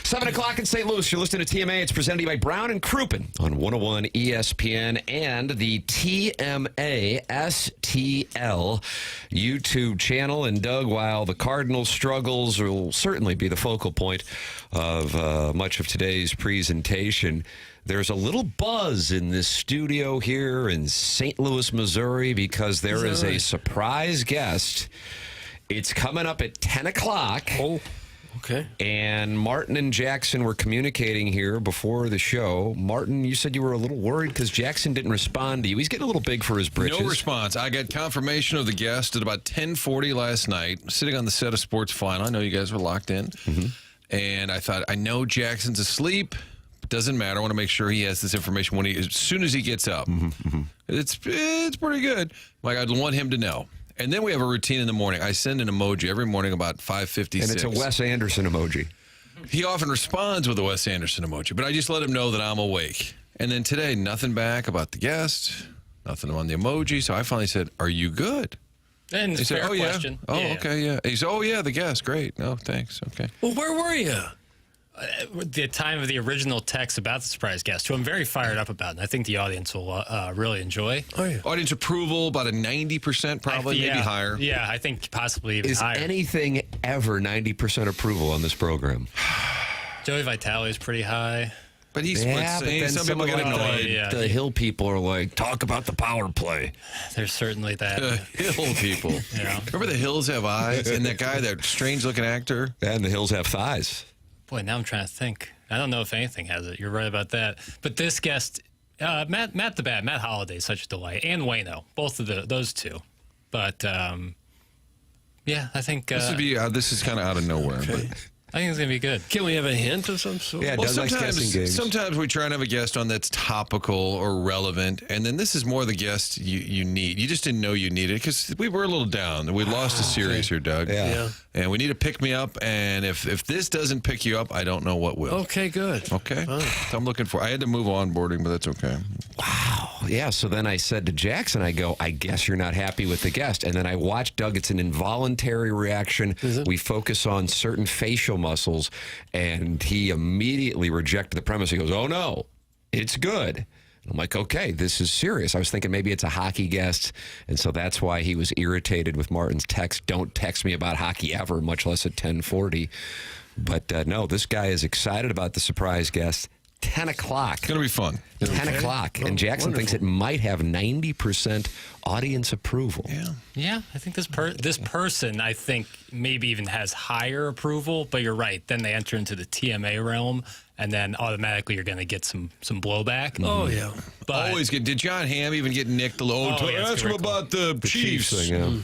7 o'clock in St. Louis. You're listening to TMA. It's presented to you by Brown and Crouppen on 101 ESPN and the TMA STL YouTube channel. And Doug, while the Cardinal struggles will certainly be the focal point of much of today's presentation, there's a little buzz in this studio here in St. Louis, Missouri, because there is a surprise guest. It's coming up at 10 o'clock. Oh, okay. And Martin and Jackson were communicating here before the show. Martin, you said you were a little worried because Jackson didn't respond to you. He's getting a little big for his britches. No response. I got confirmation of the guest at about 10:40 last night, sitting on the set of Sports Final. I know you guys were locked in. Mm-hmm. And I thought, I know Jackson's asleep. Doesn't matter. I want to make sure he has this information as soon as he gets up. Mm-hmm. It's pretty good. Like, I'd want him to know. And then we have a routine in the morning. I send an emoji every morning about 5:56. And it's a Wes Anderson emoji. He often responds with a Wes Anderson emoji, but I just let him know that I'm awake. And then today, nothing back about the guest, nothing on the emoji. So I finally said, "Are you good?" And it's a fair question. Yeah. Oh, yeah. Okay, yeah. He said, "Oh, yeah, the guest. Great. No, thanks. Okay." Well, where were you? The time of the original text about the surprise guest, who I'm very fired up about, and I think the audience will really enjoy. Oh, yeah. Audience approval, about a 90% probably, maybe higher. Yeah, I think possibly even higher. Is anything ever 90% approval on this program? Joey Vitale is pretty high. But he's some people get annoyed. The Hill people are like, talk about the power play. There's certainly that. The Hill people. Yeah. Remember the Hills have eyes? And that guy, that strange-looking actor? And the Hills have thighs. Boy, now I'm trying to think. I don't know if anything has it. You're right about that. But this guest, Matt Holliday is such a delight, and Wayno, both of those two. But yeah, I think this is kind of out of nowhere. Okay. But I think it's going to be good. Can we have a hint of some sort? Yeah, well, sometimes we try and have a guest on that's topical or relevant, and then this is more the guest you need. You just didn't know you needed it because we were a little down. We lost a series here, Doug. Yeah. And we need to pick me up, and if this doesn't pick you up, I don't know what will. Okay, good. Okay. So I'm looking for. I had to move onboarding, but that's okay. Wow. Yeah, so then I said to Jackson, I go, I guess you're not happy with the guest. And then I watched Doug. It's an involuntary reaction. We focus on certain facial muscles, and he immediately rejected the premise. He goes, oh, no, it's good. I'm like, okay, this is serious. I was thinking maybe it's a hockey guest, and so that's why he was irritated with Martin's text. Don't text me about hockey ever, much less at 10:40. But no, this guy is excited about the surprise guest. 10 o'clock. It's going to be fun. 10 o'clock. And Jackson thinks it might have 90% audience approval. Yeah, I think this person, I think, maybe even has higher approval, but you're right. Then they enter into the TMA realm, and then automatically you're going to get some blowback. Mm-hmm. Oh, yeah. But always good. Did John Hamm even get nicked? Ask him about the Chiefs thing, yeah.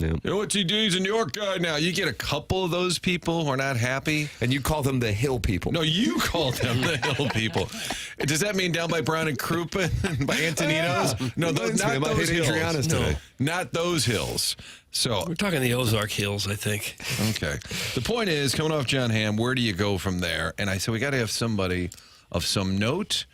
You know what he did? He's a New York guy now. You get a couple of those people who are not happy. And you call them the Hill people. No, you call them the Hill people. Does that mean down by Brown and Crouppen, by Antoninos? No, not those hills. No. Not those hills. So we're talking the Ozark Hills, I think. Okay. The point is, coming off John Hamm, where do you go from there? And I said, we got to have somebody of some note,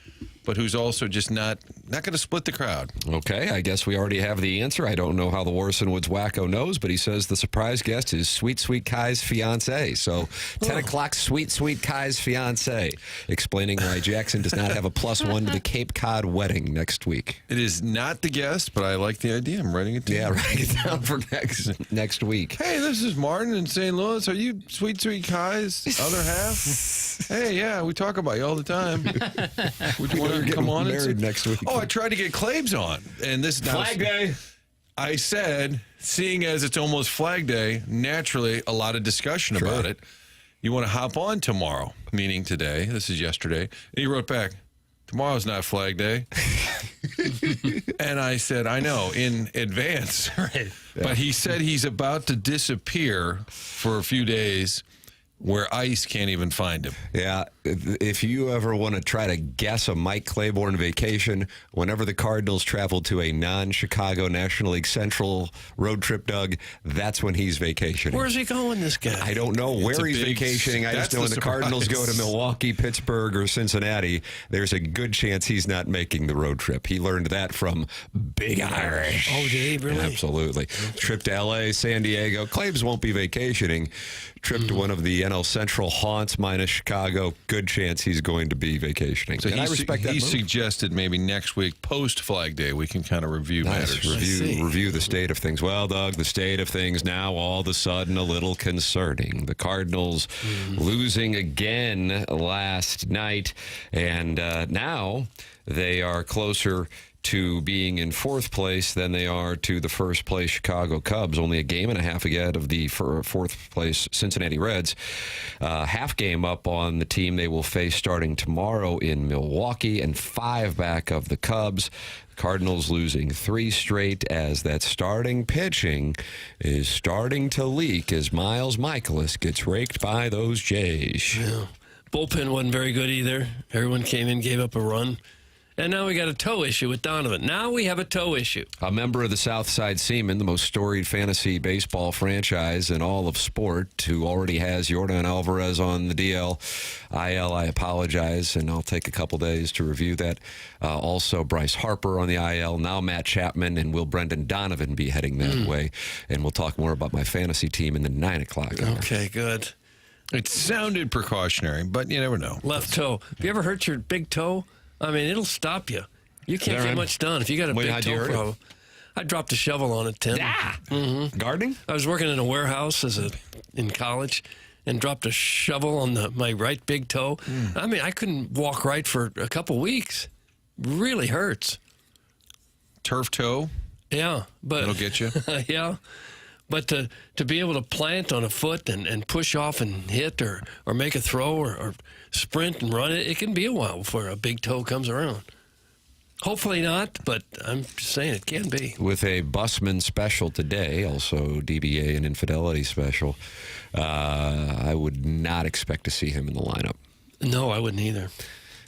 but who's also just not going to split the crowd. Okay, I guess we already have the answer. I don't know how the Warson Woods wacko knows, but he says the surprise guest is Sweet Sweet Kai's fiancé. So 10 o'clock, Sweet Sweet Kai's fiancé, explaining why Jackson does not have a +1 to the Cape Cod wedding next week. It is not the guest, but I like the idea. I'm writing it down. Yeah, write it down for next week. Hey, this is Martin in St. Louis. Are you Sweet Sweet Kai's other half? Hey, yeah, we talk about you all the time. Would you want to come on married next week? Oh, I tried to get Claves on, and this Flag Day. I said, seeing as it's almost Flag Day, naturally a lot of discussion about it. You want to hop on tomorrow, meaning today. This is yesterday. And he wrote back, tomorrow's not Flag Day. And I said, I know, in advance. Right. But he said he's about to disappear for a few days where ice can't even find him. Yeah, if you ever want to try to guess a Mike Claiborne vacation, whenever the Cardinals travel to a non-Chicago National League Central road trip, Doug, that's when he's vacationing. Where's he going, this guy? I don't know where he's vacationing. I just know when the Cardinals go to Milwaukee, Pittsburgh, or Cincinnati, there's a good chance he's not making the road trip. He learned that from Big Irish. Oh, did he really? Absolutely. Trip to L.A., San Diego. Claves won't be vacationing. Trip to one of the NL Central haunts minus Chicago. Good chance he's going to be vacationing. So And I respect that he move. suggested maybe next week, post-Flag Day, we can kind of review Nice. matters. Review the state of things. Well, Doug, the state of things now all of a sudden a little concerning. The Cardinals losing again last night, and now they are closer to being in fourth place than they are to the first place Chicago Cubs, only a game and a half ahead of the fourth place Cincinnati Reds. Half game up on the team they will face starting tomorrow in Milwaukee, and 5 back of the Cubs. Cardinals losing 3 straight as that starting pitching is starting to leak as Miles Mikolas gets raked by those Jays. Yeah. Bullpen wasn't very good either. Everyone came in, gave up a run. And now we got a toe issue with Donovan. Now we have a toe issue. A member of the Southside Seamen, the most storied fantasy baseball franchise in all of sport, who already has Yordan Alvarez on the IL. I apologize, and I'll take a couple days to review that. Also, Bryce Harper on the IL. Now Matt Chapman, and will Brendan Donovan be heading that way? And we'll talk more about my fantasy team in the 9 o'clock hour. Okay, good. It sounded precautionary, but you never know. Left toe. Have you ever hurt your big toe? I mean, it'll stop you. You can't get much done if you got a big how'd you toe hurt it? problem. I dropped a shovel on it, Tim. Gardening? I was working in a warehouse in college and dropped a shovel on my right big toe. I mean, I couldn't walk right for a couple weeks. Really hurts. Turf toe, Yeah, but that'll get you. yeah, but to be able to plant on a foot and push off and hit or make a throw or sprint and run it can be a while before a big toe comes around. Hopefully not, but I'm just saying it can be. With a busman special today, also DBA and infidelity special, I would not expect to see him in the lineup. No, I wouldn't either.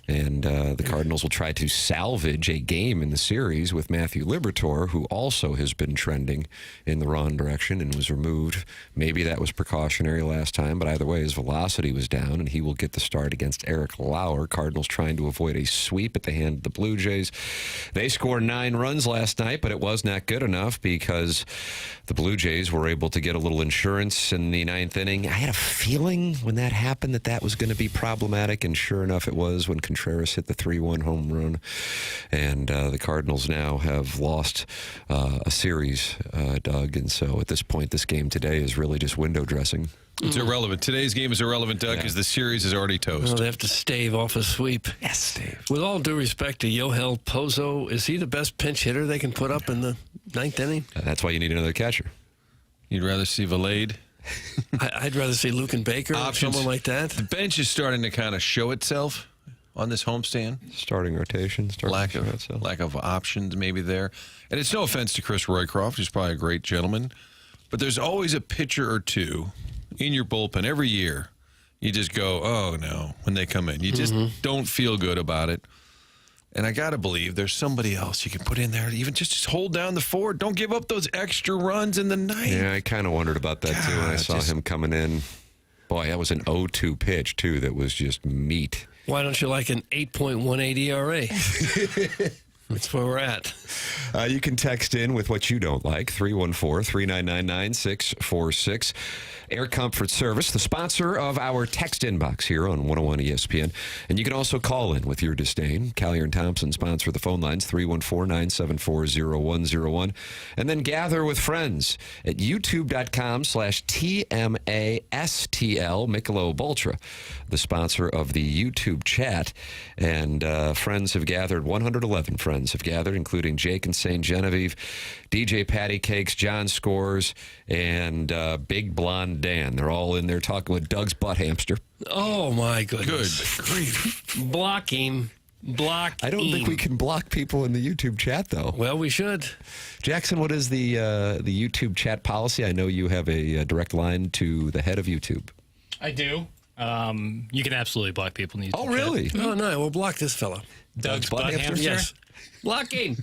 And the Cardinals will try to salvage a game in the series with Matthew Liberatore, who also has been trending in the wrong direction and was removed. Maybe that was precautionary last time, but either way, his velocity was down, and he will get the start against Eric Lauer. Cardinals trying to avoid a sweep at the hand of the Blue Jays. They scored 9 runs last night, but it was not good enough because the Blue Jays were able to get a little insurance in the 9th inning. I had a feeling when that happened that was going to be problematic, and sure enough, it was when Contreras hit the 3-1 home run. And the Cardinals now have lost a series, Doug. And so at this point, this game today is really just window dressing. It's irrelevant. Today's game is irrelevant, Doug, because the series is already toast. Well, they have to stave off a sweep. Yes, Dave. With all due respect to Yoel Pozo, is he the best pinch hitter they can put up in the 9th inning? That's why you need another catcher. You'd rather see Valade? I'd rather see Lucan Baker or Options. someone like that. The bench is starting to kind of show itself on this homestand. Starting rotation. Lack of options maybe there. And it's no offense to Chris Roycroft, who's probably a great gentleman, but there's always a pitcher or two in your bullpen every year. You just go, oh, no, when they come in. You just don't feel good about it. And I got to believe there's somebody else you can put in there to even just hold down the fort. Don't give up those extra runs in the ninth. Yeah, I kind of wondered about that, too, when I saw him coming in. Boy, that was an 0-2 pitch, too, that was just meat. Why don't you like an 8.18 ERA? That's where we're at. You can text in with what you don't like, 314-399-9646. Air Comfort Service, the sponsor of our text inbox here on 101 ESPN. And you can also call in with your disdain. Callier and Thompson sponsor the phone lines, 314-974-0101. And then gather with friends at youtube.com/TMASTL. Michelob Ultra, the sponsor of the YouTube chat. And friends have gathered, 111 friends have gathered, including Jake and St. Genevieve, DJ Patty Cakes, John Scores, and Big Blonde Dan. They're all in there talking with Doug's butt hamster. Oh, my goodness. Good grief. Block him. I don't think we can block people in the YouTube chat, though. Well, we should. Jackson, what is the YouTube chat policy? I know you have a direct line to the head of YouTube. I do. You can absolutely block people in the YouTube Oh, really? Oh, no, we'll block this fellow. Doug's butt hamster? Yes. Blocking.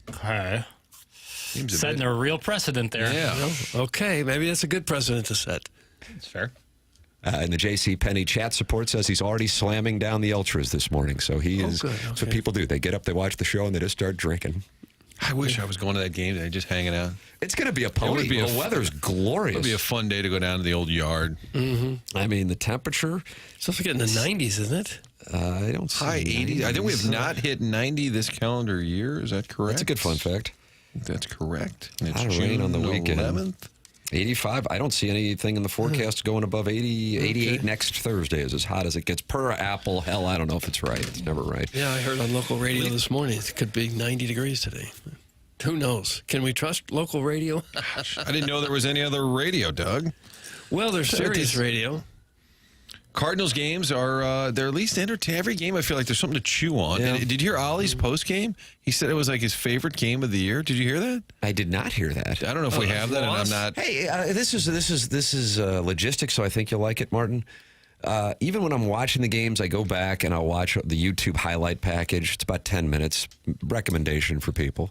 Okay. Seems a Setting bit. a real precedent there. Yeah. Well, okay, maybe that's a good precedent to set. That's fair. And the J.C. Penney chat support says he's already slamming down the Ultras this morning. So he is. good. That's what Okay. people do. They get up, they watch the show, and they just start drinking. I wish I was going to that game today, just hanging out. It's going to be a pony. The weather's glorious. It would be a fun day to go down to the old yard. I mean, the temperature. It's supposed to get in the 90s, isn't it? I don't see High 80s. I think we have not hit 90 this calendar year. Is that correct? That's a good fun fact. That's correct. And A it's lot of June rain on the weekend. 11th. 85. I don't see anything in the forecast going above 80. 88 next Thursday is as hot as it gets per Apple. Hell, I don't know if it's right. It's never right. Yeah, I heard on local radio this morning it could be 90 degrees today. Who knows? Can we trust local radio? I didn't know there was any other radio, Doug. Well, there's Sirius radio. Cardinals games are, they're at least entertaining. Every game I feel like there's something to chew on. Yeah. And did you hear Ollie's post game? He said it was like his favorite game of the year. Did you hear that? I did not hear that. I don't know if we have that, and I'm not. Hey, this is logistics, so I think you'll like it, Martin. Even when I'm watching the games, I go back and I'll watch the YouTube highlight package. It's about 10 minutes. Recommendation for people.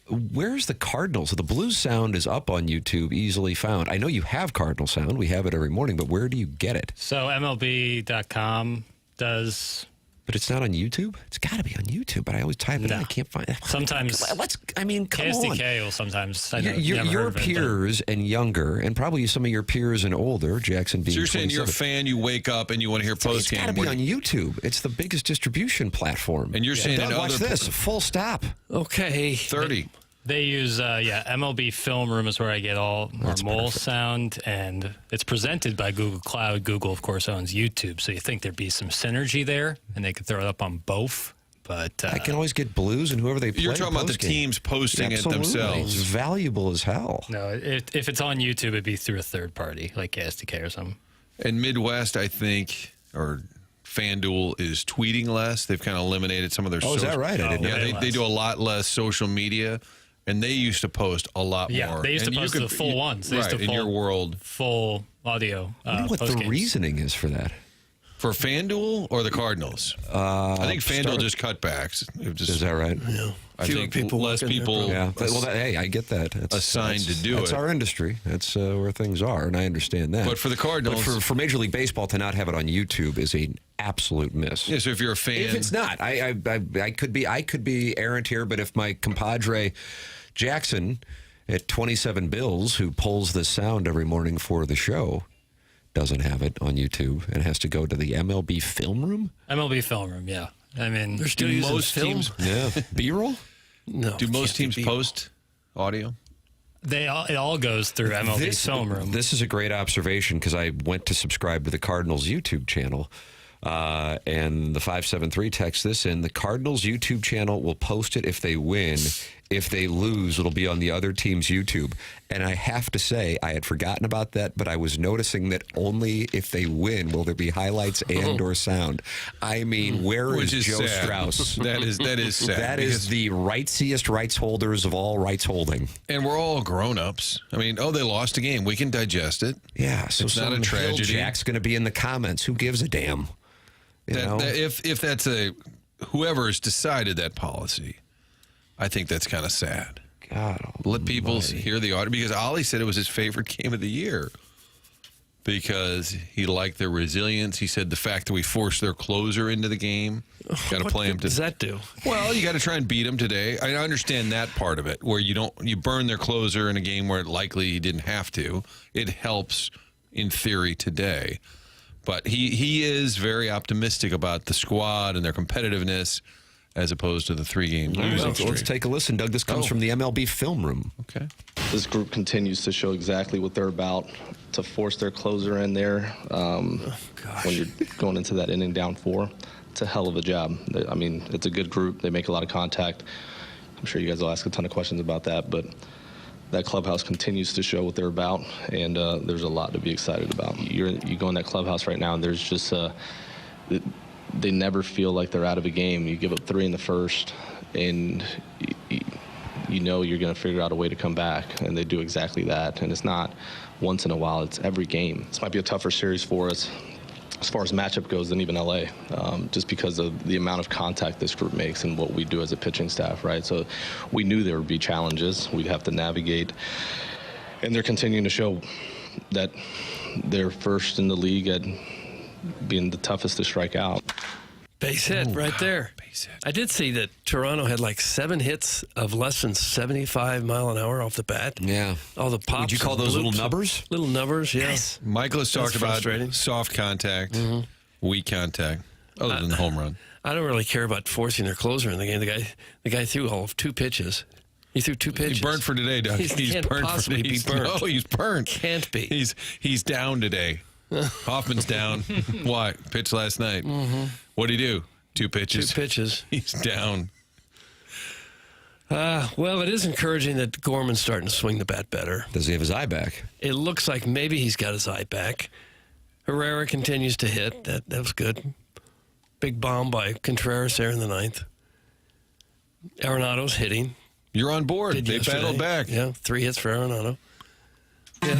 Where's the Cardinals? So the Blues sound is up on YouTube, easily found. I know you have Cardinal sound. We have it every morning, but where do you get it? So MLB.com does. But it's not on YouTube? It's got to be on YouTube, but I always type it in. I can't find it. Sometimes. Come on. KSDK will sometimes. Your peers and younger, and probably some of your peers and older, Jackson being So you're saying you're a 27. fan, you wake up and you want to hear post It's got to game. be on YouTube. It's the biggest distribution platform. And you're saying Doug, in watch other this. Full stop. Okay. 30. They use, MLB Film Room is where I get all our mole sound, and it's presented by Google Cloud. Google, of course, owns YouTube, so you think there'd be some synergy there, and they could throw it up on both. But I can always get Blues and whoever they play. You're talking about the post-game. teams posting Absolutely. it themselves. It's valuable as hell. no, if it's on YouTube, it'd be through a third party, like KSDK or something. And Midwest, I think, or FanDuel is tweeting less. They've kind of eliminated some of their Oh, is that right? I didn't know. Yeah, they do a lot less social media, and they used to post a lot more. Yeah, they used to And you post the full ones. They used right, to in your pull world. full audio. I wonder what the post-games. reasoning is for that. For FanDuel or the Cardinals? I think FanDuel just cut backs. Is that right? Yeah. I Fewer think people less working there, people. Yeah. Well, hey, I get that. Assigned to do That's it. our industry. That's where things are, and I understand that. But for the Cardinals- But for Major League Baseball to not have it on YouTube is an absolute miss. Yeah, so if you're a fan, If it's not, I could be errant here, but if my compadre Jackson at 27 Bills, who pulls the sound every morning for the show, doesn't have it on YouTube and has to go to the MLB Film Room? MLB Film Room, yeah. I mean, They're still do using most film? teams Yeah. B-roll? No. do most can't teams be. post audio? it all goes through MLB Film Room. This is a great observation because I went to subscribe to the Cardinals YouTube channel. And the 573 texts this in. The Cardinals YouTube channel will post it if they win. If they lose, it'll be on the other team's YouTube. And I have to say, I had forgotten about that, but I was noticing that only if they win will there be highlights and or sound. I mean, where Which is is Joe sad. Strauss? That is sad. That is the rightsiest rights holders of all rights holding. And we're all grown-ups. I mean, they lost a game. We can digest it. Yeah, so It's not a some tragedy. Jack's going to be in the comments. Who gives a damn? You know? If that's whoever has decided that policy, I think that's kind of sad. God, Let people almighty. hear the audio, because Ollie said it was his favorite game of the year because he liked their resilience. He said the fact that we forced their closer into the game. Got to What play him good to. does that do? Well, you got to try and beat him today. I understand that part of it, where you burn their closer in a game where likely he didn't have to. It helps in theory today, but he is very optimistic about the squad and their competitiveness, as opposed to the 3-game losing Let's streak. take a listen, Doug. This comes from the MLB Film Room. Okay. This group continues to show exactly what they're about, to force their closer in there when you're going into that inning down 4. It's a hell of a job. I mean, it's a good group. They make a lot of contact. I'm sure you guys will ask a ton of questions about that, but that clubhouse continues to show what they're about, and there's a lot to be excited about. You go in that clubhouse right now, and there's just they never feel like they're out of a game. You give up 3 in the first, and you know you're going to figure out a way to come back, and they do exactly that. And it's not once in a while, it's every game. This might be a tougher series for us as far as matchup goes than even LA, just because of the amount of contact this group makes and what we do as a pitching staff, right? So we knew there would be challenges we'd have to navigate, and they're continuing to show that they're first in the league at being the toughest to strike out. Base hit right there. Base hit. I did see that Toronto had like 7 hits of less than 75 mile an hour off the bat. Yeah. All the pops. Would you call and those little bloops. numbers? Little numbers, yeah. Nice. Mikolas talked about frustrating. soft contact, weak contact, other than the home run. I don't really care about forcing their closer in the game. The guy threw all of 2 pitches. He threw 2 pitches. He's burnt for today, Doug. He can't burnt possibly be he's- burnt. No, he's burnt. Can't be. He's down today. Hoffman's down. What? Pitched last night. What'd he do? 2 pitches. 2 pitches. He's down. Well, it is encouraging that Gorman's starting to swing the bat better. Does he have his eye back? It looks like maybe he's got his eye back. Herrera continues to hit. That was good. Big bomb by Contreras there in the 9th. Arenado's hitting. You're on board. Did They yesterday. battled back. Yeah, 3 hits for Arenado.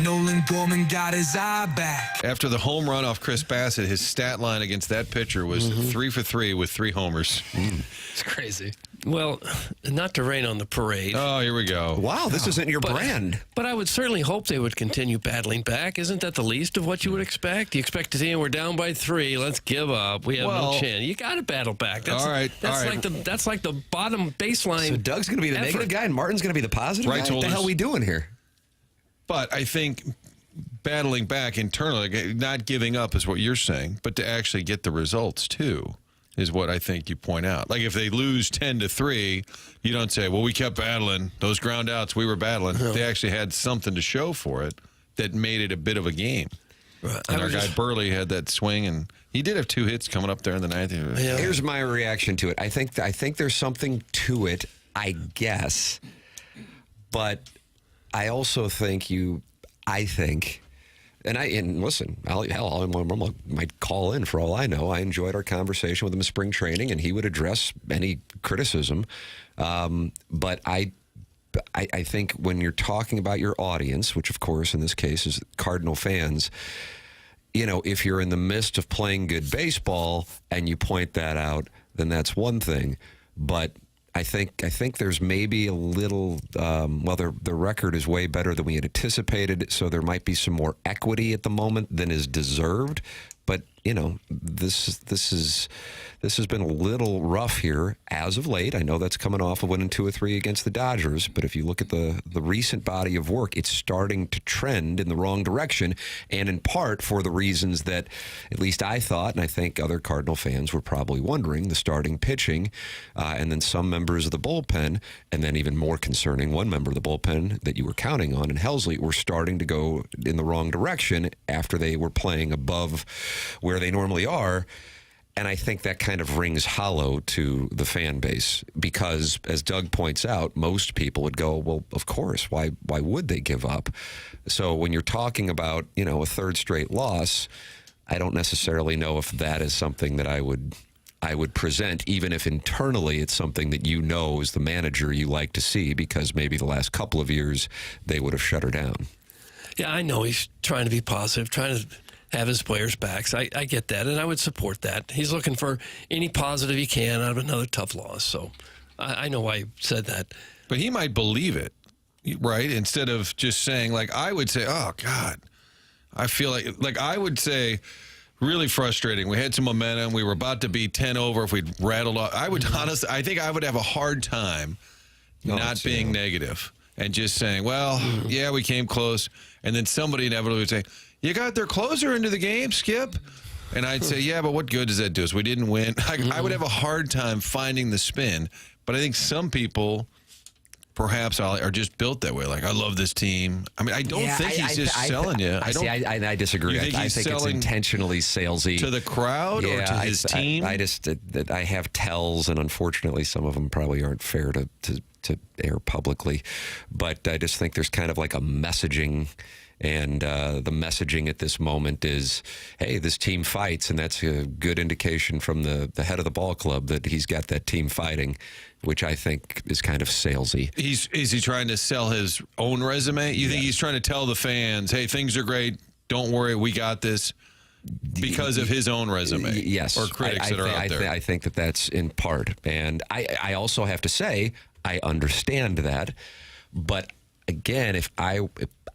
Nolan Gorman got his eye back. After the home run off Chris Bassett, his stat line against that pitcher was 3 for 3 with 3 homers. It's crazy. Well, not to rain on the parade. Oh, here we go. Wow, this isn't your brand. But I would certainly hope they would continue battling back. Isn't that the least of what you would expect? You expect to see we're down by 3. Let's give up. We have Well, no chance. You got to battle back. That's, all right, That's all like right. that's like the bottom baseline. So Doug's going to be the effort. negative guy and Martin's going to be the positive Rights guy? What the hell are holders. we doing here? But I think battling back internally, not giving up is what you're saying, but to actually get the results too is what I think you point out. Like if they lose 10-3, you don't say, well, we kept battling. Those ground outs, we were battling. They actually had something to show for it that made it a bit of a game. Right. And I our was guy just- Burley had that swing, and he did have 2 hits coming up there in the 9th. Yeah. Here's my reaction to it. I think there's something to it, I guess. But I also think and listen, I might call in for all I know. I enjoyed our conversation with him in spring training, and he would address any criticism. But I think when you're talking about your audience, which of course in this case is Cardinal fans, if you're in the midst of playing good baseball and you point that out, then that's one thing. But I think there's maybe a little. The record is way better than we had anticipated, so there might be some more equity at the moment than is deserved. But this has been a little rough here as of late. I know that's coming off of winning 2 or 3 against the Dodgers, but if you look at the recent body of work, it's starting to trend in the wrong direction, and in part for the reasons that at least I thought, and I think other Cardinal fans were probably wondering: the starting pitching, and then some members of the bullpen, and then even more concerning, one member of the bullpen that you were counting on in Helsley were starting to go in the wrong direction after they were playing above where they normally are. And I think that kind of rings hollow to the fan base because, as Doug points out, most people would go, well, of course, why would they give up? So when you're talking about, a 3rd straight loss, I don't necessarily know if that is something that I would present, even if internally it's something that as the manager you like to see, because maybe the last couple of years they would have shut her down. Yeah, I know he's trying to be positive, trying to have his players' backs. I get that, and I would support that. He's looking for any positive he can out of another tough loss. So I know why he said that. But he might believe it, right? Instead of just saying, like, I would say, oh, God, I feel like I would say, really frustrating. We had some momentum. We were about to be 10 over if we'd rattled off. I would honestly, I think I would have a hard time not being negative and just saying, well, yeah, we came close. And then somebody inevitably would say, you got their closer into the game, Skip. And I'd say, yeah, but what good does that do us? We didn't win. I would have a hard time finding the spin. But I think some people perhaps are just built that way. Like, I love this team. I mean, I don't think he's just selling you. I disagree. You think I he's think it's selling intentionally salesy. to the crowd or to his team? I have tells, and unfortunately some of them probably aren't fair to air publicly. But I just think there's kind of like a messaging. And the messaging at this moment is, hey, this team fights, and that's a good indication from the head of the ball club that he's got that team fighting, which I think is kind of salesy. Is he trying to sell his own resume? You think he's trying to tell the fans, hey, things are great, don't worry, we got this, because of his own resume? Yes. Or critics that are out there? I think that's in part. And I also have to say, I understand that. But again, if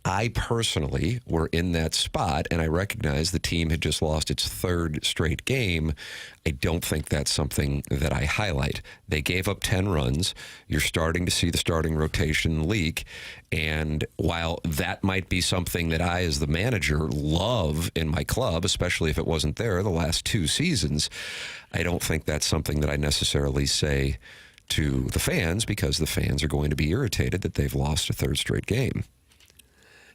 I personally were in that spot, and I recognize the team had just lost its third straight game, I don't think that's something that I highlight. They gave up 10 runs. You're starting to see the starting rotation leak. And while that might be something that I, as the manager, love in my club, especially if it wasn't there the last 2 seasons, I don't think that's something that I necessarily say to the fans, because the fans are going to be irritated that they've lost a third straight game.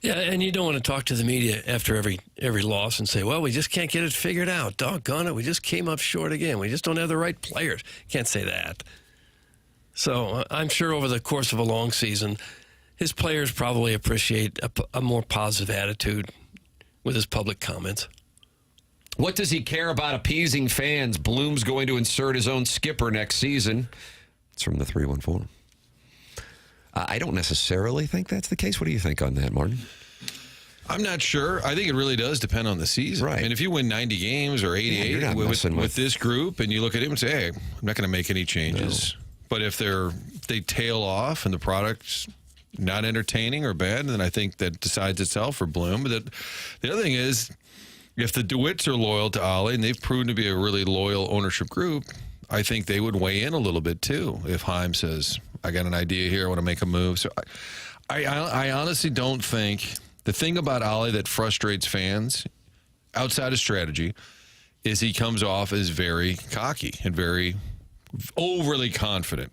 Yeah, and you don't want to talk to the media after every loss and say, well, we just can't get it figured out. Doggone it, we just came up short again. We just don't have the right players. Can't say that. So I'm sure over the course of a long season, his players probably appreciate a more positive attitude with his public comments. What does he care about appeasing fans? Bloom's going to insert his own skipper next season. It's from the 314. I don't necessarily think that's the case. What do you think on that, Martin? I'm not sure. I think it really does depend on the season. Right. And if you win 90 games or 88 with this group, and you look at him and say, hey, I'm not going to make any changes. No. But if they tail off and the product's not entertaining or bad, then I think that decides itself for Bloom. But the other thing is, if the DeWitts are loyal to Ollie, and they've proven to be a really loyal ownership group, I think they would weigh in a little bit too. If Heim says, I got an idea here, I want to make a move. So I honestly don't think, the thing about Ollie that frustrates fans outside of strategy is he comes off as very cocky and very overly confident.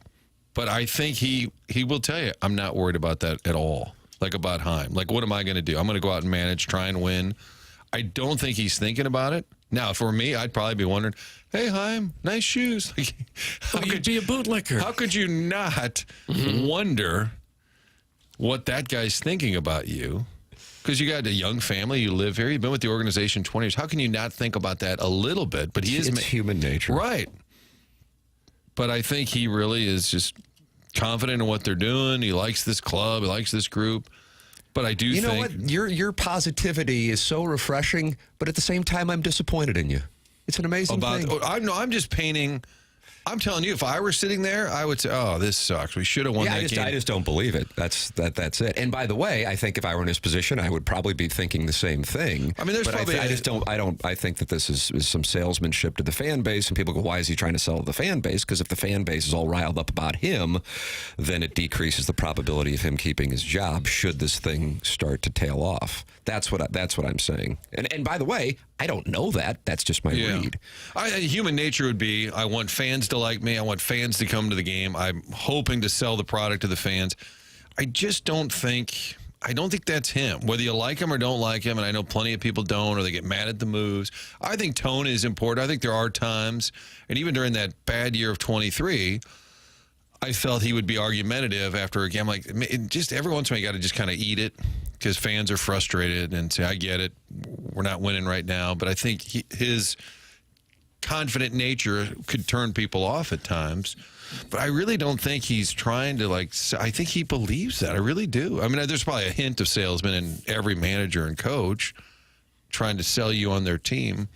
But I think he will tell you, I'm not worried about that at all. Like about Heim. Like, what am I going to do? I'm going to go out and manage, try and win. I don't think he's thinking about it. Now, for me, I'd probably be wondering, hey, Heim, nice shoes. You'd be a bootlicker. How could you not wonder what that guy's thinking about you? Because you got a young family, you live here, you've been with the organization 20 years. How can you not think about that a little bit? But it's human nature. Right. But I think he really is just confident in what they're doing. He likes this club. He likes this group. But I do think... You know what? Your positivity is so refreshing, but at the same time, I'm disappointed in you. It's an amazing thing. I'm just painting... I'm telling you, if I were sitting there, I would say, oh, this sucks. We should have won that game. I just don't believe it. That's it. And by the way, I think if I were in his position, I would probably be thinking the same thing. I mean, there's probably... I think that this is some salesmanship to the fan base, and people go, why is he trying to sell to the fan base? Because if the fan base is all riled up about him, then it decreases the probability of him keeping his job should this thing start to tail off. That's what I'm saying. And by the way, I don't know that. That's just my read. Human nature would be, I want fans to like me. I want fans to come to the game. I'm hoping to sell the product to the fans. I don't think that's him. Whether you like him or don't like him, and I know plenty of people don't, or they get mad at the moves. I think tone is important. I think there are times, and even during that bad year of 23, I felt he would be argumentative after a game. Like, just every once in a while, you got to just kind of eat it because fans are frustrated and say, I get it. We're not winning right now. But I think his confident nature could turn people off at times. But I really don't think he's trying to, I think he believes that. I really do. I mean, there's probably a hint of salesman in every manager and coach trying to sell you on their team.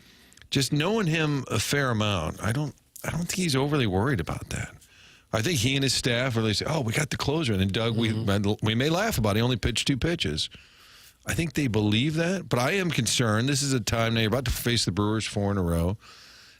Just knowing him a fair amount, I don't think he's overly worried about that. I think he and his staff really say, oh, we got the closer. And then Doug, we may laugh about it. He only pitched 2 pitches. I think they believe that. But I am concerned. This is a time now you're about to face the Brewers 4 in a row.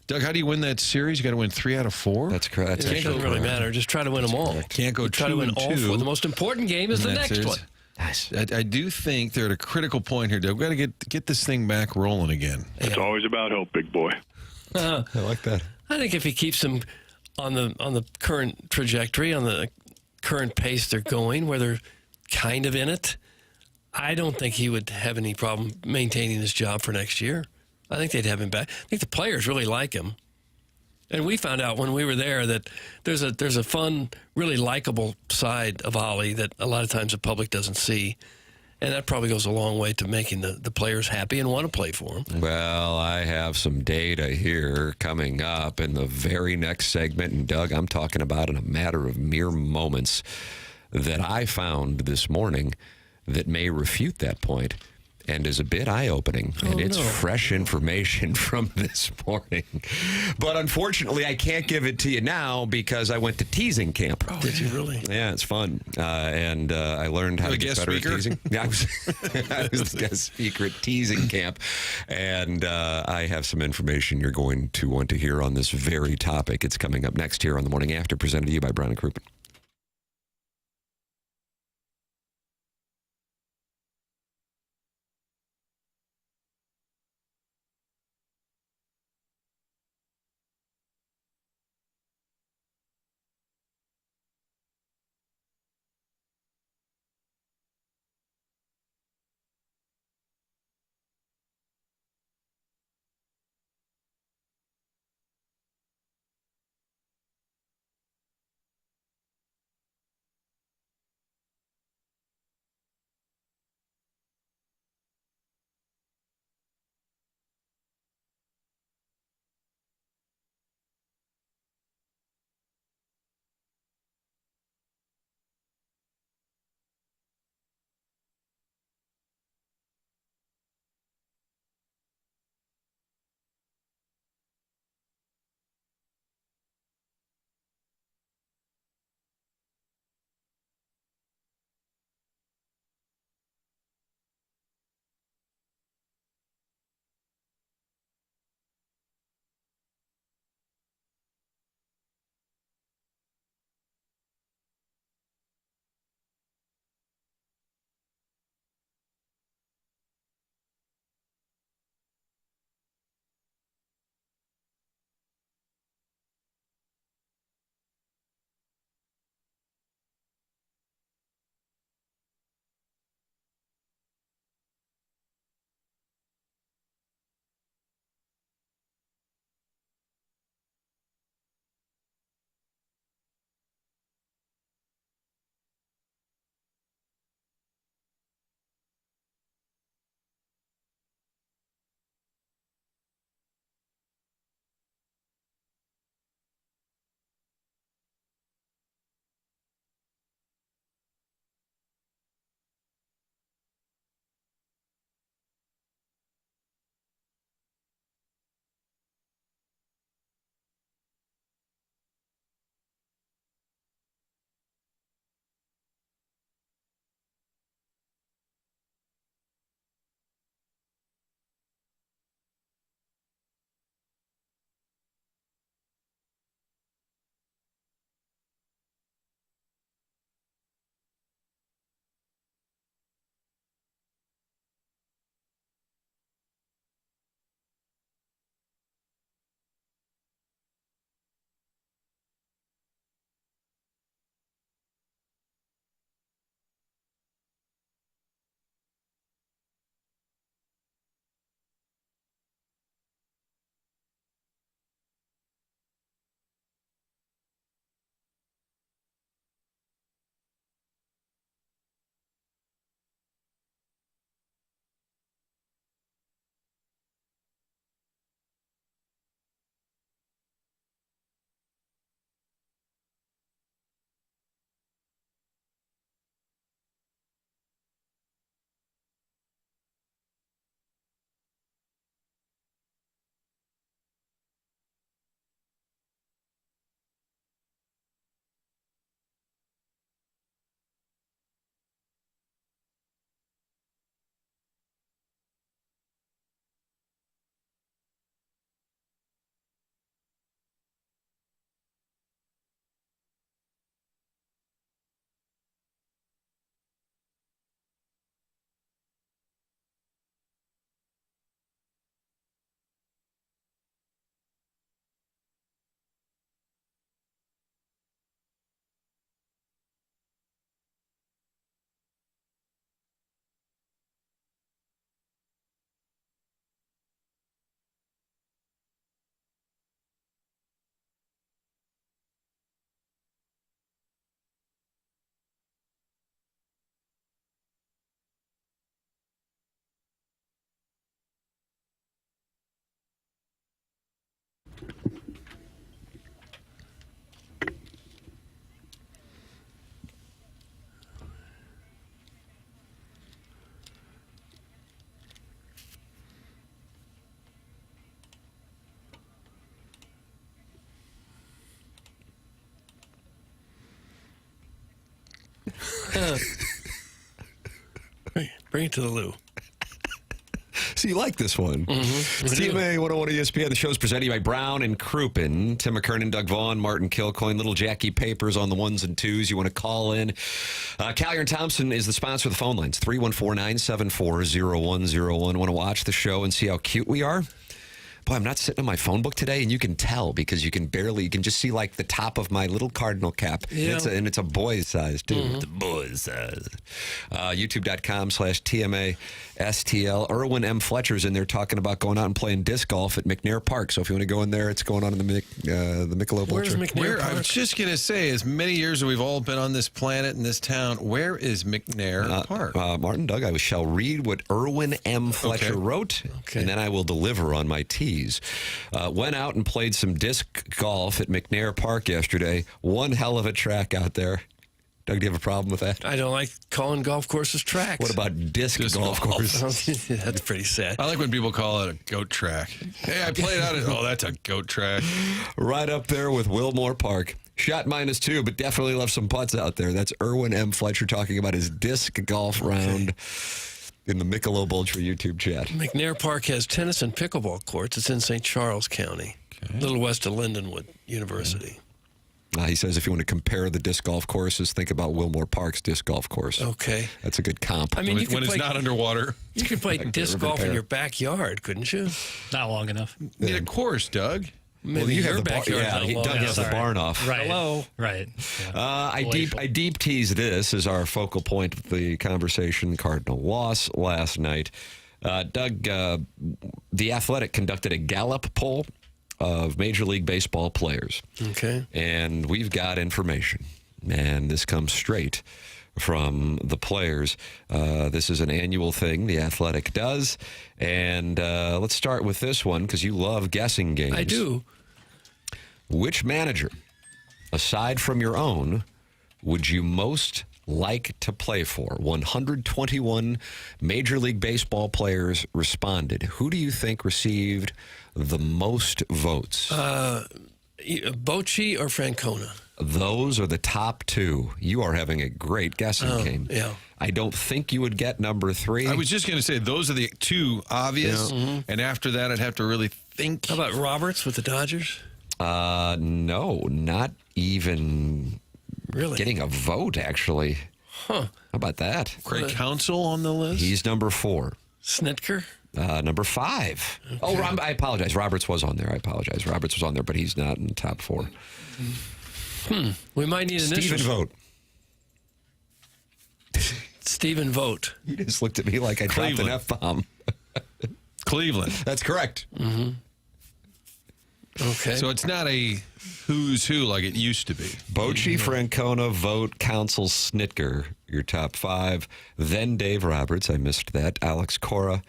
Doug, how do you win that series? You got to win 3 out of 4? That's correct. It doesn't really matter. Just try to win them all. Can't go 2-2. Try to win all 4. The most important game is the next one. Nice. I do think they're at a critical point here, Doug. We've got to get this thing back rolling again. It's always about hope, big boy. I like that. I think if he keeps them on the current trajectory, on the current pace they're going, where they're kind of in it, I don't think he would have any problem maintaining his job for next year. I think they'd have him back. I think the players really like him. And we found out when we were there that there's a fun, really likable side of Ollie that a lot of times the public doesn't see. And that probably goes a long way to making the players happy and want to play for him. Well, I have some data here coming up in the very next segment. And, Doug, I'm talking about in a matter of mere moments that I found this morning that may refute that point. and is a bit eye-opening. And it's fresh information from this morning. But unfortunately, I can't give it to you now because I went to teasing camp. Oh, did you really? Yeah, it's fun. And I learned how to get better at teasing. Yeah, I was the guest speaker at teasing camp. And I have some information you're going to want to hear on this very topic. It's coming up next here on The Morning After, presented to you by Brown and Crouppen. Bring it to the loo. So you like this one. It's TMA 101 ESPN. The show's presented by Brown and Crouppen. Tim McKernan, Doug Vaughn, Martin Kilcoyne, little Jackie Papers on the ones and twos. You want to call in. Callier and Thompson is the sponsor of the phone lines. 314-974-0101. Want to watch the show and see how cute we are? Boy, I'm not sitting on my phone book today, and you can tell because you can just see like the top of my little Cardinal cap. Yeah. And it's a boy's size, too. It's a boy's size. YouTube.com/TMA STL. Erwin M. Fletcher's in there talking about going out and playing disc golf at McNair Park. So if you want to go in there, it's going on in the Michelob Where's Ultra. McNair I Park? was just going to say, as many years as we've all been on this planet in this town, where is McNair Park? Martin, Doug, I shall read what Erwin M. Fletcher wrote, and then I will deliver on my teas. Went out and played some disc golf at McNair Park yesterday. One hell of a track out there. Doug, do you have a problem with that? I don't like calling golf courses tracks. What about disc golf course? That's pretty sad. I like when people call it a goat track. Hey, I played out at, that's a goat track. Right up there with Wilmore Park. Shot -2, but definitely left some putts out there. That's Erwin M. Fletcher talking about his disc golf round in the Michelob Ultra YouTube chat. McNair Park has tennis and pickleball courts. It's in St. Charles County, a little west of Lindenwood University. He says if you want to compare the disc golf courses, think about Wilmore Park's disc golf course. Okay. That's a good comp. I mean, When it's not underwater. You could play disc golf in your backyard, couldn't you? Not long enough. Need a course, Doug. Maybe you your have the backyard. Doug has the barn off. Right. Hello. Right. Yeah. I deep tease this as our focal point of the conversation. Cardinal loss last night. Doug, The Athletic conducted a Gallup poll of Major League Baseball players. Okay. And we've got information. And this comes straight from the players. This is an annual thing The Athletic does. And let's start with this one because you love guessing games. I do. Which manager, aside from your own, would you most like to play for? 121 Major League Baseball players responded. Who do you think received the most votes? Bochy or Francona? Those are the top two. You are having a great guessing game. Yeah. I don't think you would get number 3. I was just going to say, those are the two obvious. And after that, I'd have to really think. How about Roberts with the Dodgers? No, not even Really? getting a vote, actually. Huh. How about that? Craig Counsell on the list? He's number 4. Snitker? Number 5. Okay. Oh, I apologize. Roberts was on there. I apologize. Roberts was on there, but he's not in the top 4. We might need an Stephen Vogt. Stephen Vogt. You just looked at me like I dropped an F-bomb. Cleveland. That's correct. Okay. So it's not a who's who like it used to be. Bochy, Francona, Vogt, Counsell, Snitker, your top 5. Then Dave Roberts. I missed that. Alex Cora,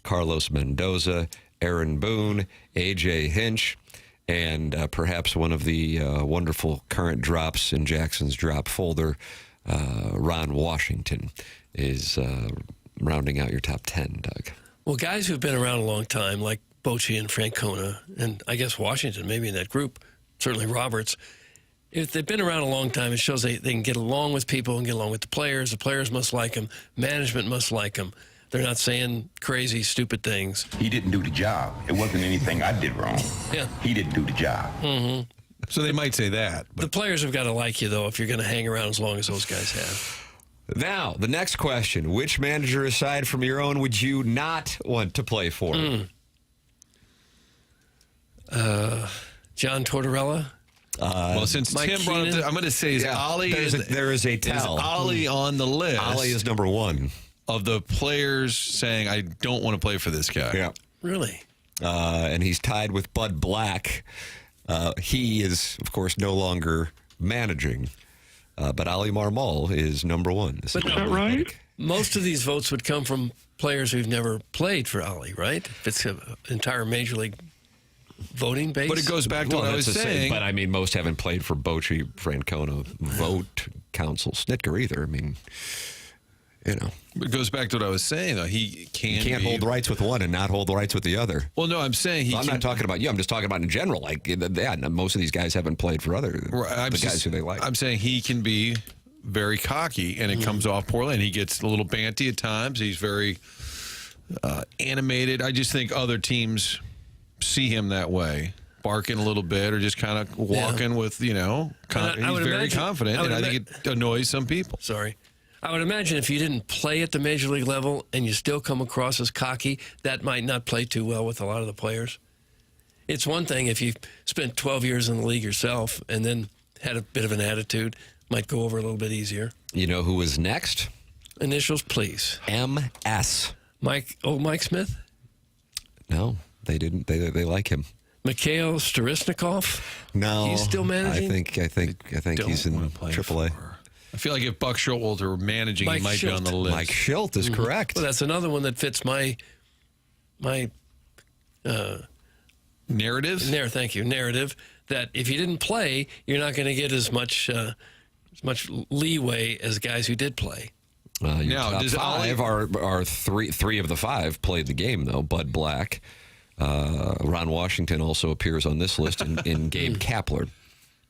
Carlos Mendoza, Aaron Boone, A.J. Hinch, and perhaps one of the wonderful current drops in Jackson's drop folder, Ron Washington, is rounding out your top 10, Doug. Well, guys who've been around a long time, like Bochy and Francona, and I guess Washington, maybe in that group, certainly Roberts, if they've been around a long time, it shows they can get along with people and get along with the players. The players must like them. Management must like them. They're not saying crazy, stupid things. He didn't do the job. It wasn't anything I did wrong. Yeah. He didn't do the job. So they might say that. The players have got to like you, though, if you're going to hang around as long as those guys have. Now, the next question. Which manager, aside from your own, would you not want to play for? John Tortorella? Well, since Mike Tim brought up, Keenan? I'm going to say is Ollie. There is a tell. Is Ollie on the list? Ollie is number 1. Of the players saying, I don't want to play for this guy. Yeah. Really? And he's tied with Bud Black. He is, of course, no longer managing. But Ali Marmol is number 1. Is that right? Most of these votes would come from players who've never played for Ollie, right? If it's an entire Major League voting base. But it goes back to what I was saying. But I mean, most haven't played for Bochy, Francona, Vogt, Counsell, Snitker either. I mean, you know. It goes back to what I was saying, though. He can't hold the rights with one and not hold the rights with the other. Well, no, I'm saying I'm not talking about you. I'm just talking about in general. Like, most of these guys haven't played for the guys who they like. I'm saying he can be very cocky, and it comes off poorly. And he gets a little banty at times. He's very animated. I just think other teams see him that way, barking a little bit or just kind of walking with, he's very confident, and I think it annoys some people. Sorry. I would imagine if you didn't play at the major league level and you still come across as cocky, that might not play too well with a lot of the players. It's one thing if you spent 12 years in the league yourself and then had a bit of an attitude, might go over a little bit easier. You know who was next? Initials, please. MS. Mike Smith? No, they didn't. They like him. Mikhail Storisnikov? No, He's still managing? I think he's in AAA. I feel like if Buck Showalter were managing, he might be on the list. Mike Schilt is correct. Well, that's another one that fits my narrative. Thank you. Narrative that if you didn't play, you're not going to get as much leeway as guys who did play. Now, does five are three of the five played the game though. Bud Black, Ron Washington also appears on this list, in Gabe Kapler.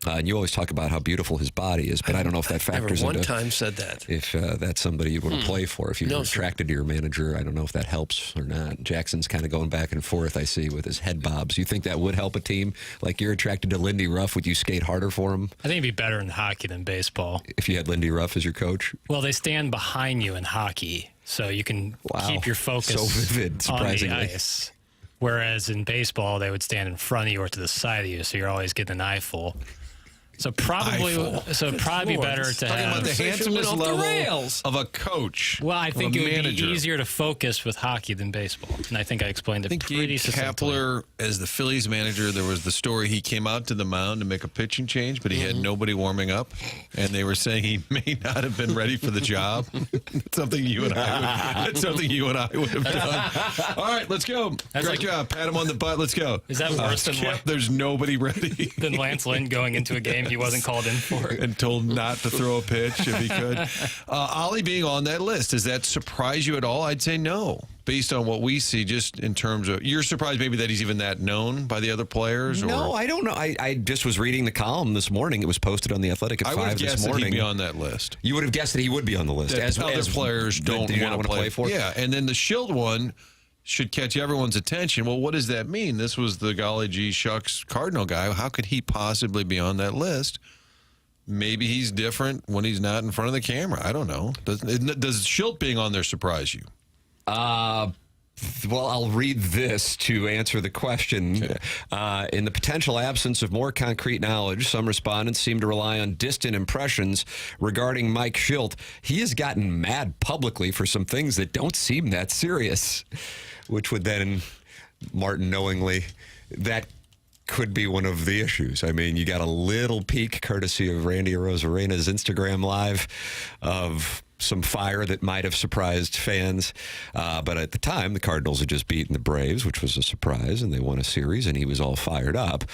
And you always talk about how beautiful his body is, but I don't know if that factors Never one into time said that. If that's somebody you'd want to play for. If you're attracted to your manager, I don't know if that helps or not. Jackson's kind of going back and forth, I see, with his head bobs. You think that would help a team? Like you're attracted to Lindy Ruff, would you skate harder for him? I think it'd be better in hockey than baseball. If you had Lindy Ruff as your coach? Well, they stand behind you in hockey, so you can keep your focus so vivid, surprisingly. on the ice. Whereas in baseball, they would stand in front of you or to the side of you, so you're always getting an eyeful. So probably be better to talking have about the handsomest level rails. of a coach. Well, I think it would manager. be easier to focus with hockey than baseball, and I think I explained it pretty Gabe succinctly. Kapler, as the Phillies manager, there was the story he came out to the mound to make a pitching change, but he had nobody warming up, and they were saying he may not have been ready for the job. That's something you and I would have done. All right, let's go. Great job. Pat him on the butt. Let's go. Is that worse than Kip, there's nobody ready. than Lance Lynn going into a game he wasn't called in for? And told not to throw a pitch if he could. Ollie being on that list, does that surprise you at all? I'd say no. Based on what we see, just in terms of, you're surprised maybe that he's even that known by the other players? No, I don't know. I just was reading the column this morning. It was posted on The Athletic at 5 this morning. I would have guessed that he'd be on that list. You would have guessed that he would be on the list. As other players don't want to play for? Yeah, and then the Schilt one should catch everyone's attention. Well, what does that mean? This was the golly gee shucks Cardinal guy. How could he possibly be on that list? Maybe he's different when he's not in front of the camera. I don't know. Does Schilt being on there surprise you? Well, I'll read this to answer the question. Okay. In the potential absence of more concrete knowledge, some respondents seem to rely on distant impressions regarding Mike Schilt. He has gotten mad publicly for some things that don't seem that serious, which would then, Martin knowingly, that could be one of the issues. I mean, you got a little peek, courtesy of Randy Arozarena's Instagram Live, of some fire that might have surprised fans. But at the time, the Cardinals had just beaten the Braves, which was a surprise, and they won a series, and he was all fired up.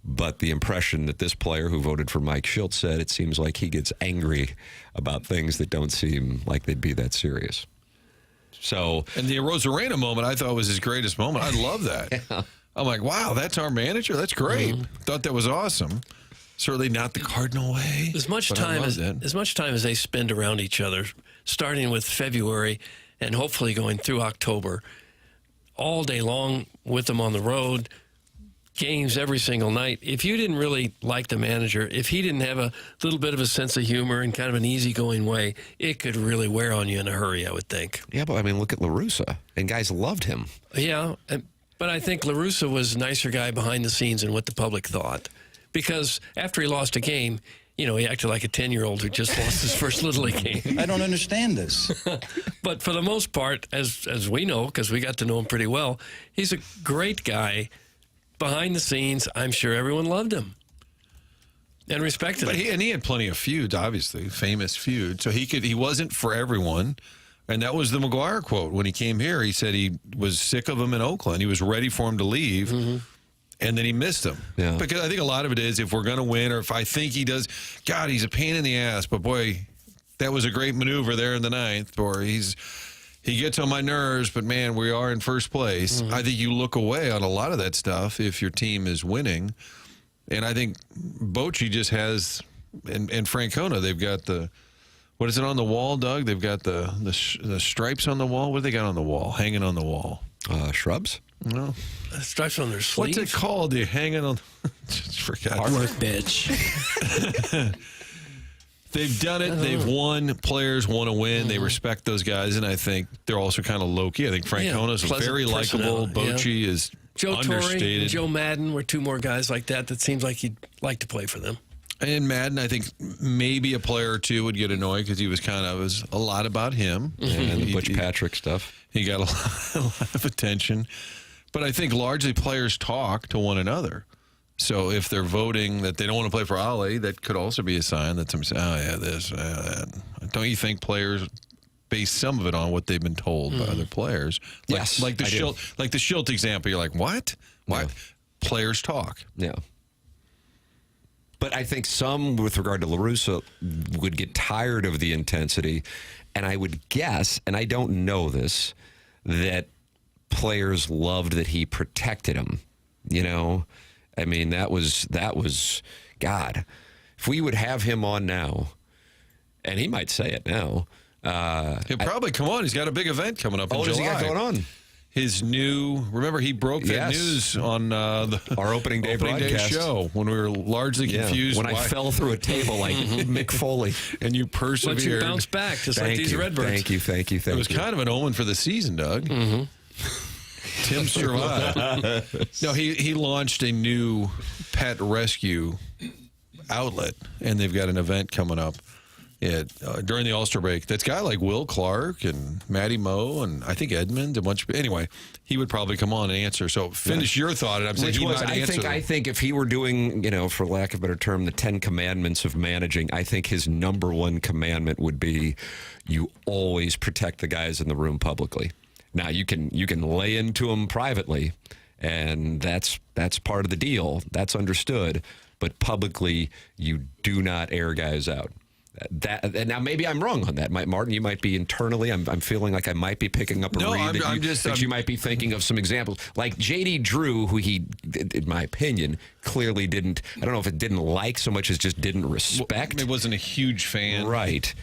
But the impression that this player who voted for Mike Schilt said, it seems like he gets angry about things that don't seem like they'd be that serious. So, and the Arozarena moment I thought was his greatest moment. I love that. Yeah. I'm like, wow, that's our manager? That's great. Thought that was awesome. Certainly not the Cardinal way. As much time as they spend around each other, starting with February and hopefully going through October, all day long with them on the road, games every single night. If you didn't really like the manager, if he didn't have a little bit of a sense of humor and kind of an easygoing way, it could really wear on you in a hurry, I would think. Yeah, but I mean, look at La Russa, and guys loved him. Yeah, but I think La Russa was a nicer guy behind the scenes than what the public thought. Because after he lost a game, he acted like a 10-year-old who just lost his first Little League game. I don't understand this. But for the most part, as we know, because we got to know him pretty well, he's a great guy. Behind the scenes, I'm sure everyone loved him and respected him. He had plenty of feuds, obviously, famous feuds. So he wasn't for everyone. And that was the McGuire quote. When he came here, he said he was sick of him in Oakland. He was ready for him to leave. Mm-hmm. And then he missed him. Yeah. Because I think a lot of it is if we're going to win, or if I think he does, God, he's a pain in the ass. But, boy, that was a great maneuver there in the ninth. Or he gets on my nerves, but, man, we are in first place. Mm-hmm. I think you look away on a lot of that stuff if your team is winning. And I think Bochy just has, and Francona, they've got the What is it on the wall, Doug? They've got the stripes on the wall. What do they got on the wall? Hanging on the wall? Shrubs? No. Stripes on their sleeve. What's it called? You hanging on? Just forgot. Workbench. They've done it. They've won. Players want to win. They respect those guys, and I think they're also kind of low-key. I think Francona's very likable. Bochy is Joe understated. Torre and Joe Madden were two more guys like that seems like he'd like to play for them. And Madden, I think maybe a player or two would get annoyed because he was it was a lot about him. And the Butch Patrick stuff. He got a lot of attention. But I think largely players talk to one another. So if they're voting that they don't want to play for Ali, that could also be a sign that somebody says, this, that. Don't you think players base some of it on what they've been told by other players? Yes, like the Schilt example. You're like, what? Why? Yeah. Players talk. Yeah. But I think some, with regard to La Russa, would get tired of the intensity. And I would guess, and I don't know this, that players loved that he protected him. You know? I mean, that was God. If we would have him on now, and he might say it now. He'll probably come on. He's got a big event coming up in July. What does he got going on? His new, remember he broke that news on our opening day broadcast show when we were largely confused. When I fell through a table like Mick Foley. And you persevered. But you bounced back just like these Redbirds. Thank you. It was kind of an omen for the season, Doug. Mm-hmm. Tim survived. No, he launched a new pet rescue outlet, and they've got an event coming up during the All-Star break. That's a guy like Will Clark and Matty Moe and I think Edmund, a bunch of anyway. He would probably come on and answer. So finish your thought, and I'm saying he might answer. I think if he were doing, for lack of a better term, the 10 commandments of managing, I think his number one commandment would be you always protect the guys in the room publicly. Now you can lay into them privately, and that's part of the deal. That's understood. But publicly, you do not air guys out. And now maybe I'm wrong on that. Martin, you might be internally. I'm feeling like I might be picking up a read that you might be thinking of some examples, like J.D. Drew, who he, in my opinion, clearly didn't. I don't know if it didn't like so much as just didn't respect. It wasn't a huge fan, right?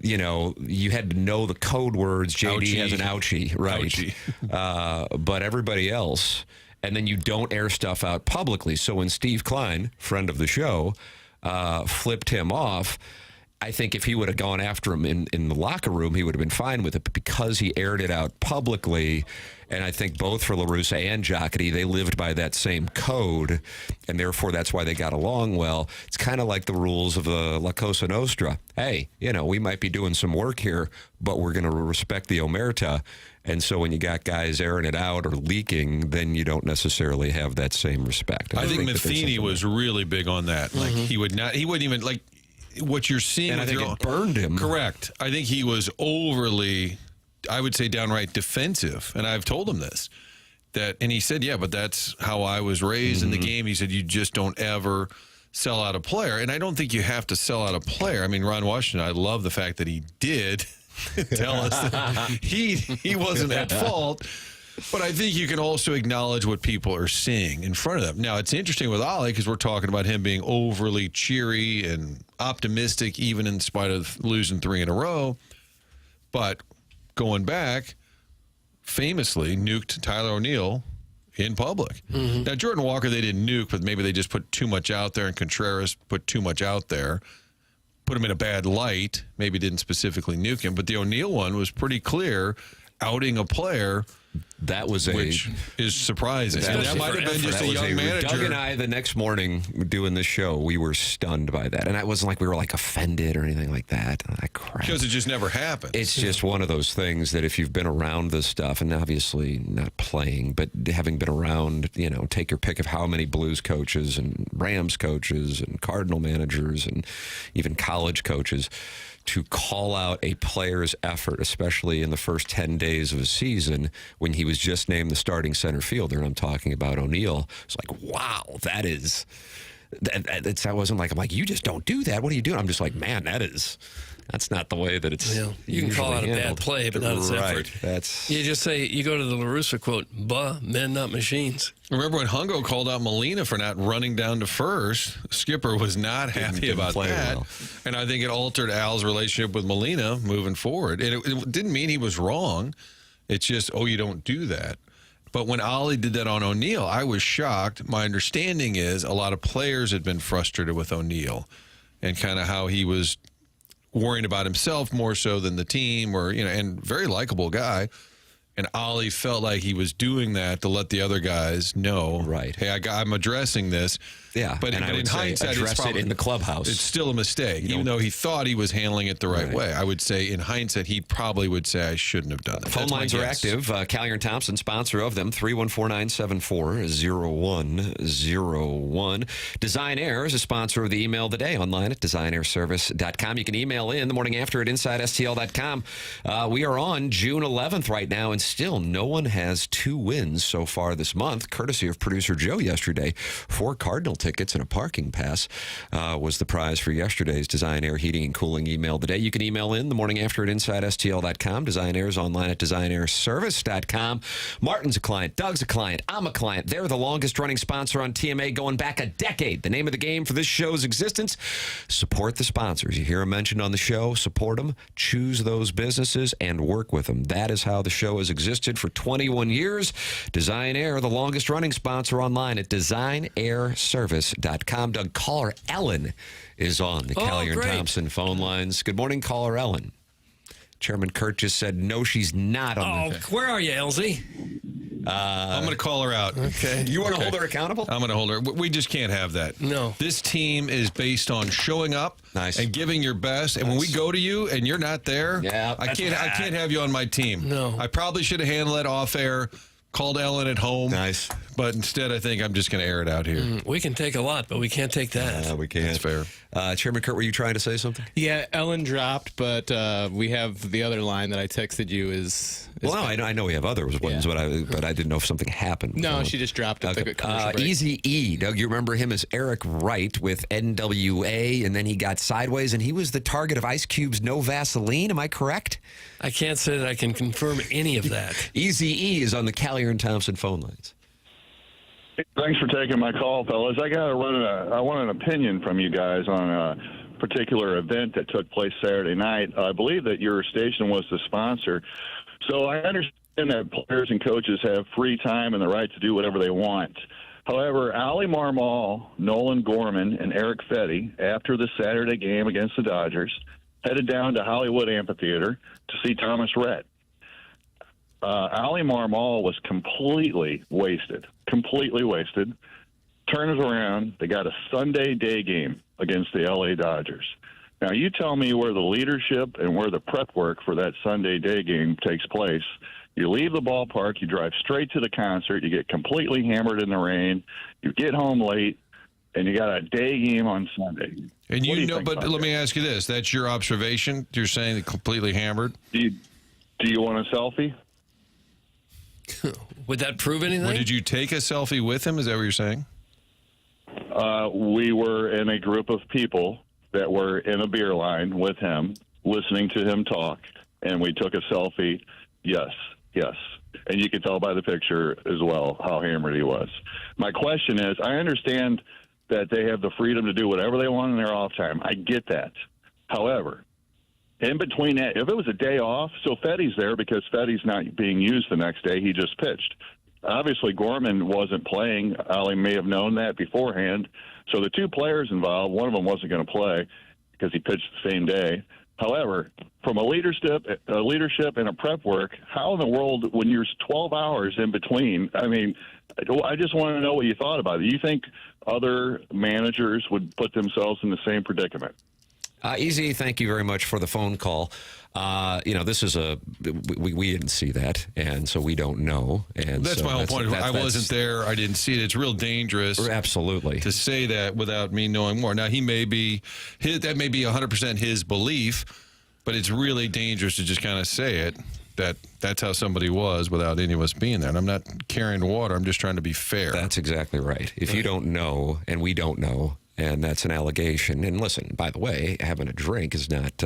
You had to know the code words. JD has an ouchie, right? Ouchie. But everybody else, and then you don't air stuff out publicly. So when Steve Klein, friend of the show, flipped him off, I think if he would have gone after him in the locker room, he would have been fine with it. But because he aired it out publicly, and I think both for La Russa and Jocketty, they lived by that same code, and therefore that's why they got along well. It's kind of like the rules of the La Cosa Nostra. Hey, we might be doing some work here, but we're going to respect the omerta. And so when you got guys airing it out or leaking, then you don't necessarily have that same respect. I think Matheny was really big on that. Like he wouldn't even like what you're seeing. And I think it burned him. Correct. I think he was overly, I would say downright defensive. And I've told him this. And he said, yeah, but that's how I was raised in the game. He said, you just don't ever sell out a player. And I don't think you have to sell out a player. I mean, Ron Washington, I love the fact that he did tell us that he wasn't at fault. But I think you can also acknowledge what people are seeing in front of them. Now, it's interesting with Ali because we're talking about him being overly cheery and optimistic, even in spite of losing 3 in a row. But going back, famously nuked Tyler O'Neill in public. Now, Jordan Walker, they didn't nuke, but maybe they just put too much out there, and Contreras put too much out there, put him in a bad light, maybe didn't specifically nuke him. But the O'Neill one was pretty clear, outing a player. That was which is surprising. And that might have been just a young manager. Doug and I, the next morning doing this show, we were stunned by that. And it wasn't like we were like offended or anything like that. Crap. Because it just never happened. It's just one of those things that if you've been around this stuff, and obviously not playing, but having been around, take your pick of how many Blues coaches and Rams coaches and Cardinal managers and even college coaches, to call out a player's effort, especially in the first 10 days of a season when he was just named the starting center fielder, and I'm talking about O'Neill. It's like, wow, that wasn't like, I'm like, you just don't do that. What are you doing? I'm just like, man, that is, That's not the way that it's. You can call out a bad play, but not its effort. That's. You just say, you go to the LaRussa quote, men, not machines. Remember when Hungo called out Molina for not running down to first? Skipper was not happy Didn't about play that. well. And I think it altered Al's relationship with Molina moving forward. And it didn't mean he was wrong. It's just, you don't do that. But when Ollie did that on O'Neill, I was shocked. My understanding is a lot of players had been frustrated with O'Neill and kind of how he was worrying about himself more so than the team, and very likable guy. And Ollie felt like he was doing that to let the other guys know, right? Hey, I'm addressing this. Yeah, but in hindsight, address it in the clubhouse. It's still a mistake, even though he thought he was handling it the right way. I would say, in hindsight, he probably would say, I shouldn't have done that. Phone lines are active. Callier and Thompson, sponsor of them, 314-974-0101. Design Air is a sponsor of the Email of the Day, online at designairservice.com. You can email in the morning after at InsideSTL.com. We are on June 11th right now, and still no one has 2 wins so far this month, courtesy of producer Joe yesterday. 4 Cardinal tickets and a parking pass was the prize for yesterday's Design Air Heating and Cooling Email today. You can email in the morning after at InsideSTL.com. Design Air is online at DesignAirService.com. Martin's a client. Doug's a client. I'm a client. They're the longest running sponsor on TMA going back a decade. The name of the game for this show's existence, support the sponsors. You hear them mentioned on the show, support them, choose those businesses, and work with them. That is how the show has existed for 21 years. Design Air, the longest running sponsor online at DesignAirService.com. Doug, caller Ellen is on the Callier and Thompson phone lines. Good morning, caller Ellen. Chairman Kurt just said, no, she's not on the... Where are you, Elsie? I'm going to call her out. Okay. You want to hold her accountable? I'm going to hold her. We just can't have that. No. This team is based on showing up and giving your best. And when we go to you and you're not there, I can't have you on my team. No. I probably should have handled it off air. Called Ellen at home. Nice. But instead, I think I'm just going to air it out here. We can take a lot, but we can't take that. We can't. That's fair. Chairman Kurt, were you trying to say something? Yeah, Ellen dropped, but we have the other line that I texted you is well, no, I know we have other ones, but I didn't know if something happened. No, she just dropped it. Okay. Easy E. Doug, you remember him as Eric Wright with NWA, and then he got sideways, and he was the target of Ice Cube's No Vaseline. Am I correct? I can't say that I can confirm any of that. Easy E is on the Callier and Thompson phone lines. Thanks for taking my call, fellas. I want an opinion from you guys on a particular event that took place Saturday night. I believe that your station was the sponsor. So I understand that players and coaches have free time and the right to do whatever they want. However, Ali Marmol, Nolan Gorman, and Eric Fetty, after the Saturday game against the Dodgers, headed down to Hollywood Amphitheater to see Thomas Rhett. Ali Marmol was completely wasted. Turns around, they got a Sunday day game against the L.A. Dodgers. Now, you tell me where the leadership and where the prep work for that Sunday day game takes place. You leave the ballpark, you drive straight to the concert, you get completely hammered in the rain, you get home late, and you got a day game on Sunday. And but let me ask you this. That's your observation? You're saying they're completely hammered? Do you want a selfie? Would that prove anything? Well, did you take a selfie with him? Is that what you're saying? We were in a group of people that were in a beer line with him, listening to him talk, and we took a selfie. Yes. And you can tell by the picture as well how hammered he was. My question is, I understand that they have the freedom to do whatever they want in their off time. I get that. However, in between that, if it was a day off, so Fetty's there because Fetty's not being used the next day. He just pitched. Obviously, Gorman wasn't playing. Ali may have known that beforehand. So the 2 players involved, one of them wasn't going to play because he pitched the same day. However, from a leadership and a prep work, how in the world, when you're 12 hours in between, I mean, I just want to know what you thought about it. Do you think other managers would put themselves in the same predicament? Easy, thank you very much for the phone call. This is we didn't see that, and so we don't know. And that's my whole point. I wasn't there. I didn't see it. It's real dangerous. Absolutely. To say that without me knowing more. Now, that may be 100% his belief, but it's really dangerous to just kind of say it. That's how somebody was without any of us being there. And I'm not carrying water. I'm just trying to be fair. That's exactly right. If you don't know, and we don't know, And that's an allegation. And listen, by the way, having a drink is not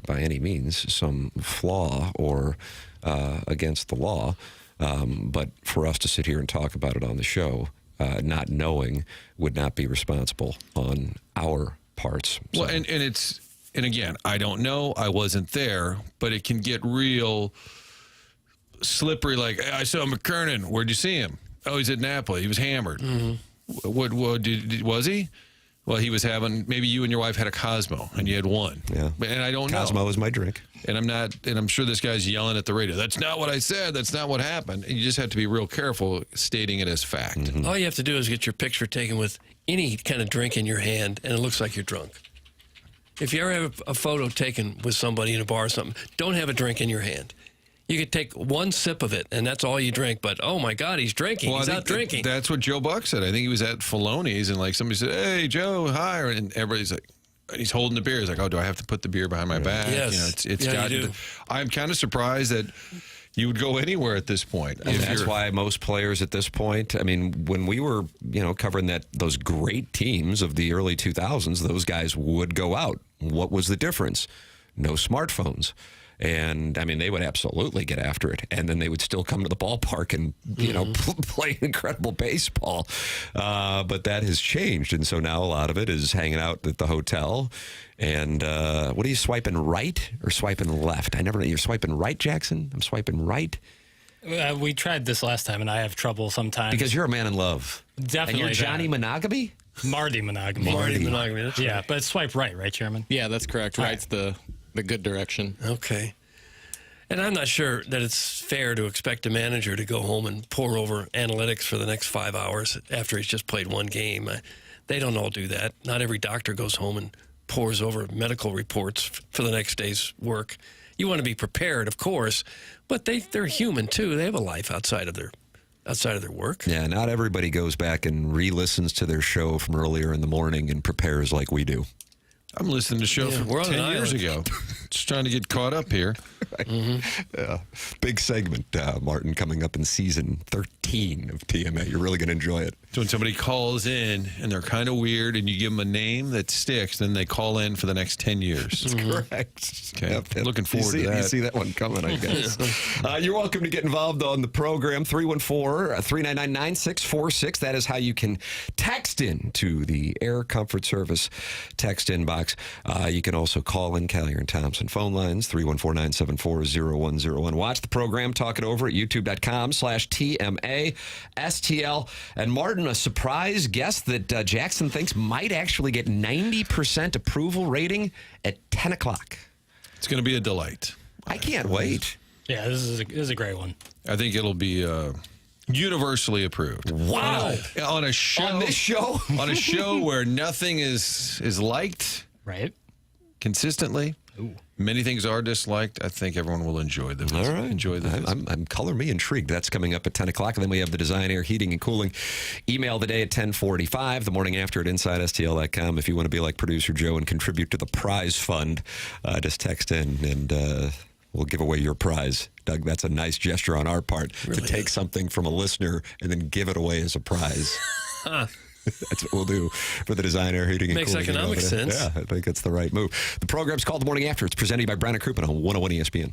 by any means some flaw or against the law. But for us to sit here and talk about it on the show, not knowing would not be responsible on our parts. So. Well, and again, I don't know. I wasn't there, but it can get real slippery. Like, I saw McKernan. Where'd you see him? Oh, he's at Napoli. He was hammered. What was he? Well, he was having, maybe you and your wife had a Cosmo and you had one. Yeah. And I don't know. Cosmo is my drink. And I'm sure this guy's yelling at the radio. That's not what I said. That's not what happened. And you just have to be real careful stating it as fact. Mm-hmm. All you have to do is get your picture taken with any kind of drink in your hand, and it looks like you're drunk. If you ever have a photo taken with somebody in a bar or something, don't have a drink in your hand. You could take one sip of it, and that's all you drink. But, oh, my God, he's drinking. Well, he's out drinking. That's what Joe Buck said. I think he was at Filoni's, and, like, somebody said, hey, Joe, hi. And everybody's like, he's holding the beer. He's like, oh, do I have to put the beer behind my back? Yes. You know, it's Yeah, got you do. I'm kind of surprised that you would go anywhere at this point. And that's why most players at this point, I mean, when we were, covering those great teams of the early 2000s, those guys would go out. What was the difference? No smartphones. And, I mean, they would absolutely get after it. And then they would still come to the ballpark and, play incredible baseball. But that has changed. And so now a lot of it is hanging out at the hotel. And what are you, swiping right or swiping left? I never know. You're swiping right, Jackson? I'm swiping right. We tried this last time, and I have trouble sometimes. Because you're a man in love. Definitely. And you're Johnny Monogamy? Marty Monogamy. Marty Monogamy, that's yeah, right. but swipe right, Chairman? Yeah, that's correct. Right's the good direction. Okay. And I'm not sure that it's fair to expect a manager to go home and pore over analytics for the next 5 hours after he's just played one game. They don't all do that. Not every doctor goes home and pores over medical reports for the next day's work. You want to be prepared, of course, but they're human too. They have a life outside of their work. Yeah, not everybody goes back and re-listens to their show from earlier in the morning and prepares like we do. I'm listening to the show we're from on 10 an years island. ago. Just trying to get caught up here. Yeah. Big segment, Martin, coming up in season 13 of TMA. You're really going to enjoy it. So when somebody calls in and they're kind of weird and you give them a name that sticks, then they call in for the next 10 years. That's correct. Okay. Yep. Looking forward to that. You see that one coming, I guess. You're welcome to get involved on the program. 314-399-9646. That is how you can text in to the Air Comfort Service text inbox. You can also call in Callier and Thompson phone lines, 314-974-0101. Watch the program, talk it over at youtube.com/TMA STL. And Martin, a surprise guest that Jackson thinks might actually get 90% approval rating at 10 o'clock. It's going to be a delight. I can't wait. Yeah, this is a great one. I think it'll be universally approved. Wow. On a show. On this show? On a show where nothing is liked Right? consistently. Ooh. Many things are disliked. I think everyone will enjoy them. All right. Enjoy the visit. I'm color me intrigued. That's coming up at 10 o'clock. And then we have the Design Air Heating and Cooling email the day at 10:45. The morning after at InsideSTL.com. If you want to be like producer Joe and contribute to the prize fund, just text in and we'll give away your prize. Doug, that's a nice gesture on our part to take something from a listener and then give it away as a prize. That's what we'll do for the Design Air Heating and Makes Cooling. economic sense. Yeah, I think it's the right move. The program's called The Morning After. It's presented by Brown & Crouppen on 101 ESPN.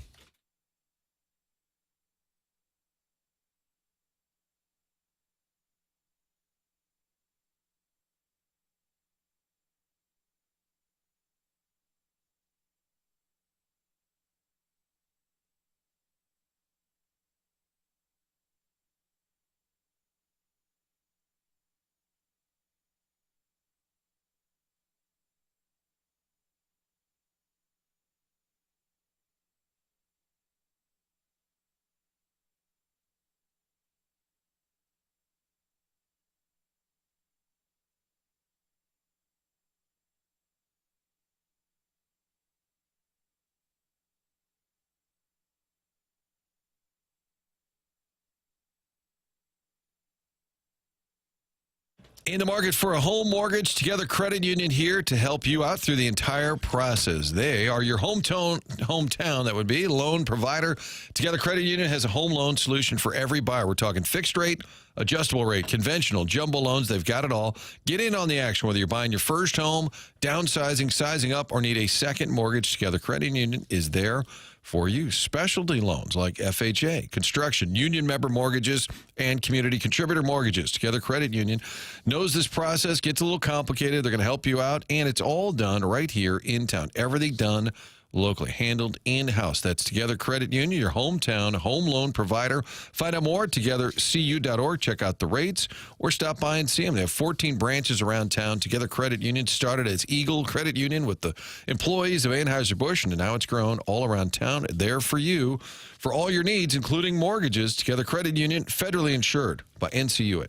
In the market for a home mortgage, Together Credit Union here to help you out through the entire process. They are your hometown that would be loan provider. Together Credit Union has a home loan solution for every buyer. We're talking fixed rate, Adjustable rate, conventional, jumbo loans, they've got it all. Get in on the action, whether you're buying your first home, downsizing, sizing up, or need a second mortgage. Together Credit Union is there for you. Specialty loans like FHA, construction, union member mortgages, and community contributor mortgages. Together Credit Union knows this process gets a little complicated. They're going to help you out, and it's all done right here in town. Everything done locally, handled in-house. That's Together Credit Union, your hometown home loan provider. Find out more at togethercu.org. Check out the rates or stop by and see them. They have 14 branches around town. Together Credit Union started as Eagle Credit Union with the employees of Anheuser-Busch, and now it's grown all around town. There for you for all your needs, including mortgages. Together Credit Union, federally insured by NCUA.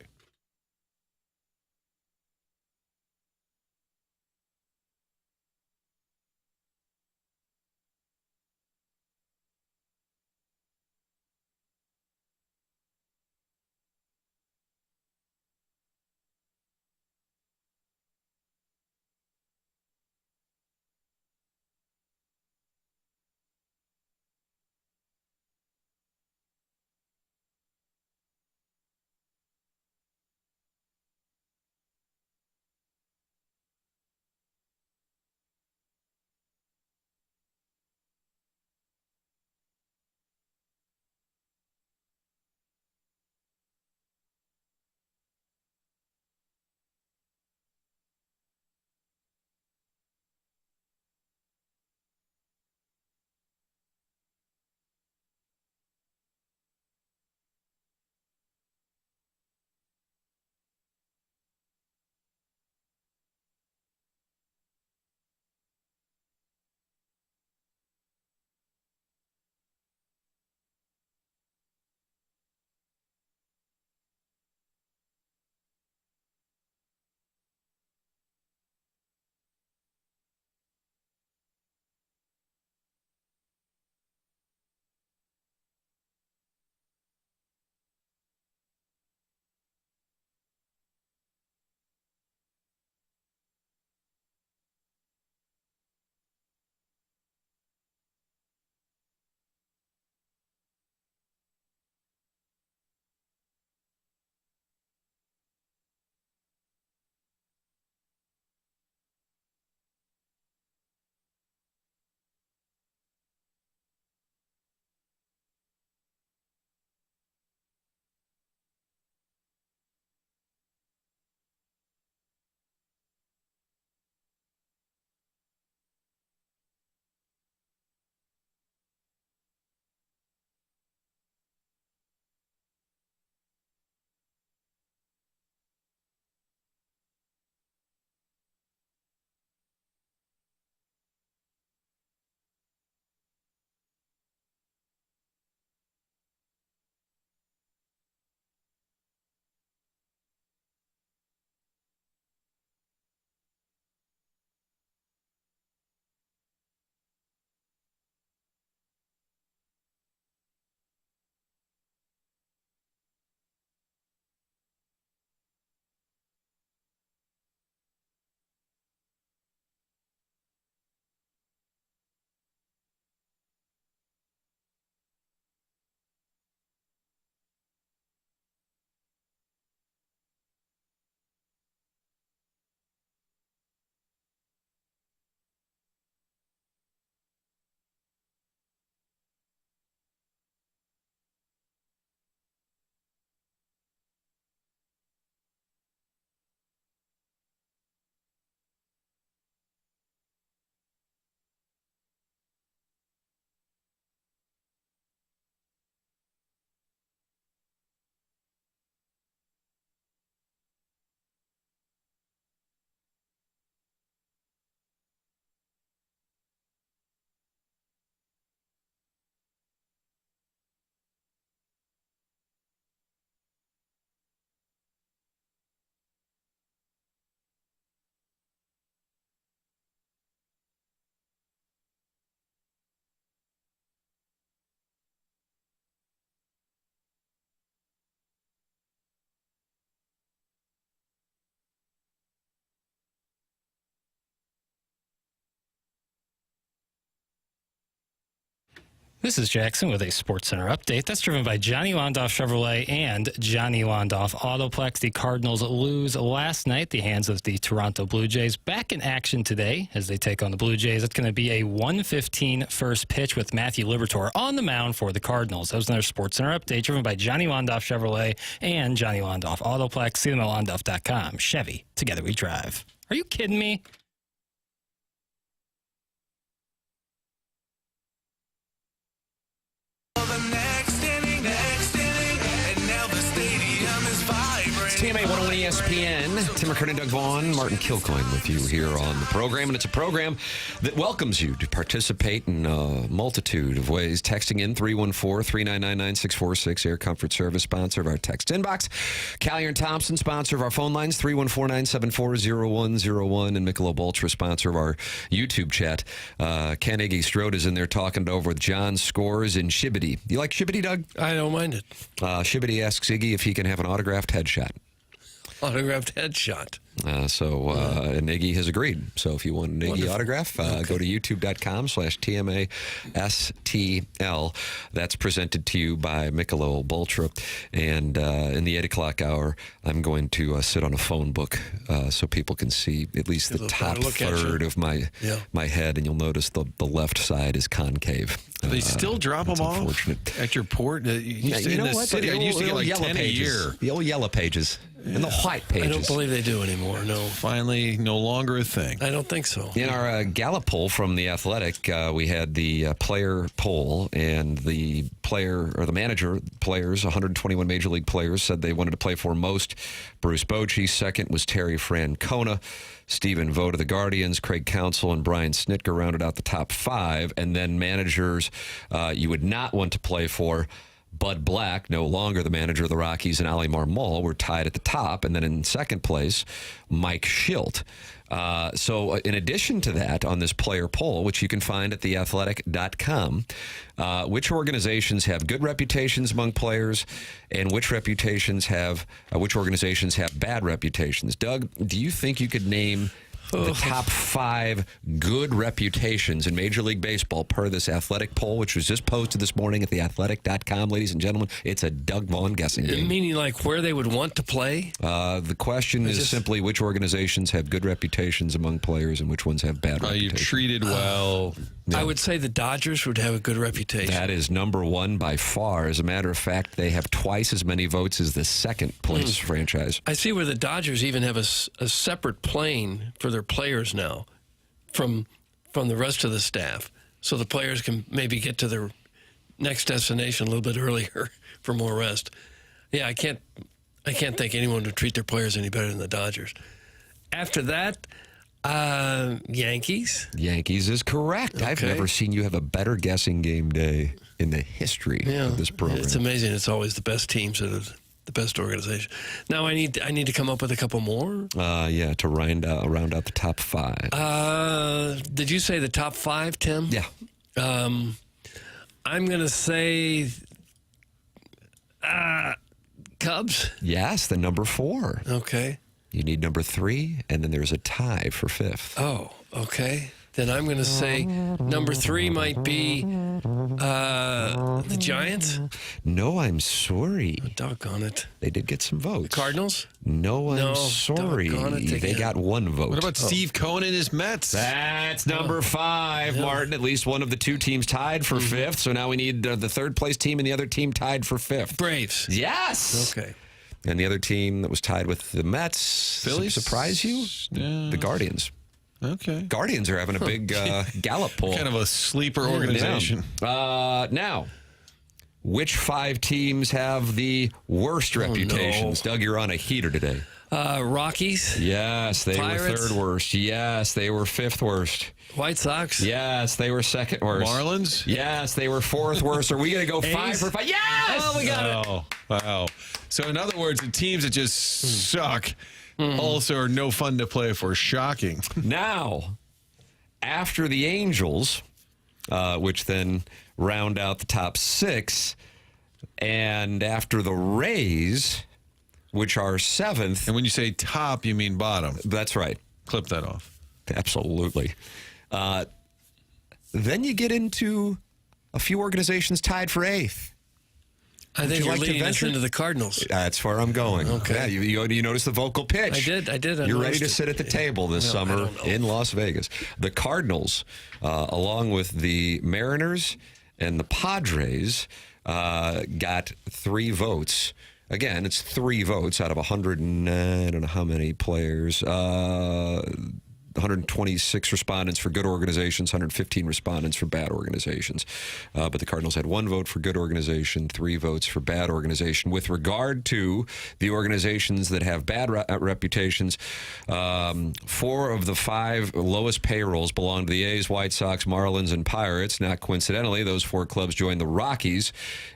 This is Jackson with a Sports Center update. That's driven by Johnny Londoff Chevrolet and Johnny Londoff Autoplex. The Cardinals lose last night, the hands of the Toronto Blue Jays. Back in action today as they take on the Blue Jays. It's going to be a 1:15 first pitch with Matthew Liberatore on the mound for the Cardinals. That was another Sports Center update driven by Johnny Londoff Chevrolet and Johnny Londoff Autoplex. See them at londoff.com. Chevy, together we drive. Are you kidding me? TMA 101 ESPN. Tim McKernan, Doug Vaughn, Martin Kilcoyne with you here on the program. And it's a program that welcomes you to participate in a multitude of ways. Texting in 314-399-9646. Air Comfort Service, sponsor of our text inbox. Callier and Thompson, sponsor of our phone lines, 314-974-0101. And Michelob Ultra, sponsor of our YouTube chat. Ken Iggy Strode is in there talking it over with John Scores and Shibbity. You like Shibbity, Doug? I don't mind it. Shibbity asks Iggy if he can have an autographed headshot. Autographed headshot. And Iggy has agreed. So if you want an Iggy autograph, go to youtube.com/TMASTL. That's presented to you by Michelob Ultra. And in the 8 o'clock hour, I'm going to sit on a phone book so people can see at least the top third of my head. And you'll notice the left side is concave. Do they still drop them off at your port? You know what? City, I used to get like 10 a year. The old yellow pages. And the white pages. I don't believe they do anymore, no. Finally, no longer a thing. I don't think so. In our Gallup poll from The Athletic, we had the player poll, and the player, or the manager players, 121 Major League players, said they wanted to play for most. Bruce Bochy. Second was Terry Francona. Stephen Vogt of the Guardians, Craig Counsell, and Brian Snitker rounded out the top 5. And then managers you would not want to play for. Bud Black, no longer the manager of the Rockies, and Ali Marmol were tied at the top. And then in second place, Mike Schilt. So in addition to that, on this player poll, which you can find at theathletic.com, which organizations have good reputations among players and which organizations have bad reputations? Doug, do you think you could name the top 5 good reputations in Major League Baseball per this Athletic poll, which was just posted this morning at theathletic.com, ladies and gentlemen? It's a Doug Vaughn guessing game. Meaning like where they would want to play? The question is simply which organizations have good reputations among players and which ones have bad reputations. Are you treated well? I would say the Dodgers would have a good reputation. That is number 1 by far. As a matter of fact, they have twice as many votes as the second place franchise. I see where the Dodgers even have a separate plane for their players now from the rest of the staff. So the players can maybe get to their next destination a little bit earlier for more rest. Yeah, I can't think anyone would treat their players any better than the Dodgers. After that, Yankees. Yankees is correct. Okay. I've never seen you have a better guessing game day in the history of this program. It's amazing. It's always the best teams that are the best organization. Now I need to come up with a couple more. To round out the top 5. Did you say the top 5, Tim? Yeah. I'm gonna say Cubs. Yes, the number 4. Okay. You need number 3, and then there's a tie for 5th. Oh, okay. Then I'm going to say number 3 might be the Giants. No, I'm sorry. Oh, doggone it. They did get some votes. The Cardinals? No, I'm sorry. They got 1 vote. What about Steve Cohen and his Mets? That's number 5, Martin. At least one of the 2 teams tied for 5th. So now we need the third place team and the other team tied for 5th. Braves. Yes. Okay. And the other team that was tied with the Mets, Phillies? Surprise you? The Guardians. Okay. Guardians are having a big Gallup poll. Kind of a sleeper organization. Now, which 5 teams have the worst reputations? No. Doug, you're on a heater today. Rockies. Yes, they Pirates. were 3rd worst. Yes, they were 5th worst. White Sox. Yes, they were 2nd worst. Marlins. Yes, they were 4th worst. Are we going to go 5 for 5? Yes! Oh, we got it. Wow. So in other words, the teams that just suck also are no fun to play for. Shocking. Now, after the Angels, which then round out the top 6, and after the Rays, which are 7th. And when you say top, you mean bottom. That's right. Clip that off. Absolutely. Then you get into a few organizations tied for 8th. I think you you're like to leading us venture? into the Cardinals. That's where I'm going. Okay. Yeah, you notice the vocal pitch. I did. You're ready to sit at the table this summer in Las Vegas. The Cardinals, along with the Mariners and the Padres, got 3 votes. Again, it's 3 votes out of 100 and I don't know how many players. 126 respondents for good organizations, 115 respondents for bad organizations. But the Cardinals had 1 vote for good organization, 3 votes for bad organization. With regard to the organizations that have bad reputations, 4 of the 5 lowest payrolls belong to the A's, White Sox, Marlins, and Pirates. Not coincidentally, those 4 clubs joined the Rockies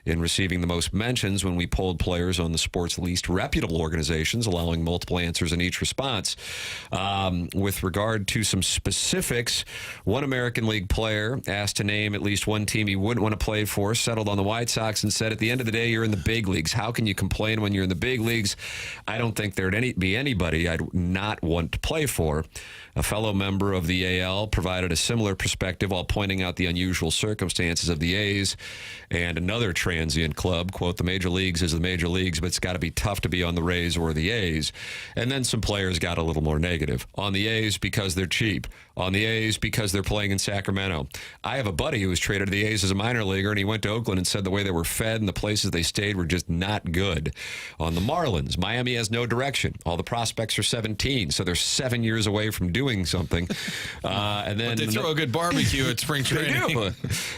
in receiving the most mentions when we polled players on the sport's least reputable organizations, allowing multiple answers in each response. With regard to some specifics, one American League player asked to name at least one team he wouldn't want to play for, settled on the White Sox and said, at the end of the day, you're in the big leagues. How can you complain when you're in the big leagues? I don't think there'd be anybody I'd not want to play for. A fellow member of the AL provided a similar perspective while pointing out the unusual circumstances of the A's and another transient club. Quote, the major leagues is the major leagues, but it's got to be tough to be on the Rays or the A's. And then some players got a little more negative. On the A's because they're cheap. On the A's because they're playing in Sacramento. I have a buddy who was traded to the A's as a minor leaguer, and he went to Oakland and said the way they were fed and the places they stayed were just not good. On the Marlins, Miami has no direction. All the prospects are 17, so they're 7 years away from doing something. And then but they throw a good barbecue at spring training. They do.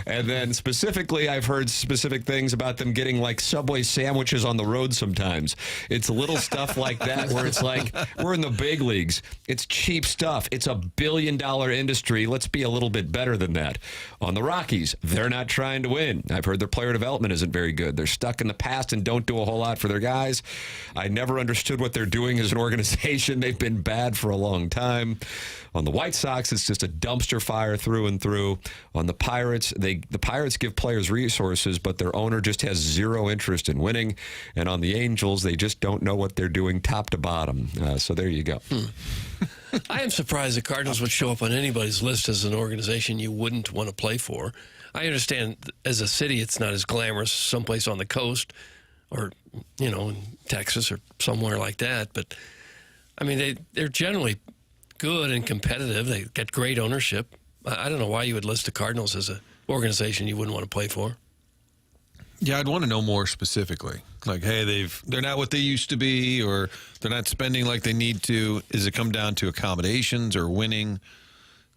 And then specifically, I've heard specific things about them getting like Subway sandwiches on the road sometimes. It's little stuff like that where it's like, we're in the big leagues. It's cheap stuff. It's a billion-dollar industry. Let's be a little bit better than that. On the Rockies, they're not trying to win. I've heard their player development isn't very good. They're stuck in the past and don't do a whole lot for their guys. I never understood what they're doing as an organization. They've been bad for a long time. On the White Sox, it's just a dumpster fire through and through. On the Pirates, the Pirates give players resources, but their owner just has zero interest in winning. And on the Angels, they just don't know what they're doing top to bottom. So there you go. I am surprised the Cardinals would show up on anybody's list as an organization you wouldn't want to play for. I understand as a city it's not as glamorous someplace on the coast or, in Texas or somewhere like that. But, I mean, they're generally good and competitive. They got great ownership. I don't know why you would list the Cardinals as an organization you wouldn't want to play for. Yeah, I'd want to know more specifically. Like, hey, they're not what they used to be, or they're not spending like they need to. Does it come down to accommodations or winning?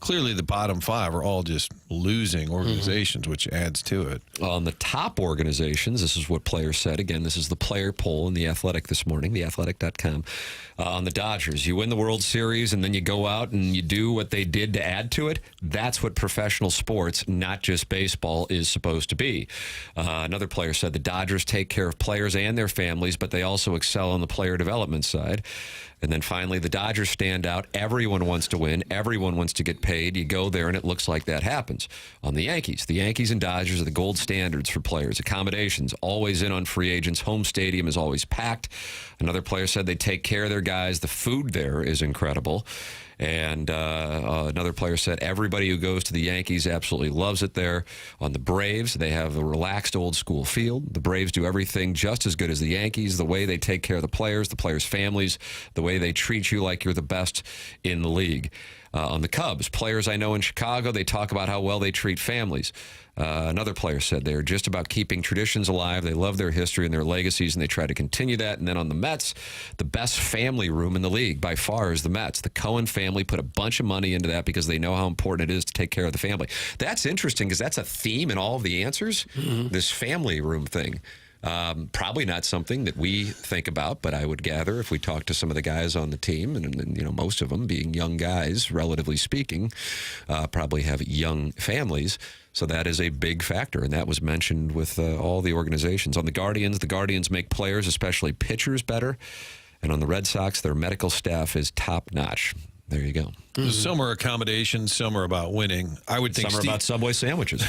Clearly, the bottom 5 are all just losing organizations, which adds to it. On the top organizations, this is what players said. Again, this is the player poll in The Athletic this morning, theathletic.com. On the Dodgers, you win the World Series, and then you go out and you do what they did to add to it. That's what professional sports, not just baseball, is supposed to be. Another player said the Dodgers take care of players and their families, but they also excel on the player development side. And then finally, the Dodgers stand out. Everyone wants to win. Everyone wants to get paid. You go there, and it looks like that happens. On the Yankees and Dodgers are the gold standards for players. Accommodations, always in on free agents. Home stadium is always packed. Another player said they take care of their guys. The food there is incredible. And another player said everybody who goes to the Yankees absolutely loves it there. On the Braves, they have a relaxed old school field. The Braves do everything just as good as the Yankees, the way they take care of the players' families, the way they treat you like you're the best in the league. On the Cubs, players I know in Chicago, they talk about how well they treat families. Another player said they're just about keeping traditions alive. They love their history and their legacies, and they try to continue that. And then on the Mets, the best family room in the league by far is the Mets. The Cohen family put a bunch of money into that because they know how important it is to take care of the family. That's interesting because that's a theme in all of the answers, this family room thing. Probably not something that we think about, but I would gather if we talk to some of the guys on the team, and most of them being young guys, relatively speaking, probably have young families. So that is a big factor, and that was mentioned with all the organizations. On the Guardians make players, especially pitchers, better. And on the Red Sox, their medical staff is top-notch. There you go. Some are accommodations, some are about winning. I would think some are about Subway sandwiches.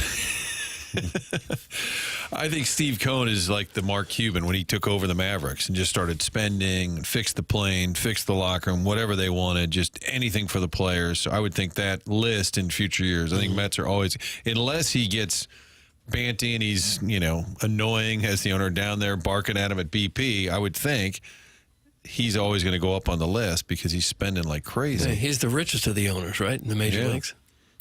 I think Steve Cohen is like the Mark Cuban when he took over the Mavericks and just started spending, fixed the plane, fixed the locker room, whatever they wanted, just anything for the players. So I would think that list in future years. I think Mets are always, unless he gets Banty and he's, annoying, has the owner down there barking at him at BP, I would think he's always going to go up on the list because he's spending like crazy. Yeah, he's the richest of the owners, right, in the major leagues.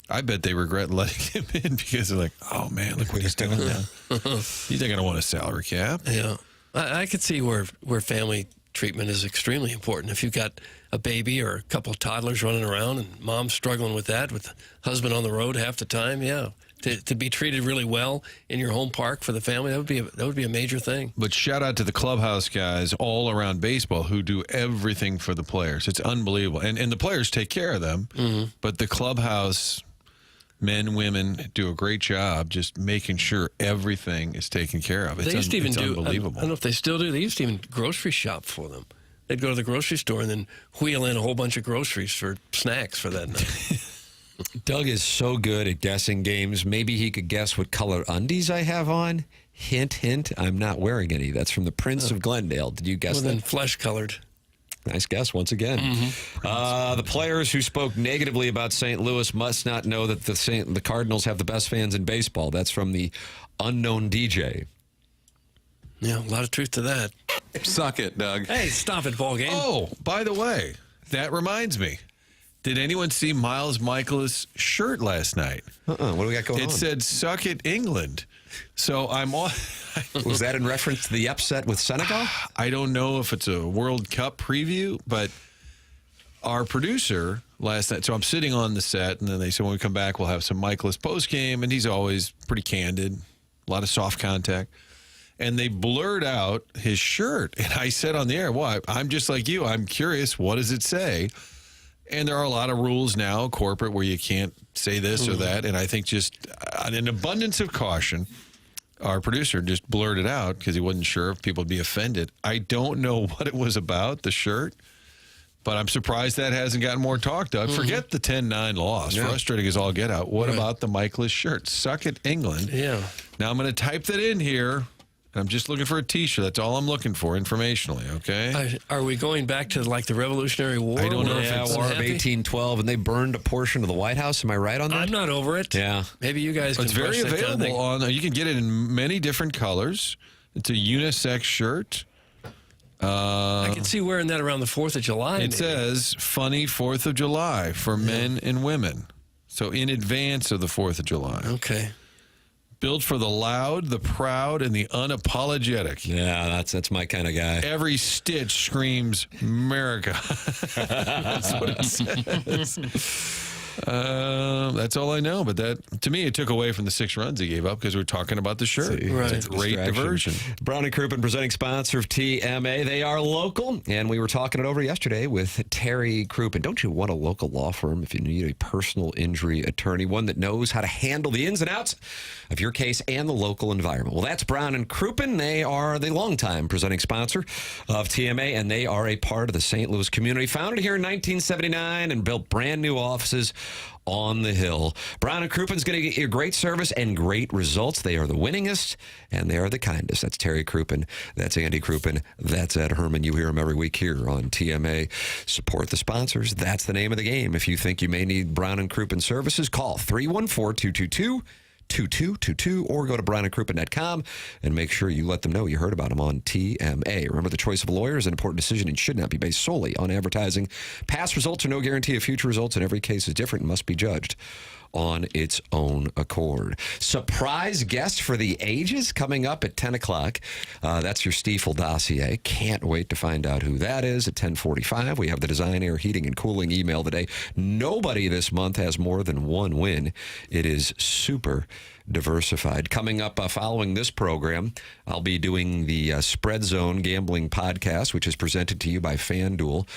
I bet they regret letting him in because they're like, oh, man, look what he's doing now. He's not going to want a salary cap. Yeah. I could see where family treatment is extremely important. If you've got a baby or a couple of toddlers running around and mom's struggling with that, with husband on the road half the time, to be treated really well in your home park for the family, that would be a major thing. But shout out to the clubhouse guys all around baseball who do everything for the players. It's unbelievable. And the players take care of them, but the clubhouse men, women do a great job just making sure everything is taken care of. It's They used to even do, unbelievable. I don't know if they still do, they used to even grocery shop for them. They'd go to the grocery store and then wheel in a whole bunch of groceries for snacks for that night. Doug is so good at guessing games. Maybe he could guess what color undies I have on. Hint, hint, I'm not wearing any. That's from the Prince of Glendale. Did you guess that? Then flesh-colored. Nice guess once again. The players who spoke negatively about St. Louis must not know that the Cardinals have the best fans in baseball. That's from the unknown DJ. Yeah, a lot of truth to that. Suck it, Doug. Hey, stop it, ball game. Oh, by the way, that reminds me. Did anyone see Miles Mikolas' shirt last night? What do we got going on? It said, "Suck it, England." So I'm on. Was that in reference to the upset with Senegal? I don't know if it's a World Cup preview, but our producer last night, so I'm sitting on the set, and then they said when we come back, we'll have some Mikolas post-game, and he's always pretty candid, a lot of soft contact. And they blurred out his shirt. And I said on the air, well, I'm just like you. I'm curious, what does it say? And there are a lot of rules now, corporate, where you can't say this or that. And I think just on an abundance of caution, our producer just blurted out because he wasn't sure if people would be offended. I don't know what it was about, the shirt, but I'm surprised that hasn't gotten more talk, Doug. Forget the 10-9 loss. Yeah. Frustrating as all get out. What about the Mikolas shirt? Suck it, England. Yeah. Now I'm going to type that in here. I'm just looking for a T-shirt. That's all I'm looking for informationally, okay? Are we going back to like the Revolutionary War? I don't know if Yeah, it's War of unhappy? 1812, and they burned a portion of the White House. Am I right on that? I'm not over it. Yeah. Maybe you guys can It's very brush that kind of available thing. on. You can get it in many different colors. It's a unisex shirt. I can see wearing that around the 4th of July. It maybe. says "Funny 4th of July" for men and women. So in advance of the 4th of July. Okay. Built for the loud, the proud, and the unapologetic. Yeah, that's my kind of guy. Every stitch screams America. That's what it says. That's all I know. But that, to me, it took away from the 6 runs he gave up because we're talking about the shirt. Right. It's a great diversion. Brown and Crouppen, presenting sponsor of TMA. They are local, and we were talking it over yesterday with Terry Crouppen. Don't you want a local law firm if you need a personal injury attorney, one that knows how to handle the ins and outs of your case and the local environment? Well, that's Brown and Crouppen. They are the longtime presenting sponsor of TMA, and they are a part of the St. Louis community. Founded here in 1979 and built brand new offices on the Hill. Brown and Crouppen is going to get you great service and great results. They are the winningest and they are the kindest. That's Terry Crouppen. That's Andy Crouppen. That's Ed Herman. You hear him every week here on TMA. Support the sponsors. That's the name of the game. If you think you may need Brown and Crouppen services, call 314-222-2222 or go to brownandcrouppen.com and make sure you let them know you heard about them on TMA. Remember, the choice of a lawyer is an important decision and should not be based solely on advertising. Past results are no guarantee of future results, and every case is different and must be judged on its own accord. Surprise guest for the ages coming up at 10 o'clock. That's your Stiefel dossier. Can't wait to find out who that is at 10:45. We have the Design, Air, Heating, and Cooling email today. Nobody this month has more than one win. It is super diversified. Coming up following this program, I'll be doing the Spread Zone Gambling Podcast, which is presented to you by FanDuel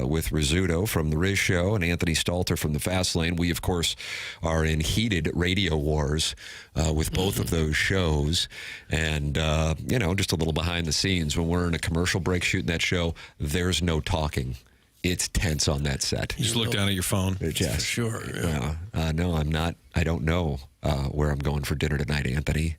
with Rizzuto from The Riz Show and Anthony Stalter from The Fast Lane. We, of course, are in heated radio wars with both of those shows. And, just a little behind the scenes. When we're in a commercial break shooting that show, there's no talking. It's tense on that set. You just look down at your phone. Yes. For sure. Yeah. No, I'm not. I don't know where I'm going for dinner tonight, Anthony.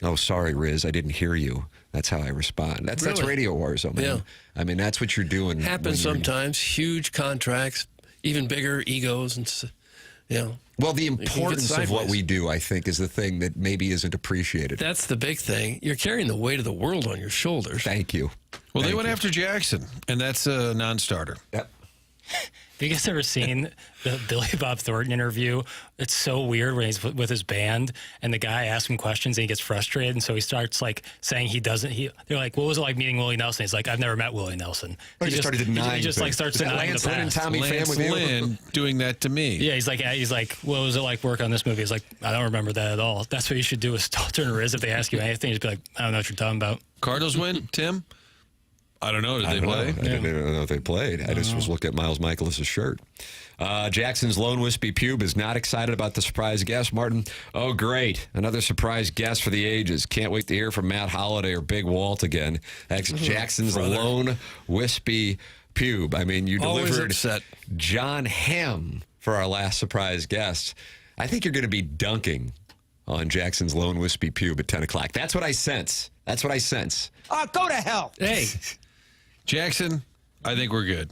Oh, sorry, Riz. I didn't hear you. That's how I respond. That's Really? radio wars, man. Yeah. I mean, that's what you're doing. Happens when you're- sometimes. Huge contracts, even bigger egos, and You know, Well, the can get importance of what sideways. we do, I think, is the thing that maybe isn't appreciated. That's the big thing. You're carrying the weight of the world on your shoulders. Thank you. Well, they Thank went you. after Jackson, and that's a non-starter. Yep. Have you guys ever seen the Billy Bob Thornton interview? It's so weird when he's with his band and the guy asks him questions and he gets frustrated. And so he starts like saying they're like, what was it like meeting Willie Nelson? He's like, I've never met Willie Nelson. He just started denying He just like things. starts Is that denying Lance the Lynn and past. Tommy Pham Lance with you? Lynn doing that to me. Yeah, he's like, what was it like work on this movie? He's like, I don't remember that at all. That's what you should do is turn a riz if they ask you anything. Just be like, I don't know what you're talking about. Cardinals win, Tim? I don't know. Did they play? I didn't even know if they played. I just was looking at Miles Mikolas' shirt. Jackson's Lone Wispy Pube is not excited about the surprise guest, Martin. Oh, great. Another surprise guest for the ages. Can't wait to hear from Matt Holliday or Big Walt again. That's Jackson's Lone Wispy Pube. I mean, you Always delivered upset. John Hamm for our last surprise guest. I think you're going to be dunking on Jackson's Lone Wispy Pube at 10 o'clock. That's what I sense. That's what I sense. Go to hell. Hey, Jackson, I think we're good.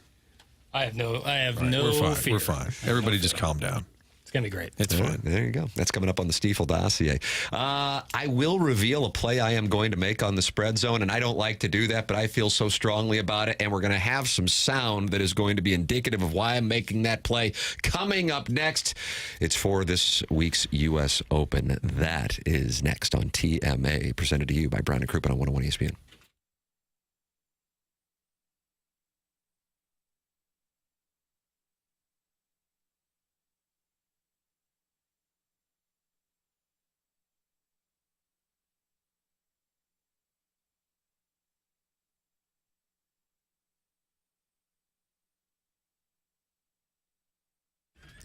I have no We're fine. fear. We're fine. Everybody just calm down. It's going to be great. It's All fine. right, there you go. That's coming up on the Stiefel dossier. I will reveal a play I am going to make on the spread zone, and I don't like to do that, but I feel so strongly about it, and we're going to have some sound that is going to be indicative of why I'm making that play. Coming up next, it's for this week's U.S. Open. That is next on TMA, presented to you by Brown and Crouppen on 101 ESPN.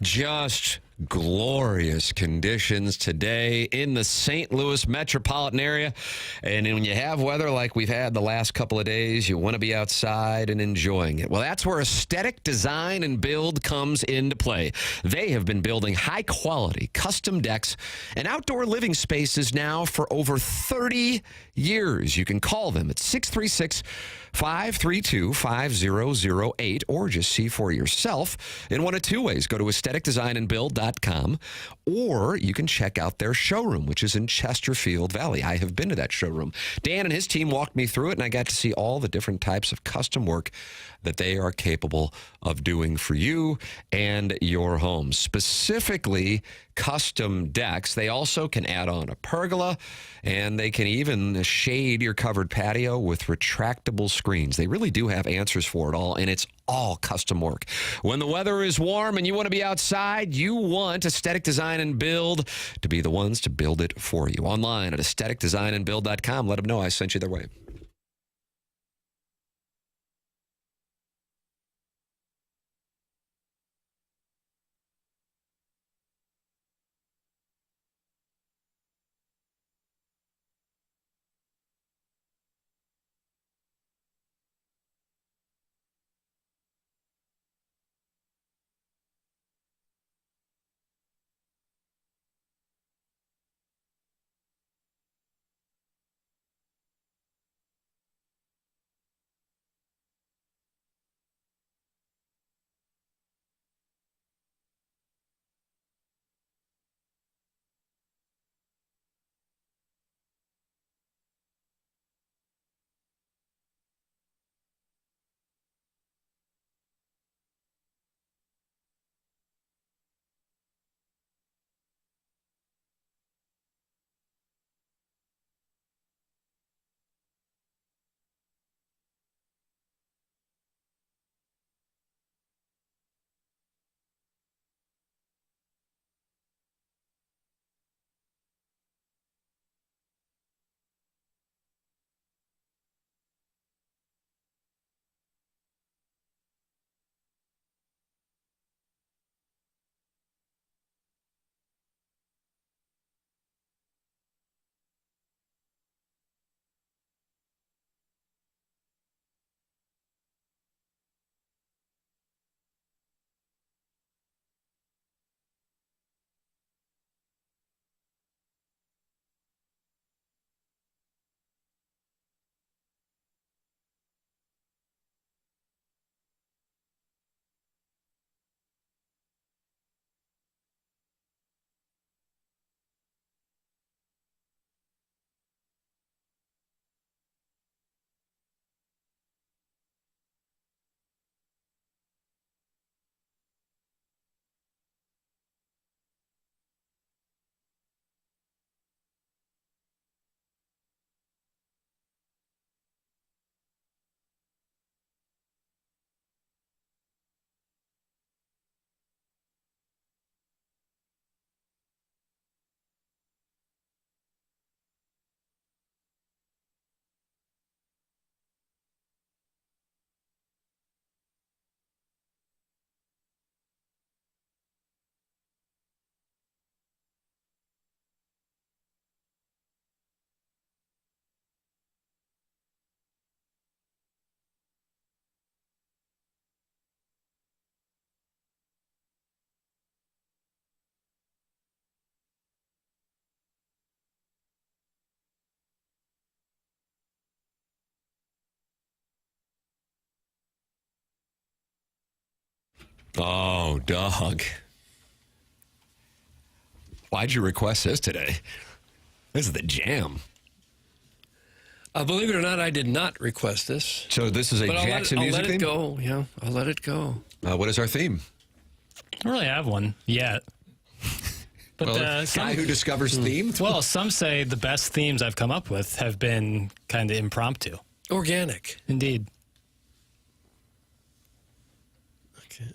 Just glorious conditions today in the St. Louis metropolitan area. And when you have weather like we've had the last couple of days, you want to be outside and enjoying it. Well, that's where Aesthetic Design and Build comes into play. They have been building high-quality custom decks and outdoor living spaces now for over 30 years. You can call them at 636-532-5008 or just see for yourself in one of two ways. Go to aestheticdesignandbuild.com or you can check out their showroom, which is in Chesterfield Valley. I have been to that showroom. Dan and his team walked me through it, and I got to see all the different types of custom work that they are capable of doing for you and your home. Specifically, custom decks. They also can add on a pergola, and they can even shade your covered patio with retractable screens. They really do have answers for it all, and it's all custom work. When the weather is warm and you want to be outside, you want Aesthetic Design and Build to be the ones to build it for you. Online at aestheticdesignandbuild.com. Let them know I sent you their way. Oh, Doug. Why'd you request this today? This is the jam. Believe it or not, I did not request this. So this is a But Jackson music I'll let theme? it go. Yeah, I'll let it go. What is our theme? I don't really have one yet. But Guy who discovers themes? well, some say the best themes I've come up with have been kind of impromptu. Organic. Indeed. Okay.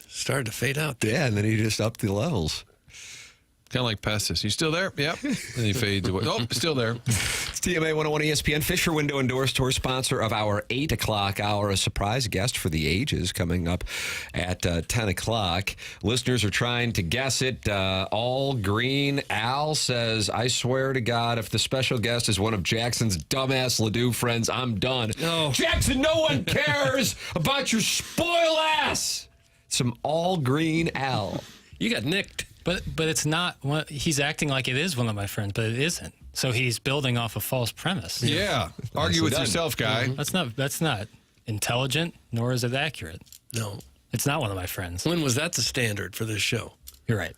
Started to fade out there. Yeah, and then he just upped the levels. Kind of like Pestis. You still there? Yep. And he fades away. Oh, still there. It's TMA 101 ESPN. Fisher Window Endorsed Tour, sponsor of our 8 o'clock hour. A surprise guest for the ages coming up at 10 o'clock. Listeners are trying to guess it. All Green Al says, I swear to God, if the special guest is one of Jackson's dumbass Ledoux friends, I'm done. No. Jackson, no one cares about your spoil ass. Some All Green Al. You got nicked. But it's not. He's acting like it is one of my friends, but it isn't. So he's building off a false premise. Yeah. Argue with yourself, guy. That's not intelligent, nor is it accurate. No. It's not one of my friends. When was that the standard for this show? You're right.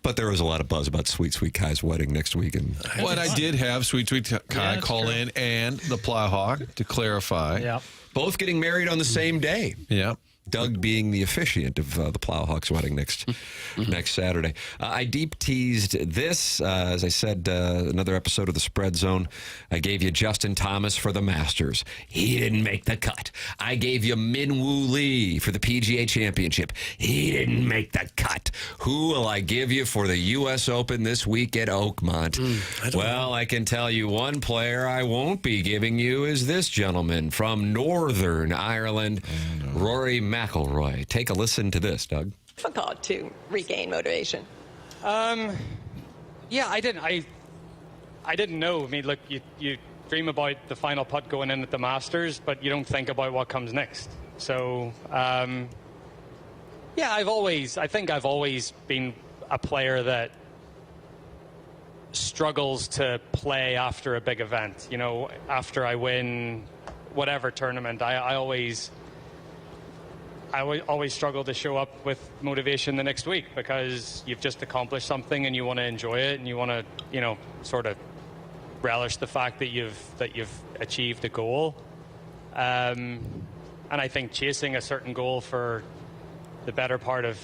But there was a lot of buzz about Sweet Sweet Kai's wedding next week. And What I did have Sweet Sweet Kai that's call true. in and the Plowhawk to clarify. Yeah. both getting married on the same day. Yeah. Doug being the officiant of the Plowhawks wedding next Saturday. I deep teased this, as I said, another episode of the Spread Zone. I gave you Justin Thomas for the Masters. He didn't make the cut. I gave you Min Woo Lee for the PGA Championship. He didn't make the cut. Who will I give you for the U.S. Open this week at Oakmont? I can tell you one player I won't be giving you is this gentleman from Northern Ireland, Rory McIlroy. Take a listen to this, Doug. Difficult to regain motivation. Yeah, I didn't know. I mean, look, you dream about the final putt going in at the Masters, but you don't think about what comes next. So, yeah, I think I've always been a player that struggles to play after a big event. You know, after I win whatever tournament, I always struggle to show up with motivation the next week because you've just accomplished something and you want to enjoy it and you want to, you know, sort of relish the fact that you've achieved a goal. And I think chasing a certain goal for the better part of,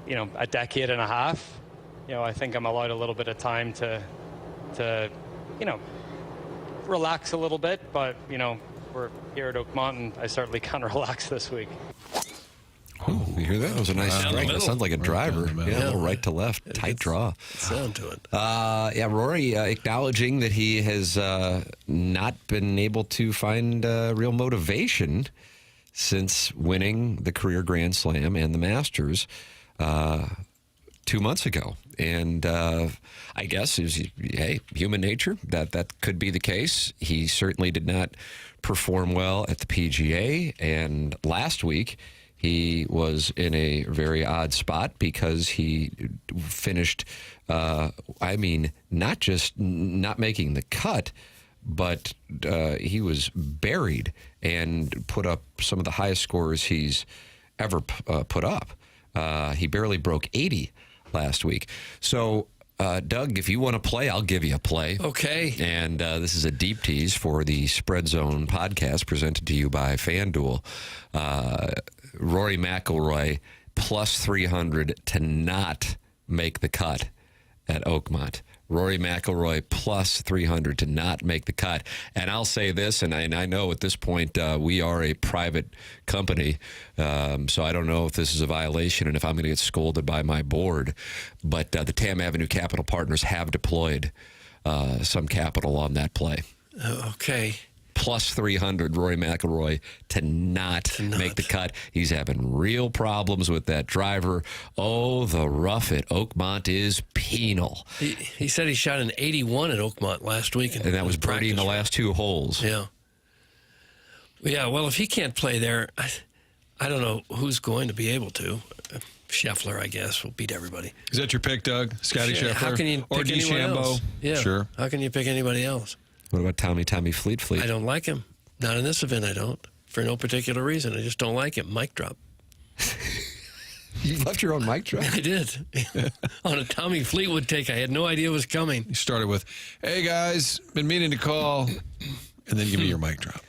you know, a decade and a half, you know, I think I'm allowed a little bit of time to you know, relax a little bit, but, you know, we're here at Oakmont, and I certainly can't relax this week. Oh, you hear that? That was a nice strike. That sounds like a driver. Yeah, a little right to left. Tight draw. Sound to it. Yeah, Rory acknowledging that he has not been able to find real motivation since winning the career Grand Slam and the Masters 2 months ago. And I guess, hey, human nature, that could be the case. He certainly did not perform well at the PGA. And last week, he was in a very odd spot because he finished, not just not making the cut, but he was buried and put up some of the highest scores he's ever put up. He barely broke 80 last week. So, Doug, if you want to play, I'll give you a play. Okay. And this is a deep tease for the Spread Zone podcast presented to you by FanDuel. Rory McIlroy plus 300 to not make the cut at Oakmont. Rory McIlroy plus 300 to not make the cut. And I'll say this, and I know at this point we are a private company, so I don't know if this is a violation and if I'm going to get scolded by my board. But the Tam Avenue Capital Partners have deployed some capital on that play. Okay. Plus 300, Rory McIlroy to not make the cut. He's having real problems with that driver. Oh, the rough at Oakmont is penal. He said he shot an 81 at Oakmont last week. And that was birdieing the last 2 holes. Yeah. Yeah, well, if he can't play there, I don't know who's going to be able to. Scheffler, I guess, will beat everybody. Is that your pick, Doug? Scotty Scheffler? How can you or pick anyone else? Yeah. Sure. How can you pick anybody else? What about Tommy Fleet? I don't like him. Not in this event, I don't. For no particular reason. I just don't like him. Mic drop. You left your own mic drop? I did. On a Tommy Fleetwood take, I had no idea it was coming. You started with, hey, guys, been meaning to call, and then give me your mic drop.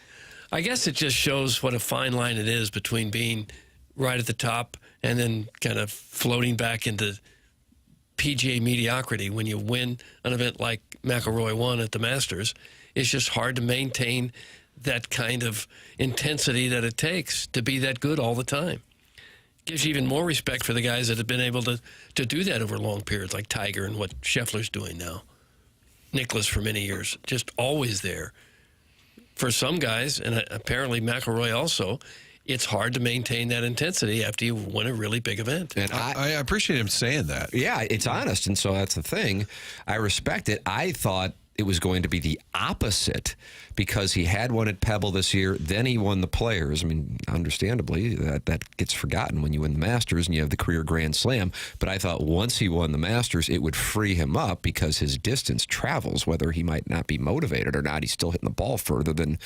I guess it just shows what a fine line it is between being right at the top and then kind of floating back into PGA mediocrity. When you win an event like McIlroy won at the Masters, it's just hard to maintain that kind of intensity that it takes to be that good all the time. Gives you even more respect for the guys that have been able to do that over long periods, like Tiger and what Scheffler's doing now. Nicklaus for many years, just always there. For some guys, and apparently McIlroy also, it's hard to maintain that intensity after you win a really big event. And I appreciate him saying that. Yeah, it's honest, and so that's the thing. I respect it. I thought it was going to be the opposite because he had won at Pebble this year, then he won the Players. I mean, understandably, that gets forgotten when you win the Masters and you have the career Grand Slam. But I thought once he won the Masters, it would free him up because his distance travels, whether he might not be motivated or not. He's still hitting the ball further than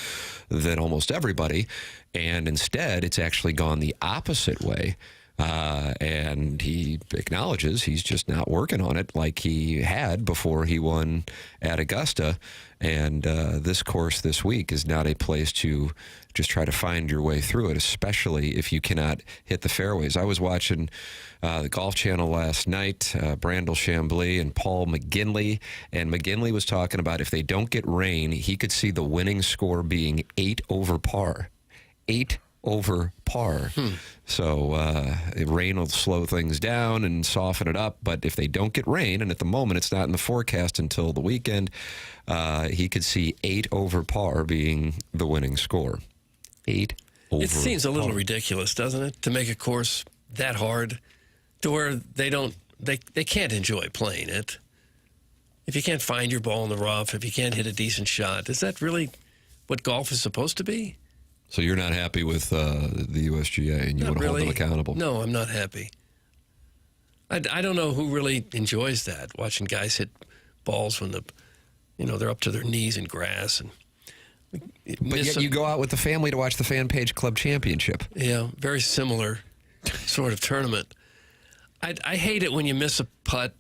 almost everybody. And instead, it's actually gone the opposite way. And he acknowledges he's just not working on it like he had before he won at Augusta. And this course this week is not a place to just try to find your way through it, especially if you cannot hit the fairways. I was watching the Golf Channel last night, Brandel Chambly and Paul McGinley, and McGinley was talking about if they don't get rain, he could see the winning score being 8 over par. 8 over par. So rain will slow things down and soften it up. But if they don't get rain, and at the moment it's not in the forecast until the weekend, he could see 8 over par being the winning score. 8 over It seems a little par. ridiculous, doesn't it, to make a course that hard to where they can't enjoy playing it. If you can't find your ball in the rough, if you can't hit a decent shot, is that really what golf is supposed to be? So you're not happy with the USGA, and you want to hold them accountable? No, I'm not happy. I don't know who really enjoys that, watching guys hit balls when they're up to their knees in grass. And But yet you go out with the family to watch the Fan Page Club Championship. Yeah, very similar sort of tournament. I hate it when you miss a putt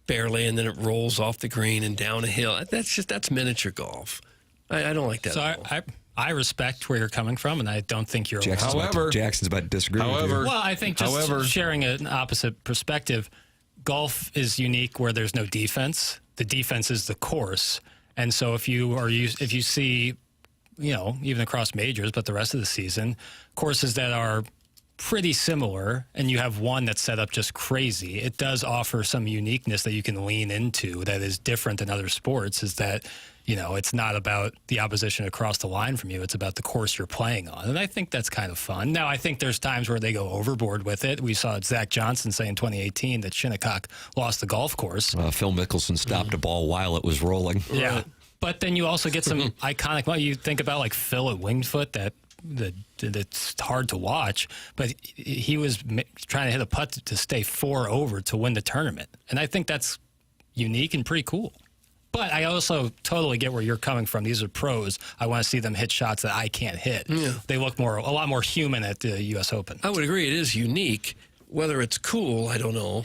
barely and then it rolls off the green and down a hill. That's miniature golf. I don't like that. So at all. I respect where you're coming from, and I don't think you're Jackson's about to disagree with you. Well, I think just sharing an opposite perspective, golf is unique where there's no defense. The defense is the course. And so if you see, even across majors, but the rest of the season, courses that are pretty similar and you have one that's set up just crazy, it does offer some uniqueness that you can lean into that is different than other sports, is that it's not about the opposition across the line from you. It's about the course you're playing on. And I think that's kind of fun. Now, I think there's times where they go overboard with it. We saw Zach Johnson say in 2018 that Shinnecock lost the golf course. Phil Mickelson stopped a ball while it was rolling. Yeah. But then you also get some iconic, you think about like Phil at Winged Foot, that's hard to watch, but he was trying to hit a putt to stay 4 over to win the tournament. And I think that's unique and pretty cool. But I also totally get where you're coming from. These are pros. I want to see them hit shots that I can't hit. Yeah. They look a lot more human at the U.S. Open. I would agree. It is unique. Whether it's cool, I don't know.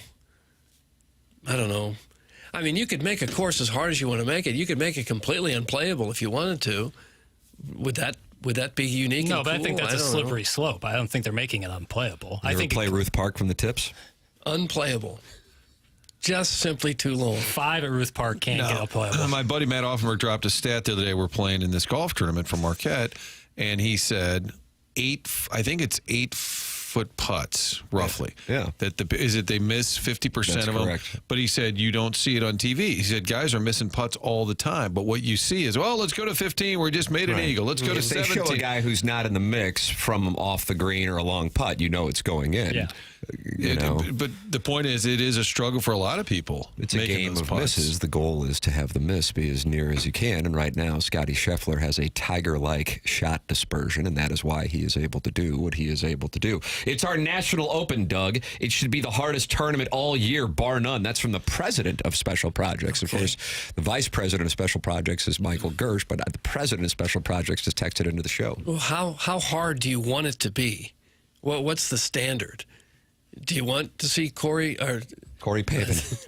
I mean, you could make a course as hard as you want to make it. You could make it completely unplayable if you wanted to. Would that be unique? No, and but cool? I think that's a slippery slope. I don't think they're making it unplayable. I think play Ruth Park from the tips. Unplayable. Just simply too long. 5 at Ruth Park can't get unplayable. My buddy Matt Offenberg dropped a stat the other day. We're playing in this golf tournament for Marquette, and he said 8 foot putts, roughly. Yeah. They miss 50% of them. Correct. But he said you don't see it on TV. He said guys are missing putts all the time. But what you see is, let's go to 15. We just made an eagle. Let's go to 17. They show a guy who's not in the mix from off the green or a long putt, it's going in. Yeah. But the point is, it is a struggle for a lot of people. It's a game of misses. The goal is to have the miss be as near as you can. And right now, Scotty Scheffler has a tiger-like shot dispersion, and that is why he is able to do what he is able to do. It's our National Open, Doug. It should be the hardest tournament all year, bar none. That's from the president of Special Projects. Of course, the vice president of Special Projects is Michael Gersh, but the president of Special Projects just texted into the show. Well, how hard do you want it to be? What's the standard? Do you want to see Corey Pavin,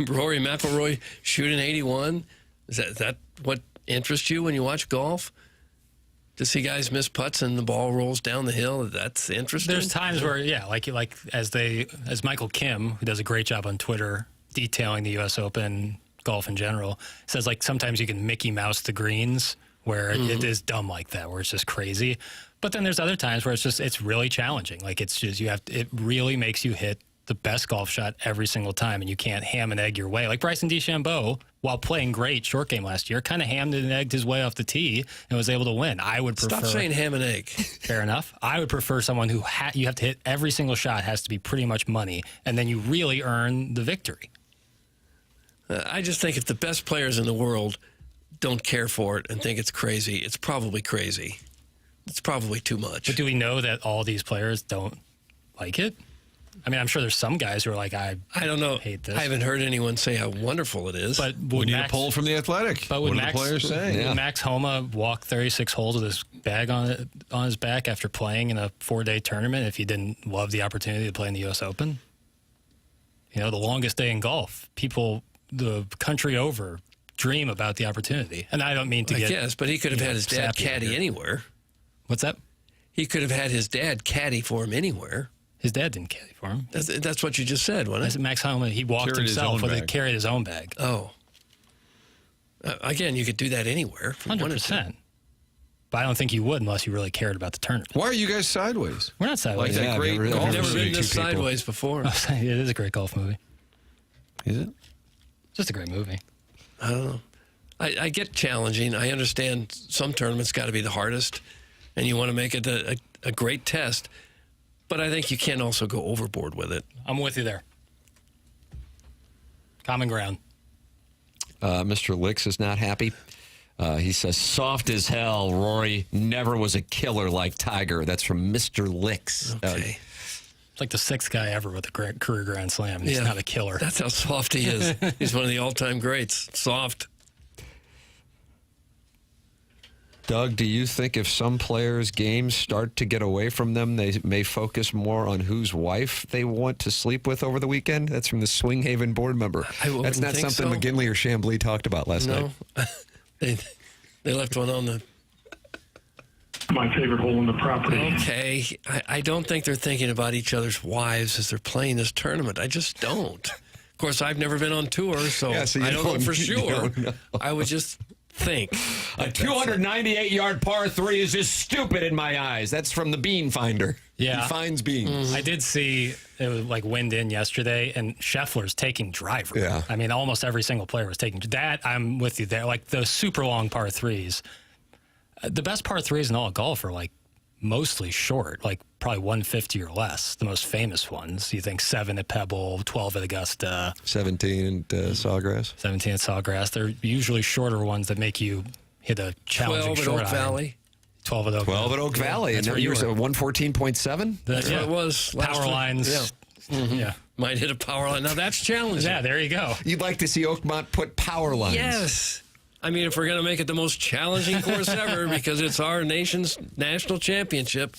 Rory McIlroy shoot an 81? Is that what interests you when you watch golf? To see guys miss putts and the ball rolls down the hill, that's interesting. There's times where, like as Michael Kim, who does a great job on Twitter detailing the U.S. Open golf in general, says like sometimes you can Mickey Mouse the greens where it is dumb like that, where it's just crazy. But then there's other times where it's really challenging. Like it really makes you hit the best golf shot every single time, and you can't ham and egg your way. Like Bryson DeChambeau, while playing great short game last year, kind of hammed and egged his way off the tee and was able to win. I would prefer. Stop saying ham and egg. Fair enough. I would prefer someone who you have to hit every single shot, has to be pretty much money, and then you really earn the victory. I just think if the best players in the world don't care for it and think it's crazy, it's probably crazy. It's probably too much. But do we know that all these players don't like it? I mean, I'm sure there's some guys who are like, I don't know, hate this. I haven't heard anyone say how wonderful it is. But we need a poll from the Athletic. But what are the players saying? Would Max Homa walk 36 holes with his bag on his back after playing in a 4-day tournament if he didn't love the opportunity to play in the U.S. Open? You know, the longest day in golf. People, the country over, dream about the opportunity. And I don't mean to get... Yes, but he could have had his dad caddy anywhere. What's that? He could have had his dad caddy for him anywhere. His dad didn't caddy for him. That's what you just said, wasn't it? I said Max Homa, he walked himself, but he carried his own bag. Oh. Again, you could do that anywhere. 100%. But I don't think you would unless you really cared about the tournament. Why are you guys sideways? We're not sideways. Like that great golf I've never movie. been this sideways before. It is a great golf movie. Is it? Just a great movie. I don't know. I get challenging. I understand some tournaments got to be the hardest, and you want to make it a great test. But I think you can also go overboard with it. I'm with you there. Common ground. Mr. Licks is not happy. He says, soft as hell, Rory never was a killer like Tiger. That's from Mr. Licks. Okay. It's like the sixth guy ever with a career Grand Slam. And he's not a killer. That's how soft he is. He's one of the all-time greats. Soft. Doug, do you think if some players' games start to get away from them, they may focus more on whose wife they want to sleep with over the weekend? That's from the Swing Haven board member. That's not something McGinley or Chambly talked about last night. They left one on the... My favorite hole in the property. Okay. I don't think they're thinking about each other's wives as they're playing this tournament. I just don't. Of course, I've never been on tour, so I don't know for sure. I would just... think. A 298-yard par 3 is just stupid in my eyes. That's from the Bean Finder. Yeah. He finds beans. I did see it was like wind in yesterday, and Scheffler's taking driver. Yeah. I mean, almost every single player was taking that. I'm with you there. Like the super long par 3s. The best par 3s in all of golf are like mostly short, like probably 150 or less. The most famous ones. You think 7 at Pebble, 12 at Augusta. 17 at Sawgrass. 17 at Sawgrass. They're usually shorter ones that make you hit a challenging 12 at short Oak iron. Valley. 12 at Oak Valley. 12 at Oak Valley. That's And where you you were were. 114.7? That's what it was. Last Power week. lines. Yeah. Yeah. Might hit a power line. Now that's challenging. Yeah, there you go. You'd like to see Oakmont put power lines. Yes. I mean, if we're going to make it the most challenging course ever because it's our nation's national championship,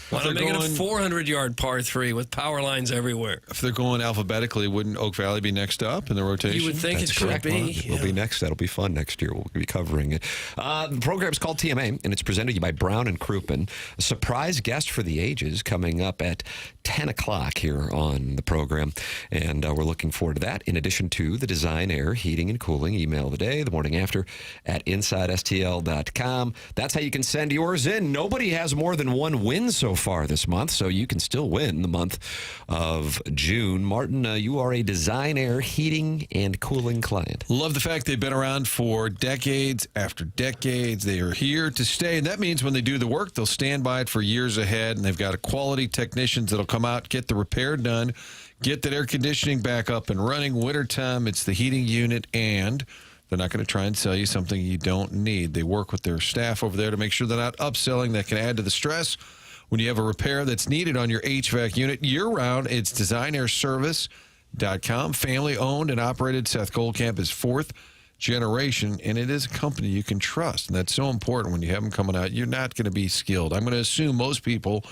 why not make it a 400-yard par 3 with power lines everywhere? If they're going alphabetically, wouldn't Oak Valley be next up in the rotation? You would think That's it should correct. be. Well, it will be next. That'll be fun next year. We'll be covering it. The program's called TMA, and it's presented to you by Brown and Crouppen. A surprise guest for the ages coming up at 10 o'clock here on the program, and we're looking forward to that. In addition to the Design Air Heating and Cooling email of the day, the morning after at InsideSTL.com. That's how you can send yours in. Nobody has more than one win so far this month, so you can still win the month of June. Martin, you are a Design Air Heating and Cooling client. Love the fact they've been around for decades after decades. They are here to stay, and that means when they do the work, they'll stand by it for years ahead, and they've got a quality technicians that'll come out, get the repair done, get that air conditioning back up and running. Wintertime, it's the heating unit, and they're not going to try and sell you something you don't need. They work with their staff over there to make sure they're not upselling that can add to the stress when you have a repair that's needed on your HVAC unit year-round. It's DesignAirService.com. Family-owned and operated. Seth Goldcamp is fourth generation, and it is a company you can trust. And that's so important when you have them coming out. You're not going to be skilled. I'm going to assume most people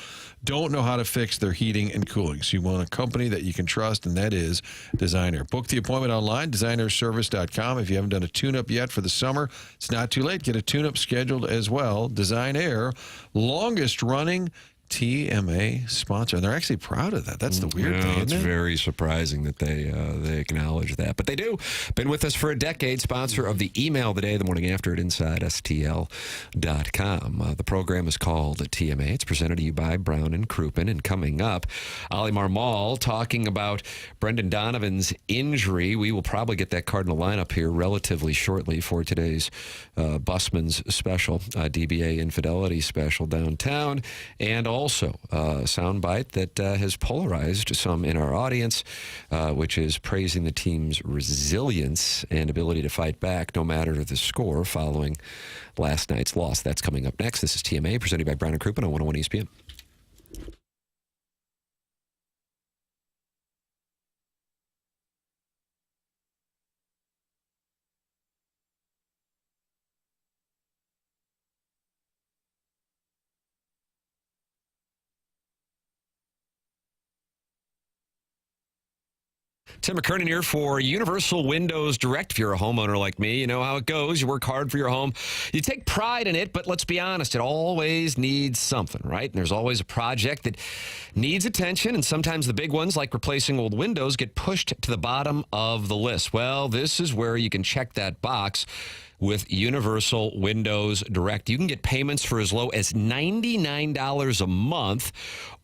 don't know how to fix their heating and cooling. So you want a company that you can trust, and that is Designair. Book the appointment online, designairservice.com. If you haven't done a tune-up yet for the summer, it's not too late. Get a tune-up scheduled as well. Designair, longest-running TMA sponsor, and they're actually proud of that. That's the weird thing, It's isn't it? very surprising that they acknowledge that, but they do. Been with us for a decade, sponsor of the email of the day, the morning after at InsideSTL.com. The program is called TMA. It's presented to you by Brown and Crouppen, and coming up, Ali Marmal talking about Brendan Donovan's injury. We will probably get that Cardinal lineup here relatively shortly for today's Busman's special, DBA Infidelity special downtown, and also a soundbite that has polarized some in our audience, which is praising the team's resilience and ability to fight back no matter the score following last night's loss. That's coming up next. This is TMA, presented by Brown and Crouppen on 101 ESPN. Tim McKernan here for Universal Windows Direct. If you're a homeowner like me, you know how it goes. You work hard for your home. You take pride in it, but let's be honest, it always needs something, right? And there's always a project that needs attention, and sometimes the big ones, like replacing old windows, get pushed to the bottom of the list. Well, this is where you can check that box with Universal Windows Direct. You can get payments for as low as $99 a month,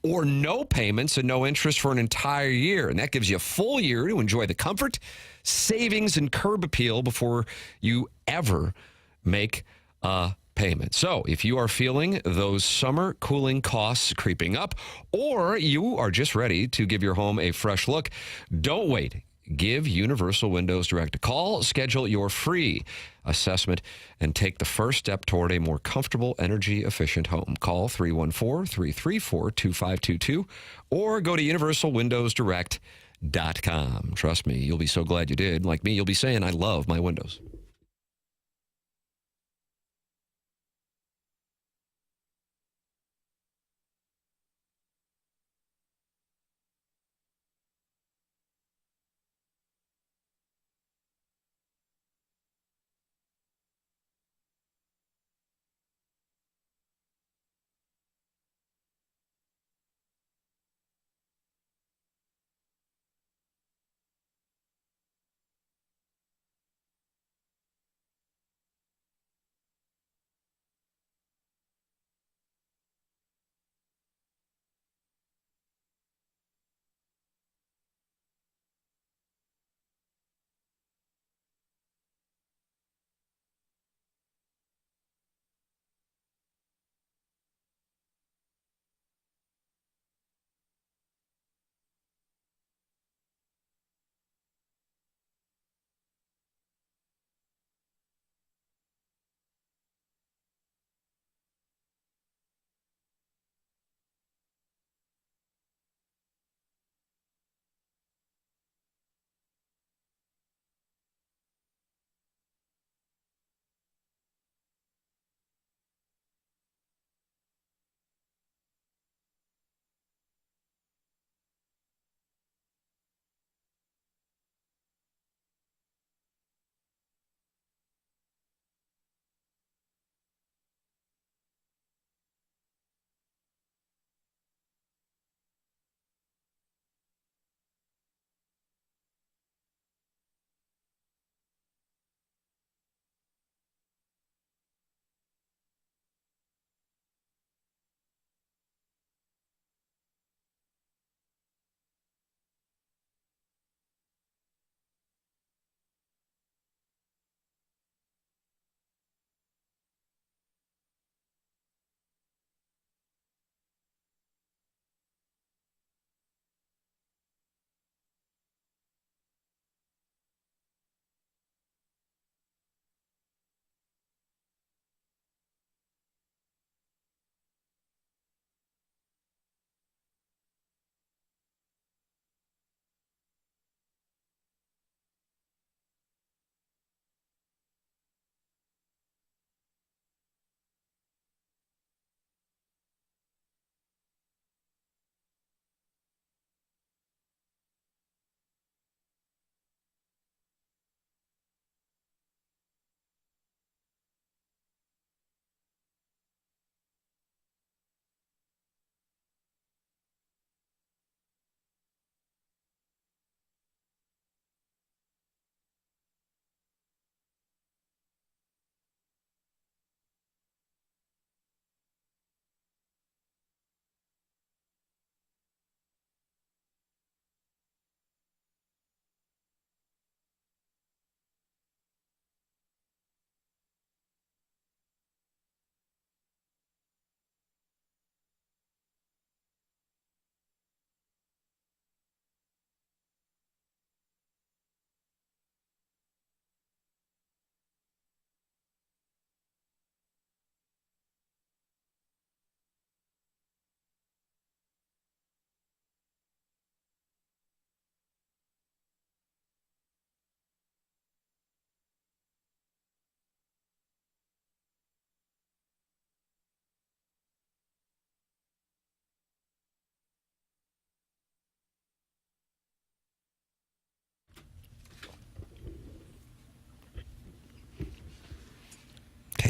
or no payments and no interest for an entire year. And that gives you a full year to enjoy the comfort, savings, and curb appeal before you ever make a payment. So if you are feeling those summer cooling costs creeping up, or you are just ready to give your home a fresh look, don't wait. Give Universal Windows Direct a call, schedule your free assessment, and take the first step toward a more comfortable, energy-efficient home. Call 314-334-2522 or go to universalwindowsdirect.com. Trust me, you'll be so glad you did. Like me, you'll be saying, I love my windows.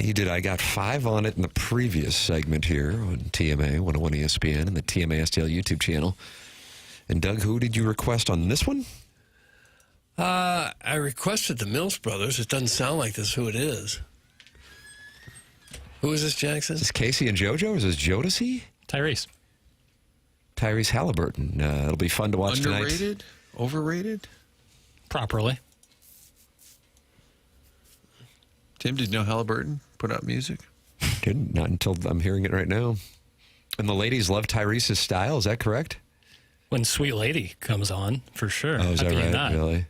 He did. I got 5 on it in the previous segment here on TMA 101 ESPN and the TMA STL YouTube channel. And Doug, who did you request on this one? I requested the Mills Brothers. It doesn't sound like this who it is. Who is this, Jackson? Is this Casey and JoJo? Is this Jodeci? Tyrese Halliburton. It'll be fun to watch tonight. Underrated? Overrated? properly. Tim, did you know Halliburton put out music? Didn't. Not until I'm hearing it right now. And the ladies love Tyrese's style. Is that correct? When Sweet Lady comes on, for sure. Oh, is that right? Not? Really?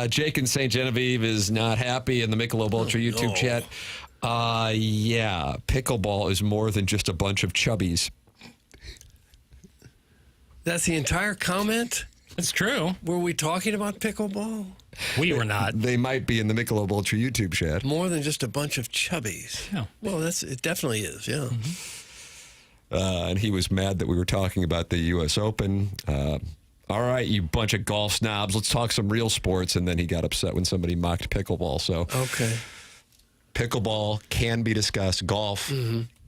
Jake in St. Genevieve is not happy in the Michelob Ultra YouTube chat. Yeah, pickleball is more than just a bunch of chubbies. That's the entire comment? It's true. Were we talking about pickleball? We were not. They might be in the Michelob Ultra YouTube chat. More than just a bunch of chubbies. Yeah. Well, it definitely is, yeah. Mm-hmm. And he was mad that we were talking about the U.S. Open. All right, you bunch of golf snobs, let's talk some real sports. And then he got upset when somebody mocked pickleball. So, okay. Pickleball can be discussed. Golf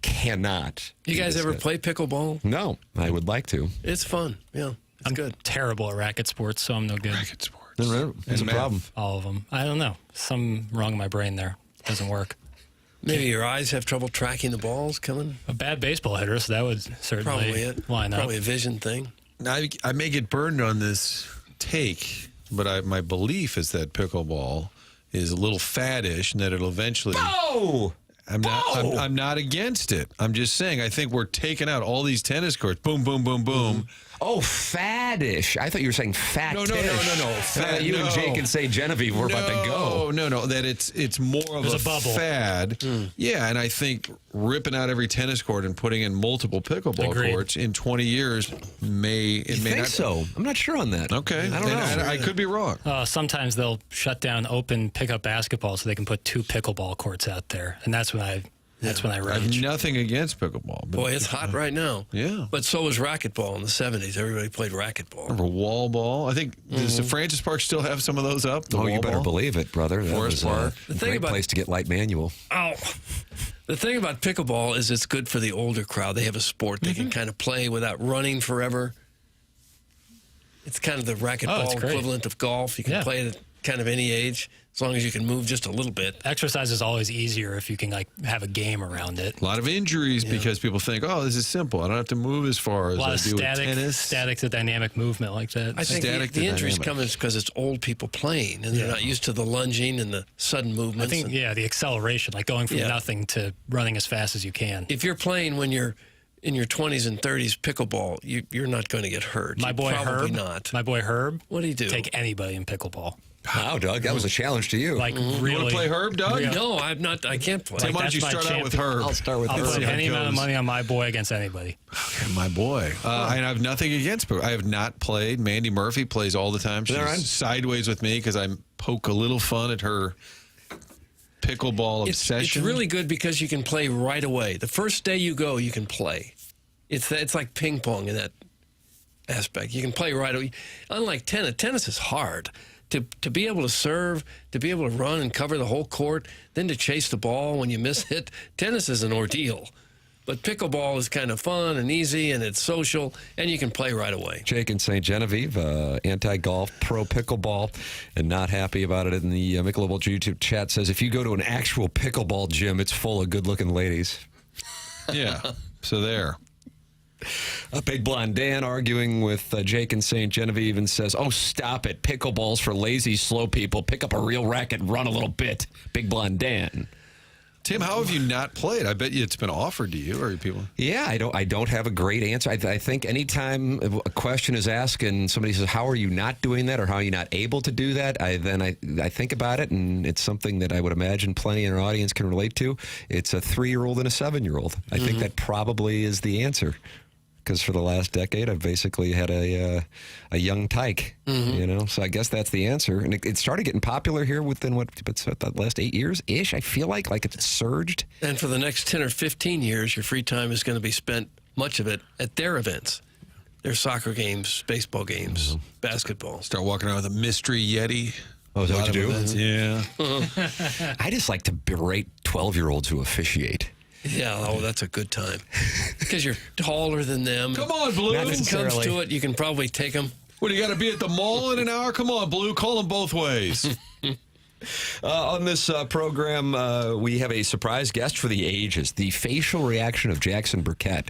cannot. You guys ever play pickleball? No, I would like to. It's fun, yeah. It's good. Terrible at racket sports, so I'm no good. Racket sports. That's a problem. All of them. I don't know. Something wrong in my brain there. Doesn't work. Maybe your eyes have trouble tracking the balls coming? A bad baseball hitter, so that would certainly Probably it. line up. Probably a vision thing. I may get burned on this take, but my belief is that pickleball is a little faddish and that it'll eventually... Oh! I'm not against it. I'm just saying I think we're taking out all these tennis courts. Boom, boom, boom, boom. Oh, faddish. I thought you were saying fat-ish. No. You and Jake and St. Genevieve were about to go. No. That it's more of There's a bubble. fad. Yeah, and I think ripping out every tennis court and putting in multiple pickleball Agreed. courts in 20 years may think not. so. I'm not sure on that. Okay. I don't know. I could be wrong. Sometimes they'll shut down open pickup basketball so they can put 2 pickleball courts out there, and that's when I I have rage. nothing against pickleball. But Boy, it's hot right now. Yeah. But so was racquetball in the 70s. Everybody played racquetball. Remember wall ball? I think, does the Francis Park still have some of those up? The Oh, you wall better ball? believe it, brother. That Forest was Park. a great place to get light manual. Oh. The thing about pickleball is it's good for the older crowd. They have a sport they can kind of play without running forever. It's kind of the racquetball equivalent of golf. You can play it at kind of any age, as long as you can move just a little bit. Exercise is always easier if you can have a game around it. A lot of injuries because people think, oh, this is simple. I don't have to move as far as A lot I of do with tennis. static to dynamic movement like that. I think the injuries come because it's old people playing, and they're not used to the lunging and the sudden movements. I think, the acceleration, like going from nothing to running as fast as you can. If you're playing when you're in your 20s and 30s pickleball, you're not going to get hurt. My boy Herb. What do you do? Take anybody in pickleball. Wow, Doug, that was a challenge to you. Really, you want to play Herb, Doug? No, I'm not. I can't play. Tim, why don't you start out with Herb? I'll start with I'll Herb. put any amount of money on my boy against anybody. Okay, my boy. And I have nothing against him. I have not played. Mandy Murphy plays all the time. She's sideways with me because I poke a little fun at her pickleball obsession. It's really good because you can play right away. The first day you go, you can play. It's like ping pong in that aspect. You can play right away. Unlike tennis is hard. To be able to serve, to be able to run and cover the whole court, then to chase the ball when you miss it, tennis is an ordeal. But pickleball is kind of fun and easy, and it's social, and you can play right away. Jake in St. Genevieve, anti-golf, pro pickleball, and not happy about it in the Michelob Ultra YouTube chat, says if you go to an actual pickleball gym, it's full of good-looking ladies. Yeah, so there. Big Blonde Dan arguing with Jake in St. Genevieve and says, oh, stop it. Pickleball's for lazy, slow people. Pick up a real racket and run a little bit. Big Blonde Dan. Tim, how have you not played? I bet you it's been offered to you or people. Yeah, I don't have a great answer. I think anytime a question is asked and somebody says, how are you not doing that or how are you not able to do that, I think about it, and it's something that I would imagine plenty in our audience can relate to. It's a 3-year-old and a 7-year-old. I think that probably is the answer. Because for the last decade, I've basically had a young tyke, So I guess that's the answer. And it started getting popular here within the last 8 years-ish. I feel like it's surged. And for the next 10 or 15 years, your free time is going to be spent, much of it, at their events. their soccer games, baseball games, basketball. Start walking around with a mystery Yeti. Oh, is that what you do? Yeah. I just like to berate 12-year-olds who officiate. Yeah, that's a good time. Because you're taller than them. Come on, Blue. Not When it comes necessarily. to it, you can probably take them. What, do you got to be at the mall in an hour? Come on, Blue. Call them both ways. On this program, we have a surprise guest for the ages, the facial reaction of Jackson Burkett.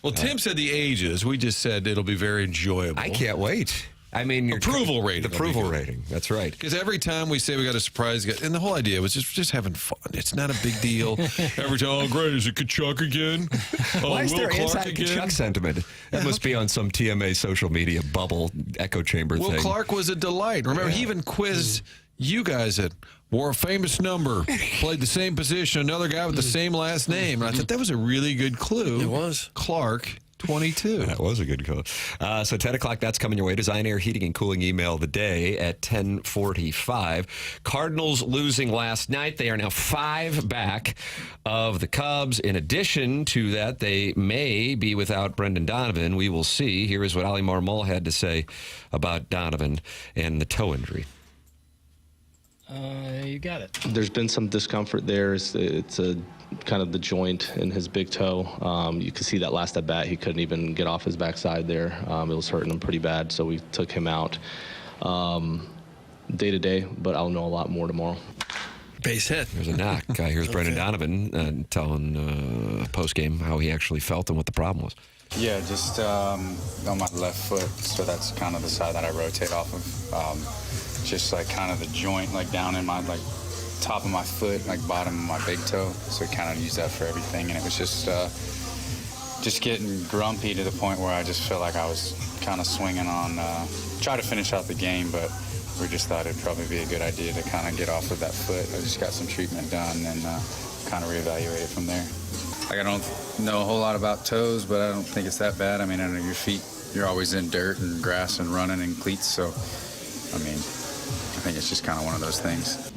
Well, Tim said the ages. We just said it'll be very enjoyable. I can't wait. I mean, your approval rating. The approval rating. That's right. Because every time we say we got a surprise guest, and the whole idea was just having fun. It's not a big deal. Every time, oh, great, is it Kachuk again? Oh, Why is Will there Clark again? anti-Kachuk sentiment? That must be on some TMA social media bubble echo chamber Will thing. Clark was a delight. Remember, he even quizzed you guys that wore a famous number, played the same position, another guy with the same last name. And I thought that was a really good clue. It was. Clark. 22. That was a good call. So 10 o'clock, that's coming your way. Design, Air, Heating, and Cooling email of the day at 10:45. Cardinals losing last night. They are now 5 back of the Cubs. In addition to that, they may be without Brendan Donovan. We will see. Here is what Ali Marmol had to say about Donovan and the toe injury. You got it. There's been some discomfort there. It's a kind of the joint in his big toe. You can see that last at bat, he couldn't even get off his backside there. It was hurting him pretty bad, so we took him out day to day, but I'll know a lot more tomorrow. Base hit. Here's a knock. Here's Brendan Donovan telling post-game how he actually felt and what the problem was. Yeah, just on my left foot, so that's kind of the side that I rotate off of. Just like kind of the joint, like down in my top of my foot, like bottom of my big toe. So I kind of use that for everything, and it was just getting grumpy to the point where I just felt like I was kind of swinging on, try to finish out the game, but we just thought it'd probably be a good idea to kind of get off of that foot. I just got some treatment done and kind of reevaluate it from there. Like, I don't know a whole lot about toes, but I don't think it's that bad. I mean, I know your feet, you're always in dirt and grass and running in cleats, so I mean, I think it's just kind of one of those things.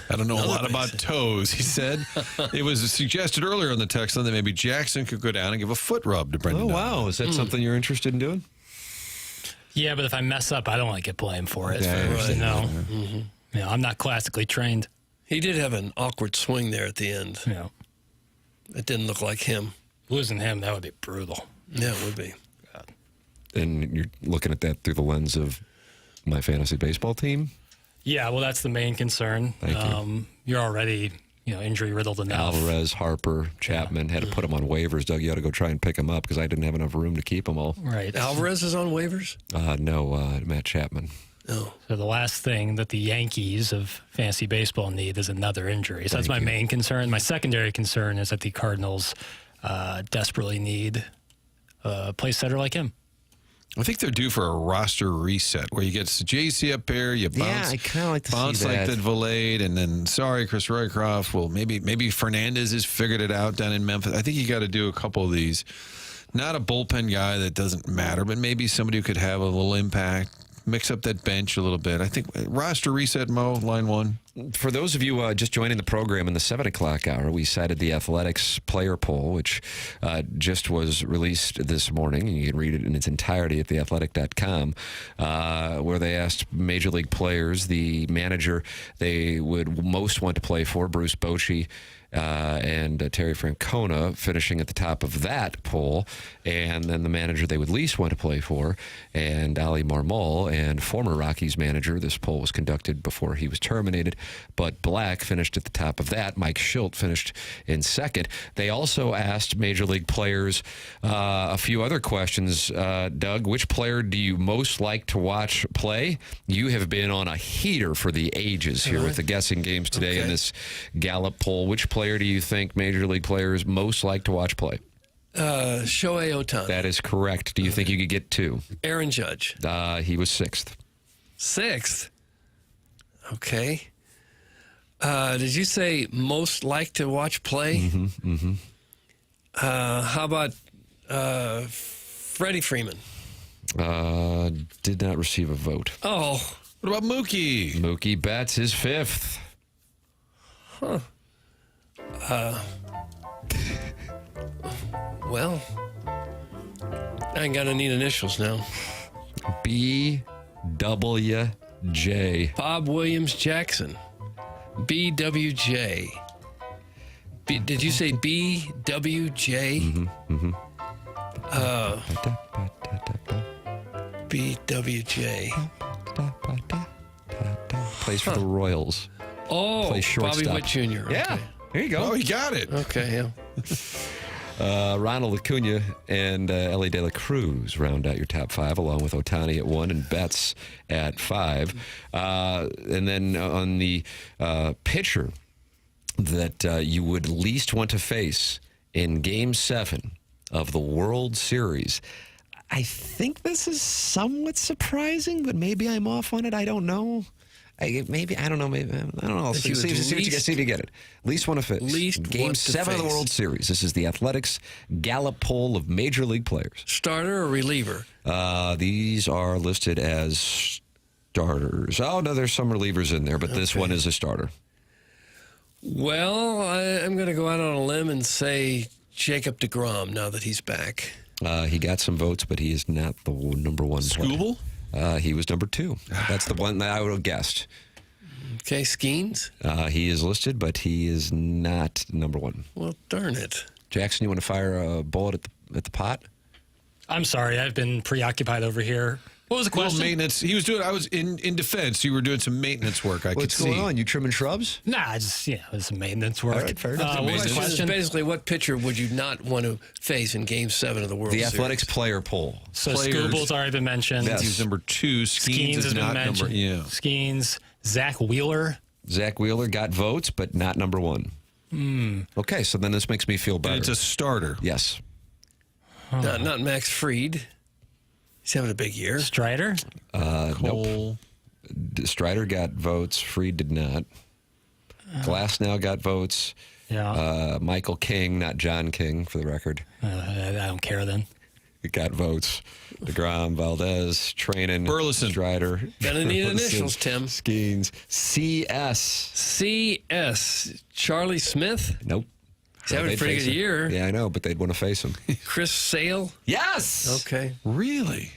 I don't know a lot about toes, he said. It was suggested earlier on the text line that maybe Jackson could go down and give a foot rub to Brendan. Oh, wow. Is that something you're interested in doing? Yeah, but if I mess up, I don't want to get blamed for it. Yeah, You know, I'm not classically trained. He did have an awkward swing there at the end. Yeah. It didn't look like him. Losing him, that would be brutal. Yeah, it would be. God. And you're looking at that through the lens of my fantasy baseball team? Yeah, well, that's the main concern. Thank you. You're already, injury riddled enough. Alvarez, Harper, Chapman, had to put them on waivers. Doug, you ought to go try and pick them up because I didn't have enough room to keep them all. Right. Alvarez is on waivers? No, Matt Chapman. Oh. So the last thing that the Yankees of fantasy baseball need is another injury. So that's my main concern. My secondary concern is that the Cardinals desperately need a place setter like him. I think they're due for a roster reset where you get JC up there, you bounce, I kind of like to bounce see like that. that Valade, and then Chris Roycroft. Well, maybe Fernandez has figured it out down in Memphis. I think you got to do a couple of these. Not a bullpen guy that doesn't matter, but maybe somebody who could have a little impact. Mix up that bench a little bit. I think roster reset, Mo, line one. For those of you just joining the program in the 7 o'clock hour, we cited the Athletics player poll, which just was released this morning. You can read it in its entirety at theathletic.com, where they asked Major League players the manager they would most want to play for, Bruce Bochy, and Terry Francona finishing at the top of that poll, and then the manager they would least want to play for, and Ali Marmol, and former Rockies manager. This poll was conducted before he was terminated, but Black finished at the top of that. Mike Schilt finished in second. They also asked Major League players a few other questions. Doug, which player do you most like to watch play? You have been on a heater for the ages here with the guessing games today in this Gallup poll. Which player do you think Major League players most like to watch play? Shohei Ohtani. That is correct. Do you think you could get 2? Aaron Judge. He was 6th. 6th? Okay. Did you say most like to watch play? Mm-hmm. How about Freddie Freeman? Did not receive a vote. Oh. What about Mookie? Mookie Betts is 5th. Huh. Well, I ain't got to need initials now. BWJ. Bob Williams Jackson. BWJ. Did you say BWJ? BWJ. Plays for the Royals. Oh, Plays shortstop. Bobby Witt Jr. Yeah, Okay. there you go. Oh, you got it. Okay, yeah. Ronald Acuna and Ellie De La Cruz round out your top 5, along with Ohtani at 1 and Betts at 5. And then on the pitcher that you would least want to face in Game 7 of the World Series, I think this is somewhat surprising, but maybe I'm off on it. I don't know. I don't know. Maybe I don't know. See what you get it. Least want to face. Game 7 of the World Series. This is the Athletics Gallup poll of major league players. Starter or reliever? These are listed as starters. Oh no, there's some relievers in there, but this one is a starter. Well, I'm going to go out on a limb and say Jacob deGrom. Now that he's back, he got some votes, but he is not the number 1 player. Scooble? He was number 2. That's the one that I would have guessed. Okay, Skeens? He is listed, but he is not number 1. Well, darn it. Jackson, you want to fire a bullet at the pot? I'm sorry, I've been preoccupied over here. What was the question? Maintenance. He was doing. I was in defense. You were doing some maintenance work. What's going on? You trimming shrubs? Nah, just it was some maintenance work. All right, fair enough. What was the question? Basically, what pitcher would you not want to face in Game 7 of the World The Series? Athletics player poll. So Scooble's already been mentioned. Yes. He's number 2. Skeens has is been not number. mentioned. Yeah. Skeens, Zach Wheeler. Zach Wheeler got votes, but not number 1. Okay, so then this makes me feel better. And it's a starter. Yes. Not Max Fried. He's having a big year. Strider? Nope. Strider got votes. Fried did not. Glasnow got votes. Yeah. Michael King, not John King, for the record. I don't care then. Got votes. DeGrom, Valdez, Trainin, Burleson, Strider. Gonna need initials, Tim. Skeens. CS. CS. Charlie Smith? Nope. He's having a pretty good year. Yeah, I know, but they'd want to face him. Chris Sale? Yes! Okay. Really?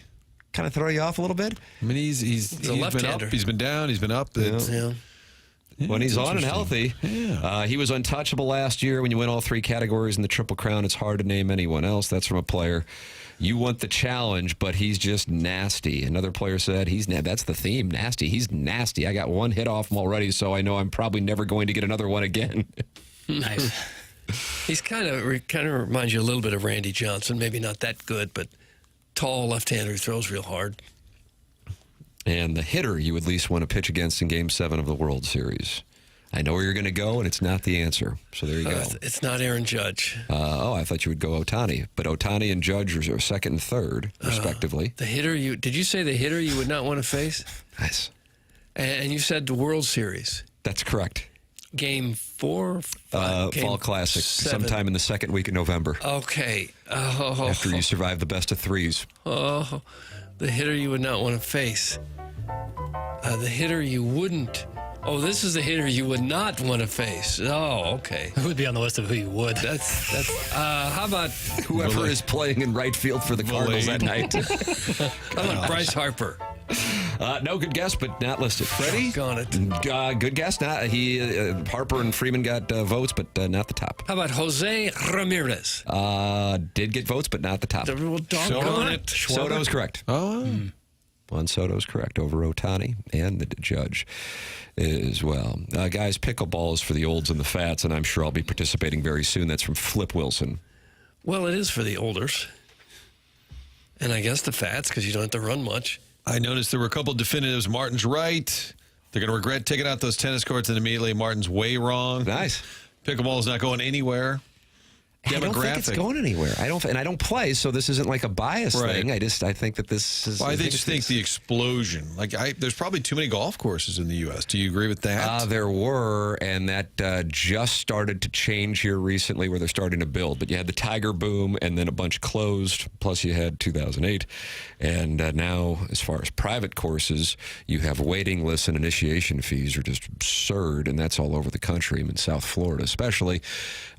Kind of throw you off a little bit? I mean, he's a left-hander. been up, he's been down, he's been up. Yeah. When he's on and healthy. Yeah. He was untouchable last year. When you win all 3 categories in the Triple Crown, it's hard to name anyone else. That's from a player. You want the challenge, but he's just nasty. Another player said, that's the theme, nasty. He's nasty. I got 1 hit off him already, so I know I'm probably never going to get another one again. Nice. He's kind of reminds you a little bit of Randy Johnson. Maybe not that good, but tall left-hander who throws real hard. And the hitter you would least want to pitch against in Game 7 of the World Series. I know where you're going to go, and it's not the answer. So there you go. It's not Aaron Judge. I thought you would go Ohtani. But Ohtani and Judge are 2nd and 3rd, respectively. The hitter did you say the hitter you would not want to face? Nice. And you said the World Series. That's correct. Game 4? Fall Classic, 7. sometime in the 2nd week of November. Okay. After you survive the best of 3s. Oh, the hitter you would not want to face. The hitter you wouldn't. Oh, this is the hitter you would not want to face. Oh, okay. It would be on the list of who you would. That's. How about whoever is playing in right field for the Cardinals that night? How about Bryce Harper? No, good guess, but not listed. Freddie? Got it. Good guess. Harper and Freeman got votes, but not the top. How about Jose Ramirez? Did get votes, but not the top. Soto is correct. Oh. Juan Soto is correct over Ohtani and the Judge as well. Guys, pickleball is for the olds and the fats, and I'm sure I'll be participating very soon. That's from Flip Wilson. Well, it is for the olders. And I guess the fats, because you don't have to run much. I noticed there were a couple of definitives. Martin's right. They're going to regret taking out those tennis courts, and immediately Martin's way wrong. Nice. Pickleball is not going anywhere. I don't think it's going anywhere. I don't play, so this isn't like a bias thing. I think that this is. Well, I just think the explosion. There's probably too many golf courses in the U.S. Do you agree with that? There were, and that just started to change here recently, where they're starting to build. But you had the Tiger boom, and then a bunch closed. Plus, you had 2008, and now, as far as private courses, you have waiting lists and initiation fees are just absurd, and that's all over the country, in South Florida especially.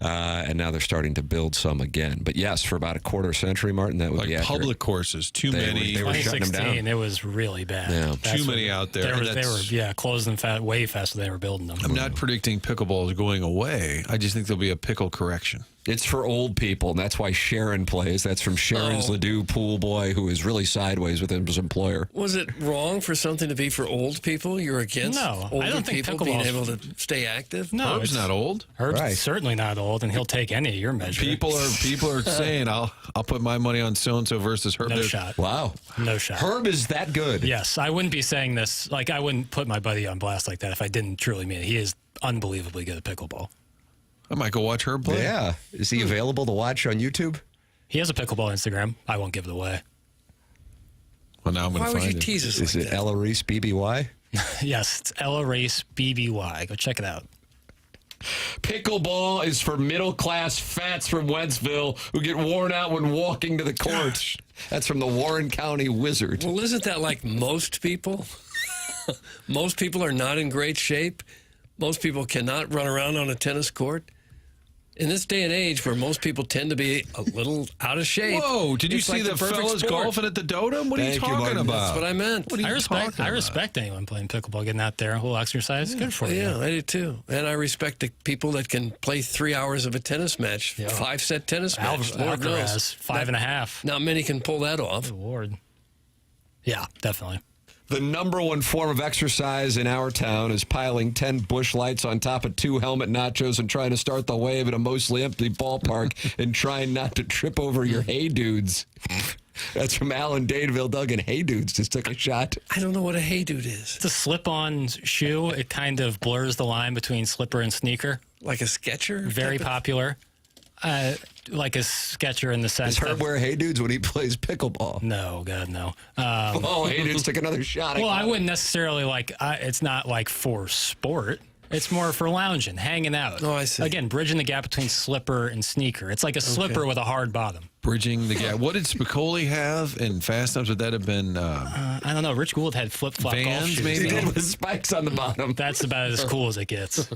And now they're starting trying to build some again. But yes, for about a quarter century, Martin, that would Like be accurate. public courses, too many. They were shutting them 2016, down. it was really bad. Yeah. Too many out there. They were closing way faster than they were building them. I'm not predicting pickleball is going away. I just think there'll be a pickle correction. It's for old people, and that's why Sharon plays. That's from Sharon's Ledoux pool boy, who is really sideways with his employer. Was it wrong for something to be for old people? You're against No, I older don't think people being pickleball's- able to stay active? No, Herb's it's not old. Herb's certainly not old, and he'll take any of your measure. People are saying I'll put my money on so and so versus Herb. No shot. Wow. No shot. Herb is that good. Yes, I wouldn't be saying this. Like, I wouldn't put my buddy on blast like that if I didn't truly mean it. He is unbelievably good at pickleball. I might go watch Herb play. Yeah. Is he available to watch on YouTube? He has a pickleball Instagram. I won't give it away. Well, now I'm going Why to would find you it. tease us Is like it that? Ella Reese BBY? Yes, it's Ella Race BBY. Go check it out. Pickleball is for middle-class fats from Wentzville who get worn out when walking to the court. That's from the Warren County Wizard. Well, isn't that like most people? Most people are not in great shape. Most people cannot run around on a tennis court. In this day and age where most people tend to be a little out of shape. Whoa, did you it's see like the perfect fellas sport. golfing at the Dotem? What are you Thank you, talking Martin. about? That's what I meant. What are you I respect anyone playing pickleball, getting out there, a little exercise. Good for you. Yeah, I do too. And I respect the people that can play 3 hours of a tennis match, 5-set tennis match. Lord knows. Alcaraz, 5.5. Not many can pull that off. Good Lord. Yeah, definitely. The number one form of exercise in our town is piling 10 bush lights on top of 2 helmet nachos and trying to start the wave at a mostly empty ballpark and trying not to trip over your Hey Dudes. That's from Alan Dadeville. Doug and Hey Dudes just took a shot. I don't know what a hey dude is. It's a slip-on shoe. It kind of blurs the line between slipper and sneaker. Like a Sketcher? Very type of- popular. Like a Sketcher in the sense Does Herb that... wear Hey Dudes when he plays pickleball? No, God, no. Oh, Hey Dudes took another shot. Well, I wouldn't necessarily it's not like for sport. It's more for lounging, hanging out. Oh, I see. Again, bridging the gap between slipper and sneaker. It's like a slipper with a hard bottom. Bridging the gap. What did Spicoli have in Fast Times? Would that have been I don't know. Rich Gould had flip-flop golf Vans, shoes. maybe? He did with spikes on the bottom. That's about as cool as it gets.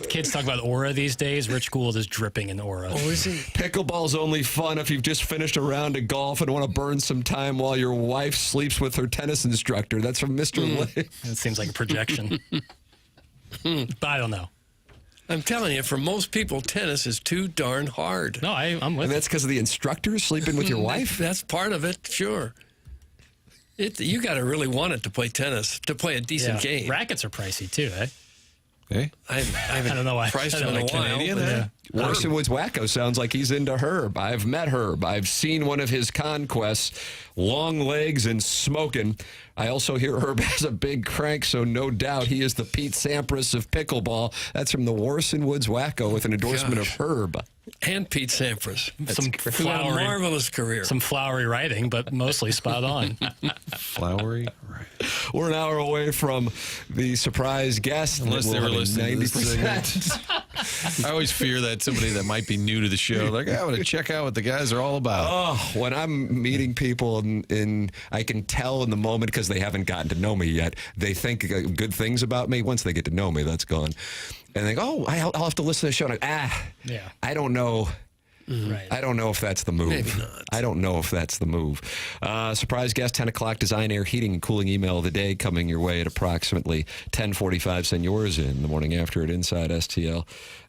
Kids talk about aura these days. Rich Gould is dripping in aura. Oh, is he? Pickleball's only fun if you've just finished a round of golf and want to burn some time while your wife sleeps with her tennis instructor. That's from Mr. Lay. It seems like a projection. But I don't know. I'm telling you, for most people, tennis is too darn hard. No, I'm with And that's because of the instructors sleeping with your wife? That's part of it, sure. You got to really want it to play tennis, to play a decent game. Rackets are pricey too, eh? Hey? I haven't I don't know why. priced I them don't in a like while. Canadian, but, eh? Orson Woods Wacko sounds like he's into Herb. I've met Herb. I've seen one of his conquests, long legs and smoking. I also hear Herb has a big crank, so no doubt he is the Pete Sampras of pickleball. That's from the Orson Woods Wacko with an endorsement of Herb. And Pete Sampras. Some Who had a flowery, marvelous career. some flowery writing, but mostly spot on. Flowery? Right. We're an hour away from the surprise guest. Unless they We'll were have a listening to this 90%. I always fear that somebody that might be new to the show, like, I want to check out what the guys are all about. Oh, when I'm meeting people and I can tell in the moment because they haven't gotten to know me yet, they think good things about me. Once they get to know me, that's gone. And they go, oh, I'll have to listen to the show. And Yeah. I don't know. Right. I don't know if that's the move. Maybe not. I don't know if that's the move. Surprise guest, 10 o'clock, design, air, heating, and cooling email of the day coming your way at approximately 10:45. Send yours in the morning after at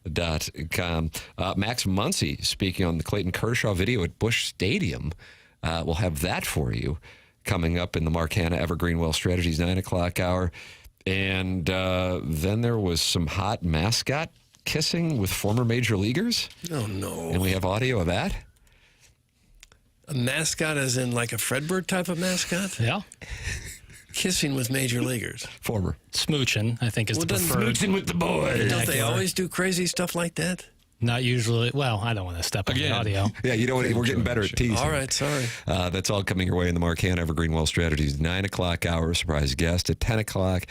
InsideSTL.com. Max Muncy speaking on the Clayton Kershaw video at Busch Stadium. We'll have that for you coming up in the Mark Hanna Evergreen Wealth Strategies 9 o'clock hour. And then there was some hot mascot kissing with former major leaguers. Oh, no. And we have audio of that. A mascot as in like a Fredbird type of mascot? Yeah. Kissing with major leaguers. Former. Smooching, I think, is the doesn't preferred. Smooching with the boys. Don't they vernacular. always do crazy stuff like that? Not usually. Well, I don't want to step on the Again. audio. Yeah, you know what? We're getting better at teasing. All right, sorry. That's all coming your way in the Mark Hanna Evergreen Wealth Strategies 9 o'clock hour. Surprise guest at 10 o'clock.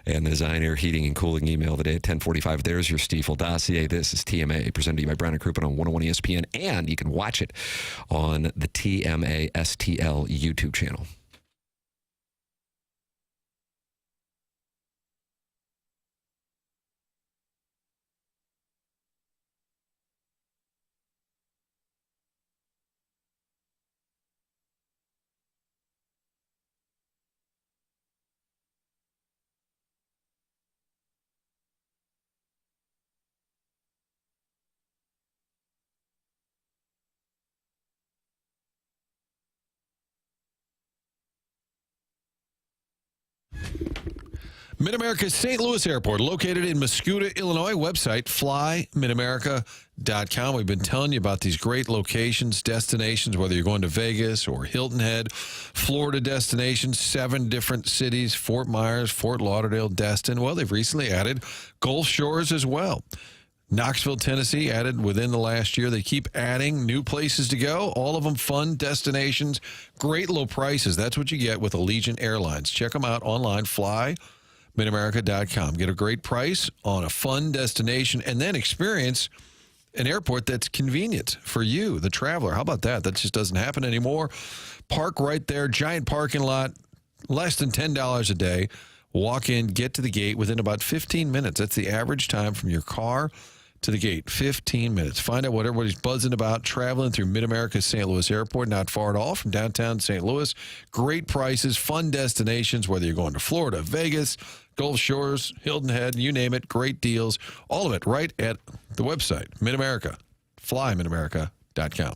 And the Design, Air, Heating, and Cooling email today at 10:45. There's your Stiefel dossier. This is TMA, presented to you by Brown & Crouppen on 101 ESPN. And you can watch it on the TMA STL YouTube channel. Mid-America St. Louis Airport, located in Mascoutah, Illinois. Website, flymidamerica.com. We've been telling you about these great locations, destinations, whether you're going to Vegas or Hilton Head, Florida destinations, 7 different cities, Fort Myers, Fort Lauderdale, Destin. Well, they've recently added Gulf Shores as well. Knoxville, Tennessee, added within the last year. They keep adding new places to go. All of them fun destinations, great low prices. That's what you get with Allegiant Airlines. Check them out online, flymidamerica.com. Get a great price on a fun destination and then experience an airport that's convenient for you, the traveler. How about that? That just doesn't happen anymore. Park right there, giant parking lot, less than $10 a day. Walk in, get to the gate within about 15 minutes. That's the average time from your car to the gate, 15 minutes. Find out what everybody's buzzing about traveling through Mid-America St. Louis Airport. Not far at all from downtown St. Louis. Great prices, fun destinations, whether you're going to Florida, Vegas, Gulf Shores, Hilton Head, you name it. Great deals. All of it right at the website, Mid-America, flymidamerica.com.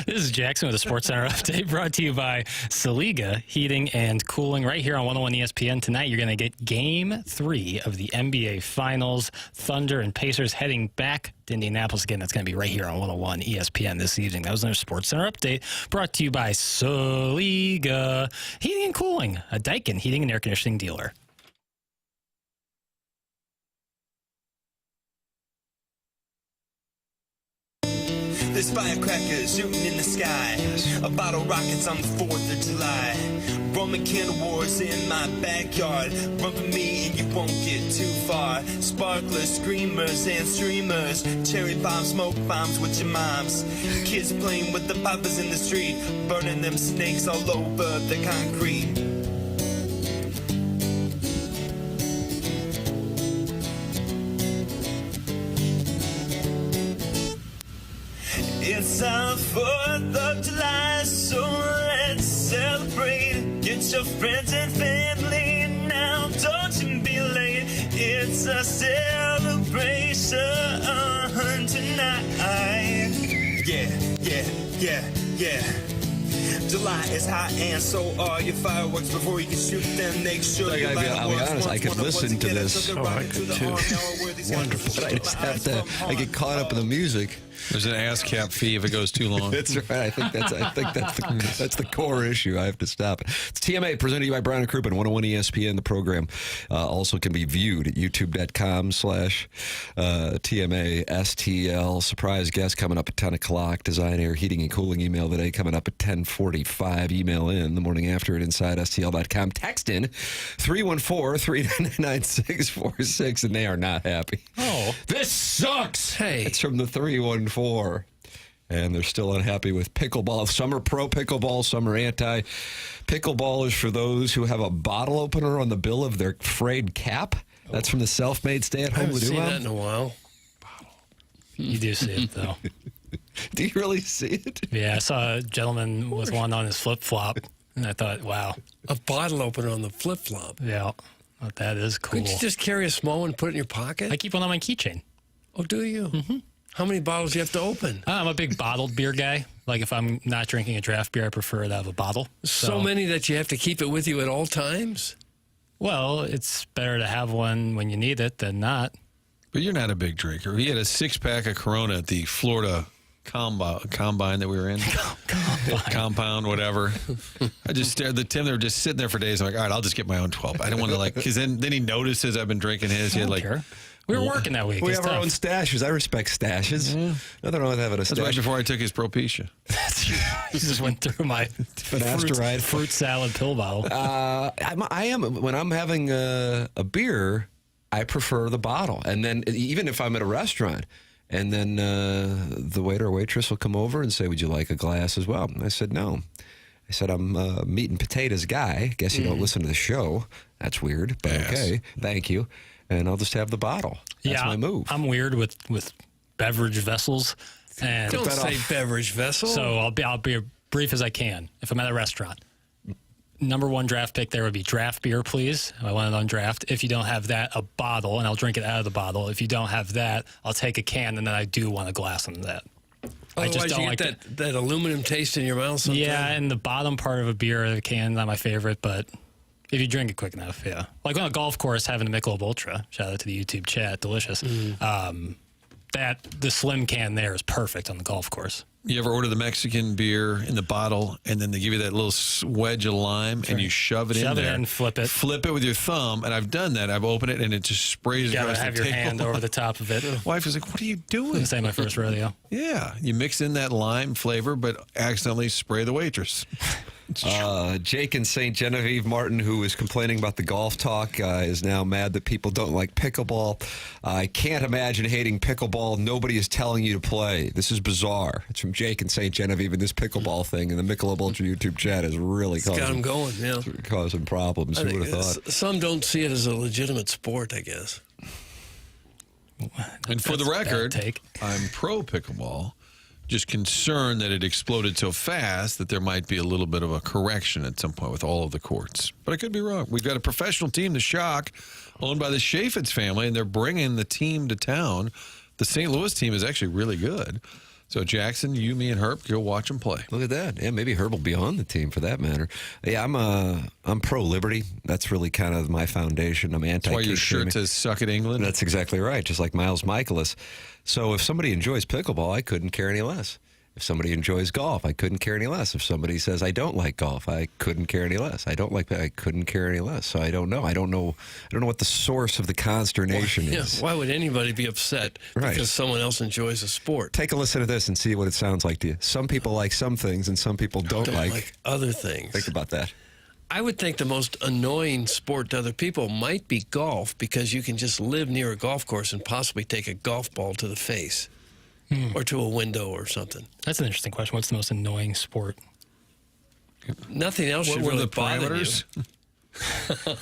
This is Jackson with a Sports Center update brought to you by Saliga Heating and Cooling right here on 101 ESPN. Tonight, you're going to get Game 3 of the NBA Finals. Thunder and Pacers heading back to Indianapolis again. That's going to be right here on 101 ESPN this evening. That was another Sports Center update brought to you by Saliga Heating and Cooling, a Daikin heating and air conditioning dealer. There's firecrackers shooting in the sky. A bottle rockets on the 4th of July. Roman candle wars in my backyard. Run for me and you won't get too far. Sparklers, screamers, and streamers. Cherry bombs, smoke bombs with your moms. Kids playing with the poppers in the street. Burning them snakes all over the concrete. It's our 4th of July, so let's celebrate. Get your friends and family now, don't you be late. It's a celebration tonight. Yeah. July is hot and so are your fireworks. Before you can shoot them, make sure I'll be honest, I could listen to this. Oh, I could too. Wonderful. But I just have to, I get caught up in the music. There's an ASCAP fee if it goes too long. That's right. I think that's the core issue. I have to stop it. It's TMA presented to you by Brown and Crouppen, 101 ESPN. The program also can be viewed at youtube.com/TMA STL. Surprise guest coming up at 10 o'clock. Design, air, heating, and cooling email today coming up at 10:45. Email in the morning after at InsideSTL.com. Text in 314-399-9646, and they are not happy. Oh. This sucks. Hey. It's from the 314. And they're still unhappy with pickleball. Some are pro pickleball, some are anti. Pickleball is for those who have a bottle opener on the bill of their frayed cap. That's from the self-made I stay-at-home haven't seen duo. that in a while. You do see it, though. Do you really see it? Yeah, I saw a gentleman with one on his flip-flop, and I thought, wow. A bottle opener on the flip-flop. Yeah, well, that is cool. Could you just carry a small one and put it in your pocket? I keep one on my keychain. Oh, do you? Mm-hmm. How many bottles do you have to open? I'm a big bottled beer guy. Like, if I'm not drinking a draft beer, I prefer to have a bottle. So many that you have to keep it with you at all times? Well, it's better to have one when you need it than not. But you're not a big drinker. He had a 6-pack of Corona at the Florida combine that we were in. Compound, whatever. I just stared at Tim. They were just sitting there for days. I'm like, all right, I'll just get my own 12. I don't want to, like, because then he notices I've been drinking his. He had, like, care. We were working that week. We It's have our tough. own stashes. I respect stashes. Nothing wrong with having a stash. That's right before I took his Propecia. You just went through my fruit salad pill bottle. I am when I'm having a beer, I prefer the bottle. And then even if I'm at a restaurant, and then the waiter or waitress will come over and say, "Would you like a glass as well?" And I said, "No." I said, "I'm a meat and potatoes guy. Guess you don't listen to the show. That's weird, but okay. Thank you." And I'll just have the bottle. That's my move. I'm weird with beverage vessels. And Don't say beverage vessel. So I'll be as brief as I can. If I'm at a restaurant, number one draft pick there would be draft beer, please. I want it on draft. If you don't have that, a bottle, and I'll drink it out of the bottle. If you don't have that, I'll take a can, and then I do want a glass of that. Otherwise, I just don't you like get that aluminum taste in your mouth sometimes. Yeah, and the bottom part of a beer, the can, not my favorite, but if you drink it quick enough, yeah. Like on a golf course, having a Michelob Ultra, shout out to the YouTube chat, delicious. The slim can there is perfect on the golf course. You ever order the Mexican beer in the bottle, and then they give you that little wedge of lime, and you shove it in there. Shove it in, flip it. Flip it with your thumb, and I've done that. I've opened it, and it just sprays You across gotta have the your table. hand over the top of it. Wife is like, "What are you doing?" This ain't my first rodeo. Yeah, you mix in that lime flavor, but accidentally spray the waitress. Jake in St. Genevieve, Martin, who was complaining about the golf talk, is now mad that people don't like pickleball. I can't imagine hating pickleball. Nobody is telling you to play. This is bizarre. It's from Jake in St. Genevieve, and this pickleball thing in the Michelob Ultra YouTube chat is really It's got them going, causing problems. Who would have thought? Some don't see it as a legitimate sport, I guess. And for the record, I'm pro pickleball. Just concerned that it exploded so fast that there might be a little bit of a correction at some point with all of the courts. But I could be wrong. We've got a professional team, the Shock, owned by the Chaffetz family, and they're bringing the team to town. The St. Louis team is actually really good. So Jackson, you, me, and Herb, go watch them play. Look at that. Yeah, maybe Herb will be on the team for that matter. Yeah, I'm pro-liberty. That's really kind of my foundation. I'm anti-kink. That's why your shirt says "Suck it, England." That's exactly right, just like Miles Mikolas. So if somebody enjoys pickleball, I couldn't care any less. If somebody enjoys golf, I couldn't care any less. If somebody says I don't like golf, I couldn't care any less. I don't like that. I couldn't care any less. So I don't know. I don't know what the source of the consternation is. Why would anybody be upset because someone else enjoys a sport? Take a listen to this and see what it sounds like to you. Some people like some things and some people don't like other things. Think about that. I would think the most annoying sport to other people might be golf, because you can just live near a golf course and possibly take a golf ball to the face. Or to a window or something. That's an interesting question. What's the most annoying sport? Nothing else should really bother you.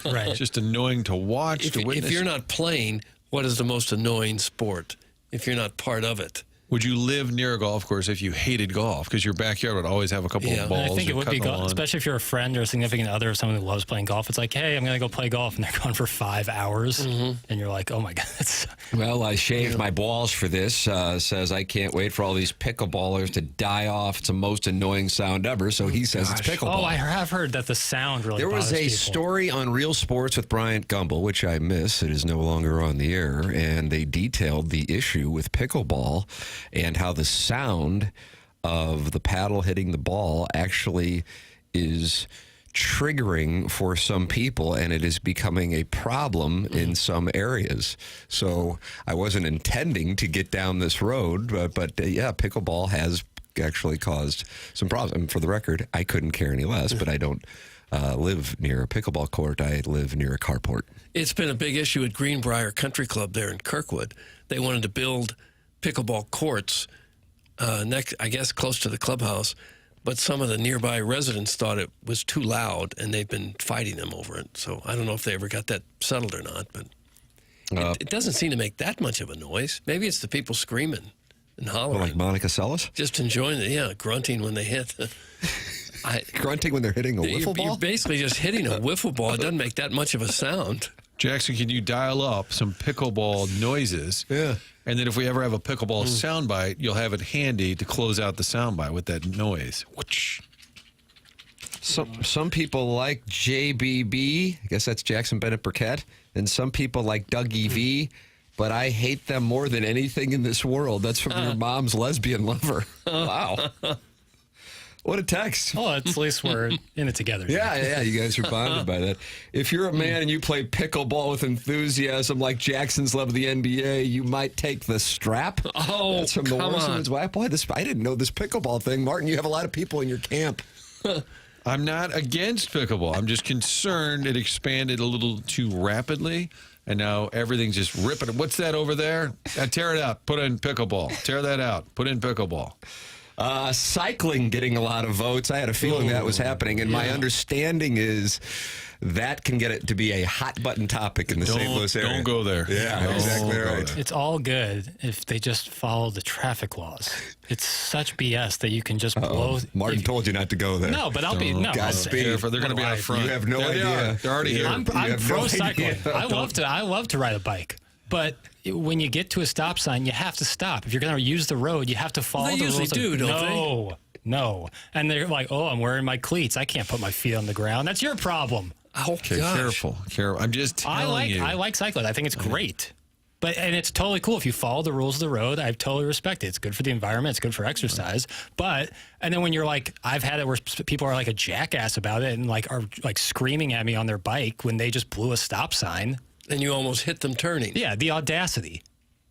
Right. It's just annoying to watch, to witness. If you're not playing, what is the most annoying sport? If you're not part of it. Would you live near a golf course if you hated golf? Because your backyard would always have a couple of balls. I think it would be golf, especially if you're a friend or a significant other of someone who loves playing golf. It's like, hey, I'm going to go play golf, and they're gone for 5 hours, and you're like, oh my god. Well, I shaved my balls for this. Says I can't wait for all these pickleballers to die off. It's the most annoying sound ever. So he says it's pickleball. Oh, I have heard that the sound really. There was a story on Real Sports with Bryant Gumbel, which I miss. It is no longer on the air, and they detailed the issue with pickleball and how the sound of the paddle hitting the ball actually is triggering for some people, and it is becoming a problem in some areas. So I wasn't intending to get down this road, but yeah, pickleball has actually caused some problems. And for the record, I couldn't care any less, but I don't live near a pickleball court. I live near a carport. It's been a big issue at Greenbrier Country Club there in Kirkwood. They wanted to build pickleball courts next, I guess, close to the clubhouse, but some of the nearby residents thought it was too loud, and they've been fighting them over it. So I don't know if they ever got that settled or not, but it doesn't seem to make that much of a noise. Maybe it's the people screaming and hollering. Like Monica Seles? Just enjoying it, grunting when they hit. Grunting when they're hitting a wiffle ball? You're basically just hitting a wiffle ball. It doesn't make that much of a sound. Jackson, can you dial up some pickleball noises? Yeah. And then if we ever have a pickleball soundbite, you'll have it handy to close out the soundbite with that noise. Some people like JBB. I guess that's Jackson Burkett. And some people like Dougie V. But I hate them more than anything in this world. That's from your mom's lesbian lover. Wow. What a text. Oh, at least we're in it together. Yeah, you guys are bonded by that. If you're a man and you play pickleball with enthusiasm like Jackson's love of the NBA, you might take the strap. Oh, that's from the Warson's wife. Boy, I didn't know this pickleball thing. Martin, you have a lot of people in your camp. I'm not against pickleball. I'm just concerned it expanded a little too rapidly, and now everything's just ripping. What's that over there? Tear it out. Put in pickleball. Tear that out. Put in pickleball. Cycling getting a lot of votes. I had a feeling that was happening, and my understanding is that can get it to be a hot button topic in the St. Louis area. Don't go there. Yeah, exactly right. It's all good if they just follow the traffic laws. It's such BS that you can just blow. Martin told you not to go there. No, but I'll be no. Godspeed. They're going to be out front. You have no idea. They're already here. I'm pro cycling. I love to ride a bike, but when you get to a stop sign, you have to stop. If you're going to use the road, you have to follow the rules. They usually do, don't they? No. And they're like, oh, I'm wearing my cleats. I can't put my feet on the ground. That's your problem. Oh, okay, gosh. Careful. I'm just telling you. I like cycling. I think it's great. And it's totally cool if you follow the rules of the road. I totally respect it. It's good for the environment. It's good for exercise. And then when you're like, I've had it where people are like a jackass about it and like are like screaming at me on their bike when they just blew a stop sign. And you almost hit them turning. Yeah, the audacity.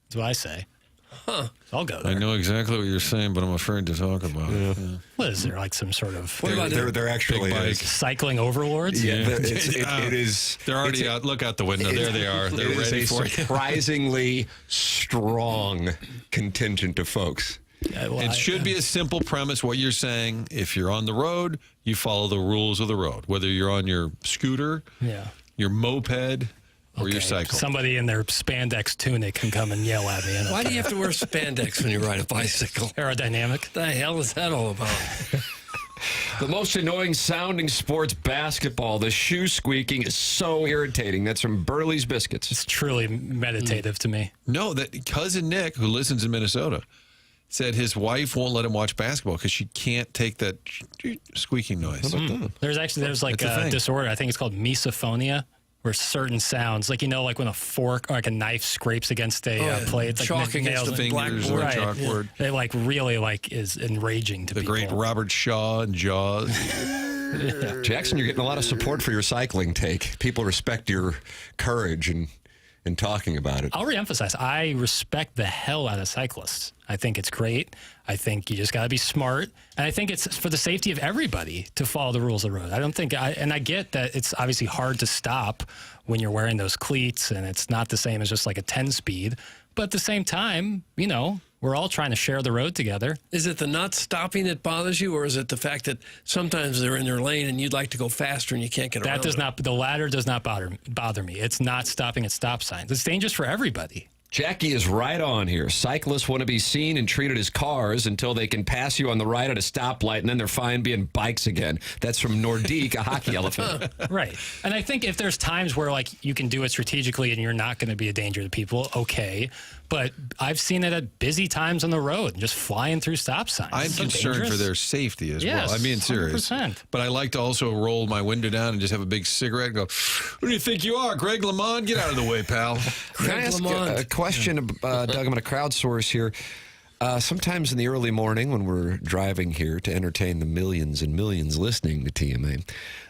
That's what I say. Huh. I'll go there. I know exactly what you're saying, but I'm afraid to talk about it. Yeah. What is there, like some sort of... There actually is. Cycling overlords? Yeah, it is... They're already out. Look out the window. There they are. They're ready for you. Surprisingly strong contingent of folks. It should be a simple premise, what you're saying. If you're on the road, you follow the rules of the road. Whether you're on your scooter, your moped... or your cycle. Somebody in their spandex tunic can come and yell at me. Why do you have to wear spandex when you ride a bicycle? Aerodynamic. What the hell is that all about? The most annoying sounding sport's basketball. The shoe squeaking is so irritating. That's from Burley's Biscuits. It's truly meditative to me. No, that cousin Nick, who listens in Minnesota, said his wife won't let him watch basketball because she can't take that squeaking noise. There's like a disorder. I think it's called misophonia, where certain sounds, like like when a fork or like a knife scrapes against a plate, it's like chalk against nails the fingers or chalkboard. Yeah. It like really is enraging to people. The great Robert Shaw and Jaws. Jackson, you're getting a lot of support for your cycling take. People respect your courage in talking about it. I'll reemphasize, I respect the hell out of cyclists. I think it's great. I think you just got to be smart. And I think it's for the safety of everybody to follow the rules of the road. I get that it's obviously hard to stop when you're wearing those cleats and it's not the same as just like a 10-speed. But at the same time, we're all trying to share the road together. Is it the not stopping that bothers you, or is it the fact that sometimes they're in their lane and you'd like to go faster and you can't get around? The latter does not bother me. It's not stopping at stop signs. It's dangerous for everybody. Jackie is right on here. Cyclists want to be seen and treated as cars until they can pass you on the right at a stoplight, and then they're fine being bikes again. That's from Nordique, a hockey elephant. Right. And I think if there's times where you can do it strategically and you're not going to be a danger to people, okay. But I've seen it at busy times on the road, just flying through stop signs. I'm concerned for their safety as well. I'm being serious. 100%. But I like to also roll my window down and just have a big cigarette and go, who do you think you are, Greg LeMond? Get out of the way, pal. Can I ask a question, Doug? I'm going to crowdsource here. Sometimes in the early morning when we're driving here to entertain the millions and millions listening to TMA,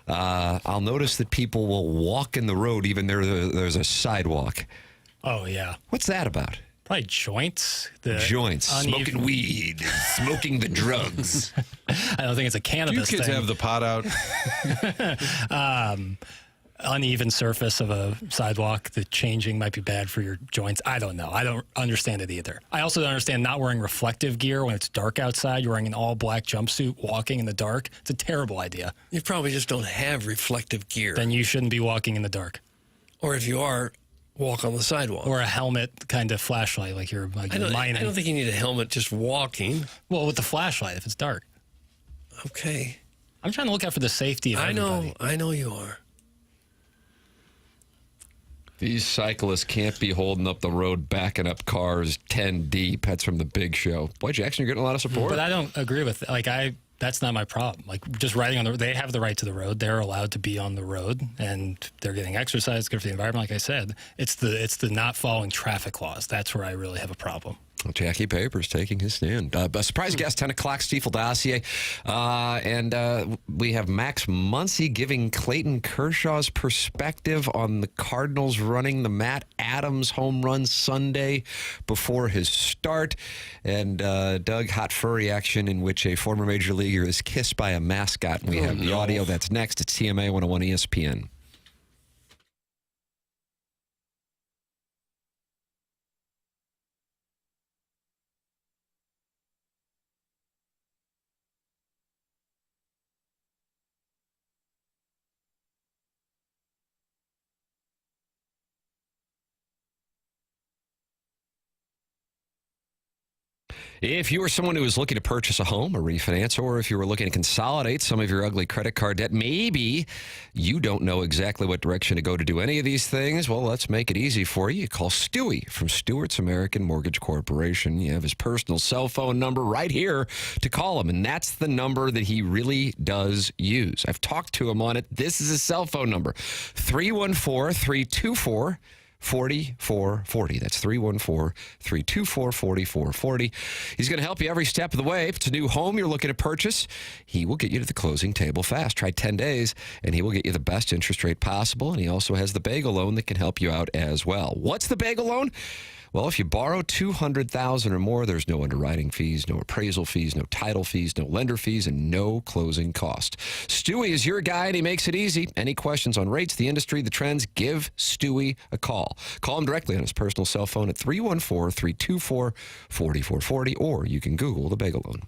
I'll notice that people will walk in the road even there's a sidewalk. Oh, yeah. What's that about? Probably joints. Smoking weed, smoking the drugs. I don't think it's a cannabis Do you kids thing. have the pot out? Uneven surface of a sidewalk, the changing might be bad for your joints. I don't know. I don't understand it either. I also don't understand not wearing reflective gear when it's dark outside. You're wearing an all-black jumpsuit walking in the dark. It's a terrible idea. You probably just don't have reflective gear. Then you shouldn't be walking in the dark. Or if you are, walk on the sidewalk. Or a helmet kind of flashlight like you're mining. I don't think you need a helmet just walking. Well, with the flashlight if it's dark. Okay. I'm trying to look out for the safety of everybody. I know you are. These cyclists can't be holding up the road, backing up cars 10 deep. That's from the Big Show. Boy, Jackson, you're getting a lot of support. But I don't agree with that's not my problem. Just riding on the road, they have the right to the road. They're allowed to be on the road, and they're getting exercise, good for the environment. Like I said, it's the not following traffic laws. That's where I really have a problem. Well, Jackie Papers taking his stand. A surprise guest, 10 o'clock, Stiefel dossier. And we have Max Muncy giving Clayton Kershaw's perspective on the Cardinals running the Matt Adams home run Sunday before his start. And Doug, hot furry action in which a former major leaguer is kissed by a mascot. And we have the audio. That's next at CMA 101 ESPN. If you are someone who is looking to purchase a home or refinance, or if you were looking to consolidate some of your ugly credit card debt, maybe you don't know exactly what direction to go to do any of these things. Well, let's make it easy for you. You call Stewie from Stewart's American Mortgage Corporation. You have his personal cell phone number right here to call him, and that's the number that he really does use. I've talked to him on it. This is his cell phone number, 314-324-4440. That's 314-324-4440. He's going to help you every step of the way. If it's a new home you're looking to purchase, he will get you to the closing table fast. Try 10 days, and he will get you the best interest rate possible. And he also has the bagel loan that can help you out as well. What's the bagel loan? Well, if you borrow $200,000 or more, there's no underwriting fees, no appraisal fees, no title fees, no lender fees, and no closing cost. Stewie is your guy, and he makes it easy. Any questions on rates, the industry, the trends, give Stewie a call. Call him directly on his personal cell phone at 314-324-4440, or you can Google the bagel loan.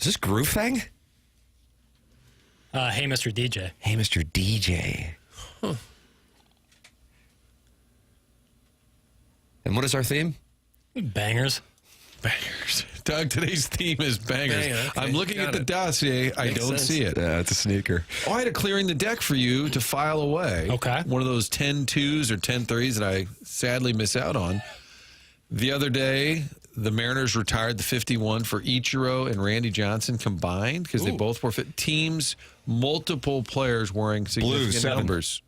Is this Groove Thing? Hey, Mr. DJ. Hey, Mr. DJ. Huh. And what is our theme? Bangers. Bangers. Doug, today's theme is bangers. Banger, okay. I'm looking at the dossier. I Makes don't sense. see it. Yeah, it's a sneaker. Oh, I had a clearing the deck for you to file away. Okay. One of those 10-2s or 10-3s that I sadly miss out on. The other day, the Mariners retired the 51 for Ichiro and Randy Johnson combined because they both were teams, multiple players wearing significant 7. numbers.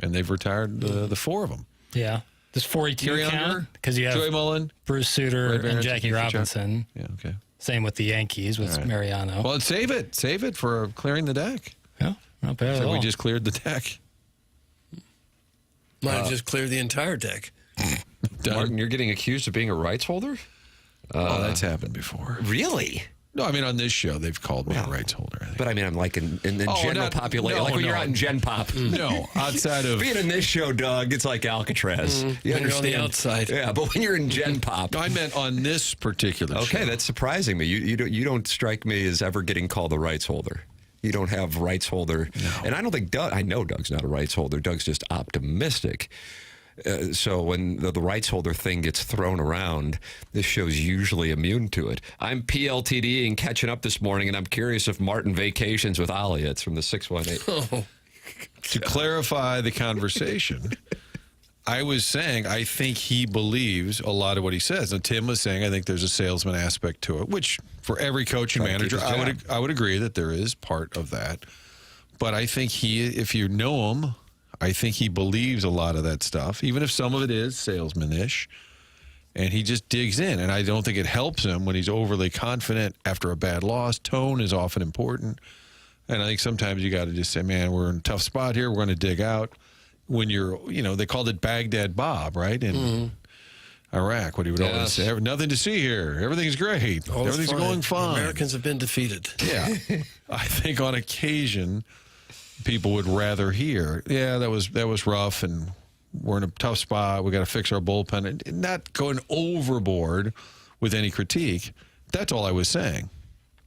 And they've retired the 4 of them. Yeah. Does 42 Gary count? Unger, Because you have Joey Mullen, Bruce Sutter Ray and Barrett, Jackie Keith Robinson. Yeah, okay. Same with the Yankees with All right. Mariano. Well, save it. Save it for clearing the deck. Yeah, not bad at So all. we just cleared the deck. Might have just cleared the entire deck. Martin, you're getting accused of being a rights holder? Oh, that's happened before. Really? No, I mean, on this show, they've called me a rights holder. I think. But I mean, I'm like in the Oh, general not- population. no, like when you're no. out in Gen Pop. No, outside of... Being in this show, Doug, it's like Alcatraz. You When you're on understand? the outside. Yeah, but when you're in Gen Pop. No, I meant on this particular show. Okay, that's surprising me. You don't strike me as ever getting called a rights holder. You don't have rights holder. No. And I don't think Doug, I know Doug's not a rights holder. Doug's just optimistic. So when the rights holder thing gets thrown around, this show's usually immune to it. I'm PLTDing catching up this morning, and I'm curious if Martin vacations with Alia. It's from the 618. Oh, To clarify the conversation, I was saying I think he believes a lot of what he says. And Tim was saying I think there's a salesman aspect to it, which for every coach and Trying to keep manager, his job. I would agree that there is part of that. But I think if you know him, I think he believes a lot of that stuff, even if some of it is salesman-ish. And he just digs in. And I don't think it helps him when he's overly confident after a bad loss. Tone is often important. And I think sometimes you got to just say, man, we're in a tough spot here. We're going to dig out. When you're, they called it Baghdad Bob, right? In Iraq, what he would always say, nothing to see here. Everything's great. all is Everything's fine. going fine. Americans have been defeated. Yeah. I think on occasion, people would rather hear, yeah, that was rough, and we're in a tough spot. We got to fix our bullpen, and not going overboard with any critique. That's all I was saying.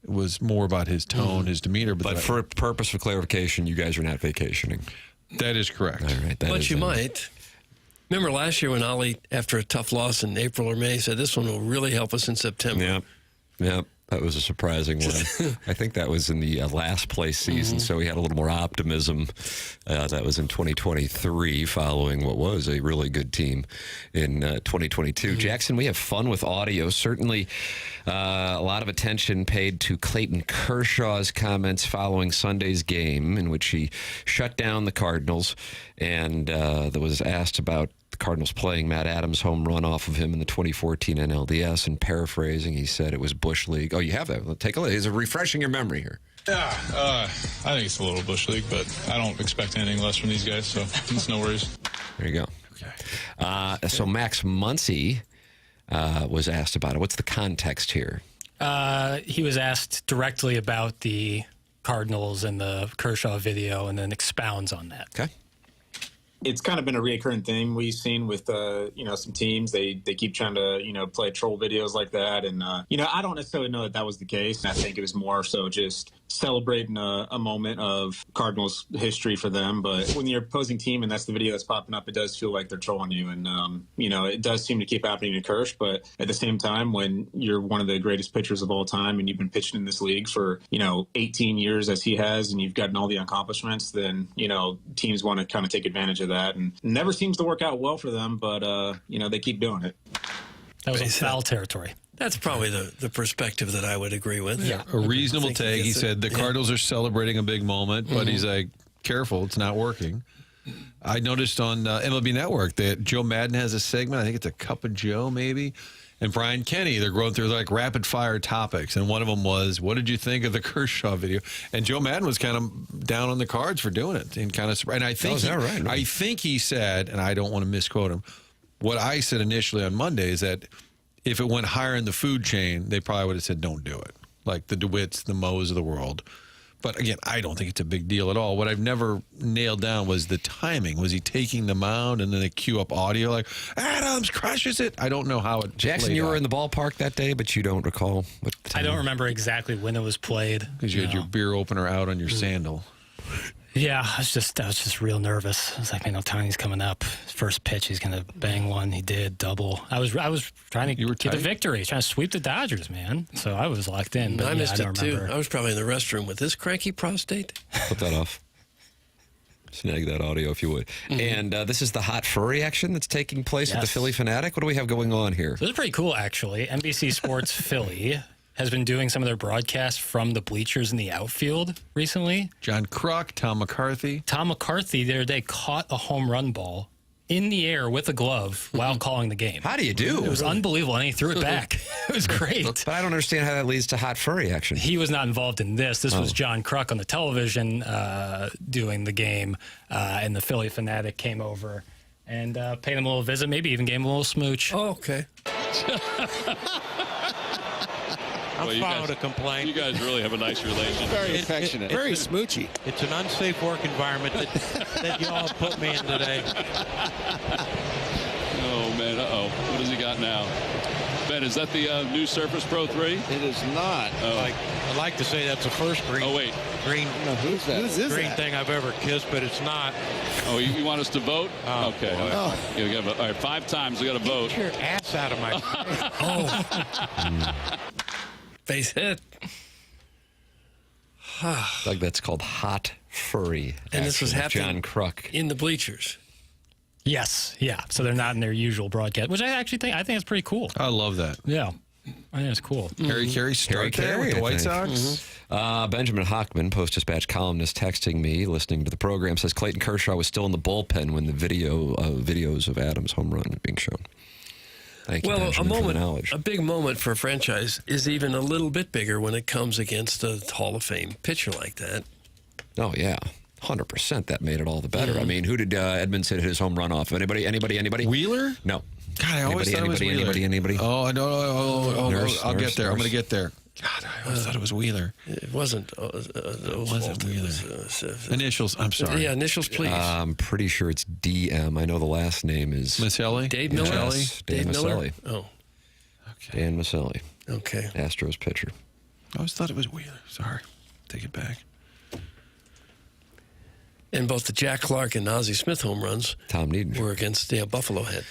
It was more about his tone, his demeanor. But for a purpose of clarification, you guys are not vacationing. That is correct. All right. But you might. Remember last year when Ali, after a tough loss in April or May, said this one will really help us in September. Yep. That was a surprising one. I think that was in the last place season, so he had a little more optimism. That was in 2023, following what was a really good team in 2022. Jackson, we have fun with audio. Certainly a lot of attention paid to Clayton Kershaw's comments following Sunday's game, in which he shut down the Cardinals, and that was asked about the Cardinals playing Matt Adams' home run off of him in the 2014 NLDS, and paraphrasing, he said it was Bush League. Oh, you have that? Well, take a look. He's refreshing your memory here. Yeah, I think it's a little Bush League, but I don't expect anything less from these guys, so it's no worries. There you go. Okay. So Max Muncy was asked about it. What's the context here? He was asked directly about the Cardinals and the Kershaw video, and then expounds on that. Okay. It's kind of been a reoccurring thing we've seen with, some teams. They keep trying to, play troll videos like that. And, I don't necessarily know that was the case. I think it was more so just celebrating a moment of Cardinals history for them. But when you're opposing team and that's the video that's popping up, it does feel like they're trolling you. And, it does seem to keep happening to Kersh. But at the same time, when you're one of the greatest pitchers of all time and you've been pitching in this league for, 18 years as he has, and you've gotten all the accomplishments, then, teams want to kind of take advantage of that. And it never seems to work out well for them, but, they keep doing it. That was in foul territory. That's probably the perspective that I would agree with. Yeah. A reasonable take. He said the Cardinals are celebrating a big moment, but he's like, careful, it's not working. I noticed on MLB Network that Joe Madden has a segment. I think it's a Cup of Joe, maybe. And Brian Kenny, they're going through like rapid fire topics. And one of them was, what did you think of the Kershaw video? And Joe Madden was kind of down on the cards for doing it. And kind of, and I think, I think he said, and I don't want to misquote him, what I said initially on Monday is that if it went higher in the food chain, they probably would have said, don't do it. Like the DeWitts, the Moes of the world. But again, I don't think it's a big deal at all. What I've never nailed down was the timing. Was he taking the mound and then they cue up audio like, Adams crushes it? I don't know how it Jackson, you were in the ballpark that day, but you don't recall what time. I don't remember exactly when it was played. Because you had your beer opener out on your sandal. Yeah, I was just real nervous. I was like, man, Otani's coming up. First pitch, he's going to bang one. He did, double. I was trying to get the victory, trying to sweep the Dodgers, man. So I was locked in. But I missed it, too. remember. I was probably in the restroom with this cranky prostate. Put that off. Snag that audio if you would. And this is the hot furry action that's taking place at the Philly Fanatic. What do we have going on here? This is pretty cool, actually. NBC Sports Philly has been doing some of their broadcasts from the bleachers in the outfield recently. John Kruk, Tom McCarthy. Tom McCarthy the other day caught a home run ball in the air with a glove while calling the game. How do you do? It was unbelievable, and he threw it back. It was great. But I don't understand how that leads to hot furry action. He was not involved in this. This was John Kruk on the television doing the game, and the Philly Fanatic came over and paid him a little visit, maybe even gave him a little smooch. Oh, okay. I'm fine to complain. You guys really have a nice relationship. Very affectionate. Very smoochy. It's an unsafe work environment that y'all put me in today. Oh, man. Uh-oh. What has he got now? Ben, is that the new Surface Pro 3? It is not. Oh. I'd like to say that's the first green. Oh, wait. Green. No, who's that? Who's green thing I've ever kissed, but it's not. Oh, you want us to vote? Oh, okay. All right, 5 times we got to vote. Get your ass out of my. Face hit. Like that's called hot furry. And this was happening John Kruk in the bleachers. Yes, yeah. So they're not in their usual broadcast, which I think it's pretty cool. I love that. Yeah, I think it's cool. Harry Carey start there with the White Sox. Benjamin Hockman, Post-Dispatch columnist, texting me, listening to the program, says Clayton Kershaw was still in the bullpen when the videos of Adams' home run were being shown. Thank you, Benjamin, for the knowledge. A big moment for a franchise is even a little bit bigger when it comes against a Hall of Fame pitcher like that. Oh, yeah. 100%. That made it all the better. I mean, who did Edmondson hit his home run off? Anybody? Wheeler? No. God, I always thought it was Wheeler. Anybody? Oh, no. I'll get there. I'm going to get there. God, I always thought it was Wheeler. It wasn't. Was it Wheeler? Initials. I'm sorry. Yeah, initials, please. I'm pretty sure it's DM. I know the last name is Maselli. Dave Miller. Yes, Dave Maselli. Oh, okay. Dan Maselli. Okay. Astros pitcher. I always thought it was Wheeler. Sorry. Take it back. And both the Jack Clark and Ozzie Smith home runs Tom Needham were against Buffalo Head.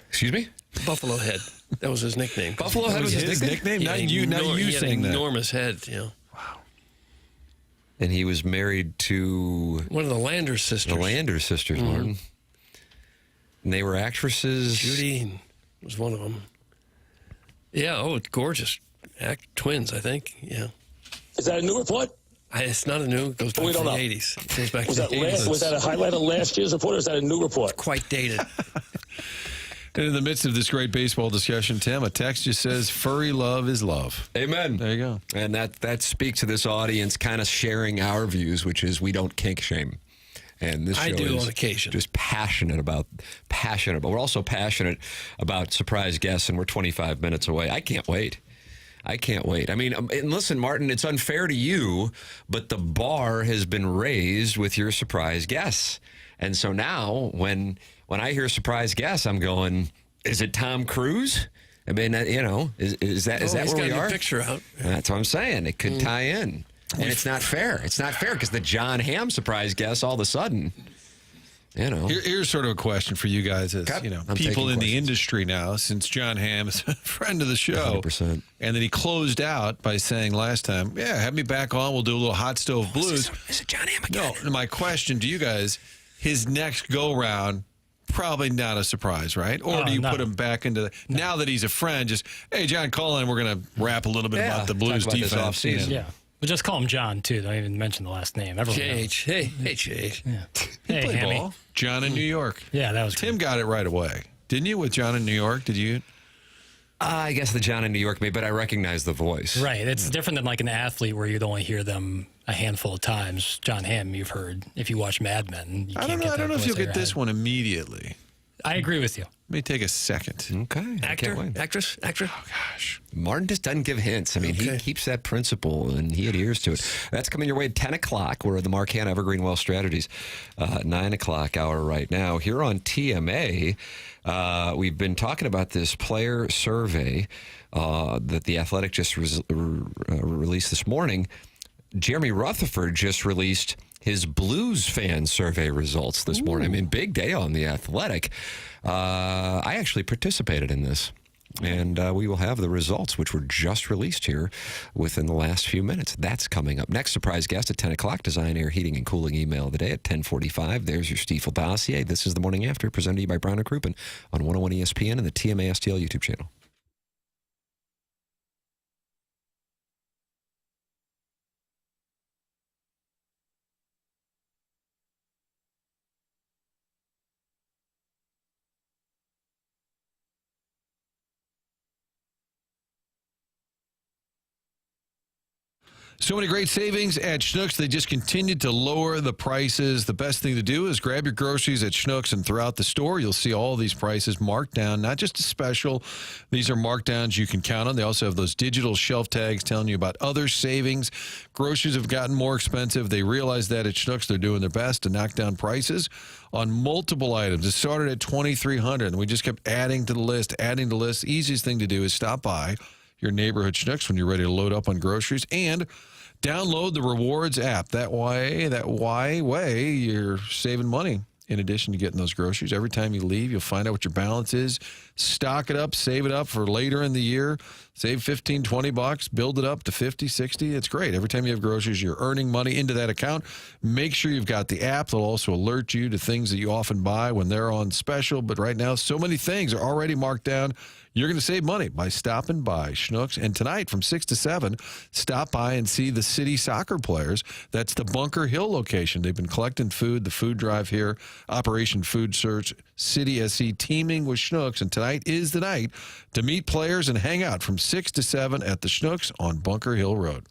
Excuse me? Buffalo Head. That was his nickname. Buffalo Head was his nickname? Not you saying that. Enormous head, you know. Wow. And he was married to one of the Landers sisters. The Landers sisters, Martin. And they were actresses. Judy was one of them. Yeah, gorgeous. Twins, I think. Yeah. Is that a new report? It's not a new. It goes back to the 80s. It goes back to the 80s. Was that a highlight of last year's report, or is that a new report? Quite dated. And in the midst of this great baseball discussion, Tim, a text just says, furry love is love. Amen. There you go. And that speaks to this audience kind of sharing our views, which is we don't kink shame. And this show I do is on occasion. Just passionate about. We're also passionate about surprise guests, and we're 25 minutes away. I can't wait. I mean, and listen, Martin, it's unfair to you, but the bar has been raised with your surprise guests. And so now when I hear surprise guests, I'm going, is it Tom Cruise? I mean, is that where we are? Picture out. That's what I'm saying. It could tie in. And it's not fair. It's not fair because the John Hamm surprise guest all of a sudden, Here's sort of a question for you guys as, people in the industry now, since John Hamm is a friend of the show. 100%. And then he closed out by saying last time, yeah, have me back on. We'll do a little hot stove blues. Is it John Hamm again? No, my question to you guys, his next go-round, probably not a surprise, right? Or do you put him back into now that he's a friend, just, hey, John, call in. We're going to rap a little bit about the Blues defense. Offseason. Yeah. We'll just call him John, too. Don't even mention the last name. JH. Hey, JH. Yeah. He played Hammy. ball. John in New York. Yeah, that was Tim got it right away. Didn't you with John in New York? Did you? I guess the John in New York, but I recognize the voice. Right. It's different than like an athlete where you'd only hear them a handful of times. John Hamm, you've heard if you watch Mad Men. You I don't know if you'll get this one immediately. I agree with you. Let me take a second. Okay. Actress? Oh, gosh. Martin just doesn't give hints. I mean, he keeps that principle, and he adheres to it. That's coming your way at 10 o'clock. We're at the Marcan Evergreen Wealth Strategies 9 o'clock hour right now. Here on TMA, we've been talking about this player survey that The Athletic just released this morning. Jeremy Rutherford just released his Blues fan survey results this morning. I mean, big day on The Athletic. I actually participated in this, and we will have the results, which were just released here within the last few minutes. That's coming up. Next surprise guest at 10 o'clock, Design, Air, Heating, and Cooling email of the day at 10:45. There's your Stiefel dossier. This is The Morning After, presented to you by Brown & Crouppen on 101 ESPN and the TMA STL YouTube channel. So many great savings at Schnucks. They just continued to lower the prices. The best thing to do is grab your groceries at Schnucks, and throughout the store, you'll see all these prices marked down, not just a special. These are markdowns you can count on. They also have those digital shelf tags telling you about other savings. Groceries have gotten more expensive. They realize that at Schnucks. They're doing their best to knock down prices on multiple items. It started at $2,300, and we just kept adding to the list, adding to the list. Easiest thing to do is stop by your neighborhood Schnucks when you're ready to load up on groceries, and download the Rewards app. That way, you're saving money in addition to getting those groceries. Every time you leave, you'll find out what your balance is. Stock it up, save it up for later in the year. Save $15, $20, build it up to $50, $60. It's great. Every time you have groceries, you're earning money into that account. Make sure you've got the app. They'll also alert you to things that you often buy when they're on special. But right now, so many things are already marked down. You're going to save money by stopping by Schnucks. And tonight from 6 to 7, stop by and see the City soccer players. That's the Bunker Hill location. They've been collecting food, the food drive here, Operation Food Search, City SC teaming with Schnucks. And tonight is the night to meet players and hang out from 6 to 7 at the Schnucks on Bunker Hill Road.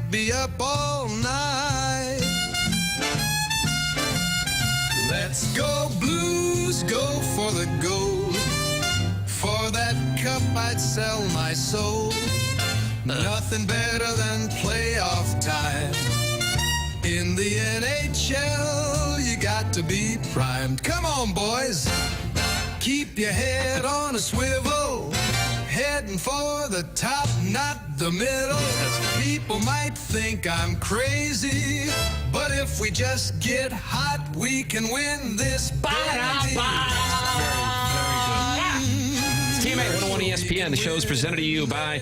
be up all night. Let's go Blues, go for the gold. For that cup I'd sell my soul. Nothing better than playoff time. In the NHL, you got to be primed. Come on, boys. Keep your head on a swivel. Heading for the top, not the middle. People might think I'm crazy, but if we just get hot, we can win this battle. It's Team 801 ESPN. The show is presented to you by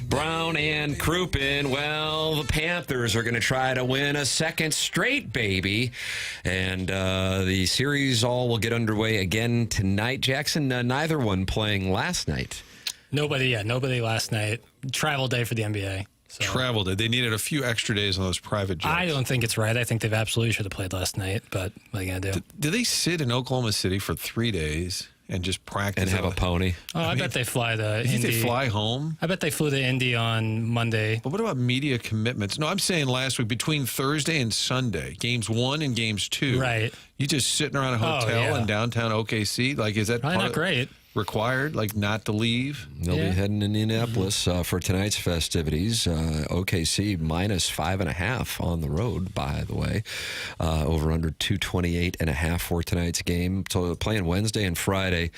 Brown and Crouppen. Well, the Panthers are going to try to win a second straight, baby. And the series all will get underway again tonight. Jackson, neither one playing last night. Nobody last night. Travel day for the NBA. So. Travel day. They needed a few extra days on those private jets. I don't think it's right. I think they've absolutely should have played last night, but what are you going to do? Did they sit in Oklahoma City for 3 days and just practice? And have a pony? Oh, I bet they fly to Indy. You think they fly home? I bet they flew to Indy on Monday. But what about media commitments? No, I'm saying last week, between Thursday and Sunday, games 1 and games 2. Right. You just sitting around a hotel in downtown OKC? Like, is that probably not great? Required, like, not to leave? They'll be heading to Indianapolis for tonight's festivities. OKC minus 5.5 on the road, by the way. Over under 228.5 for tonight's game. So they're playing Wednesday and Friday,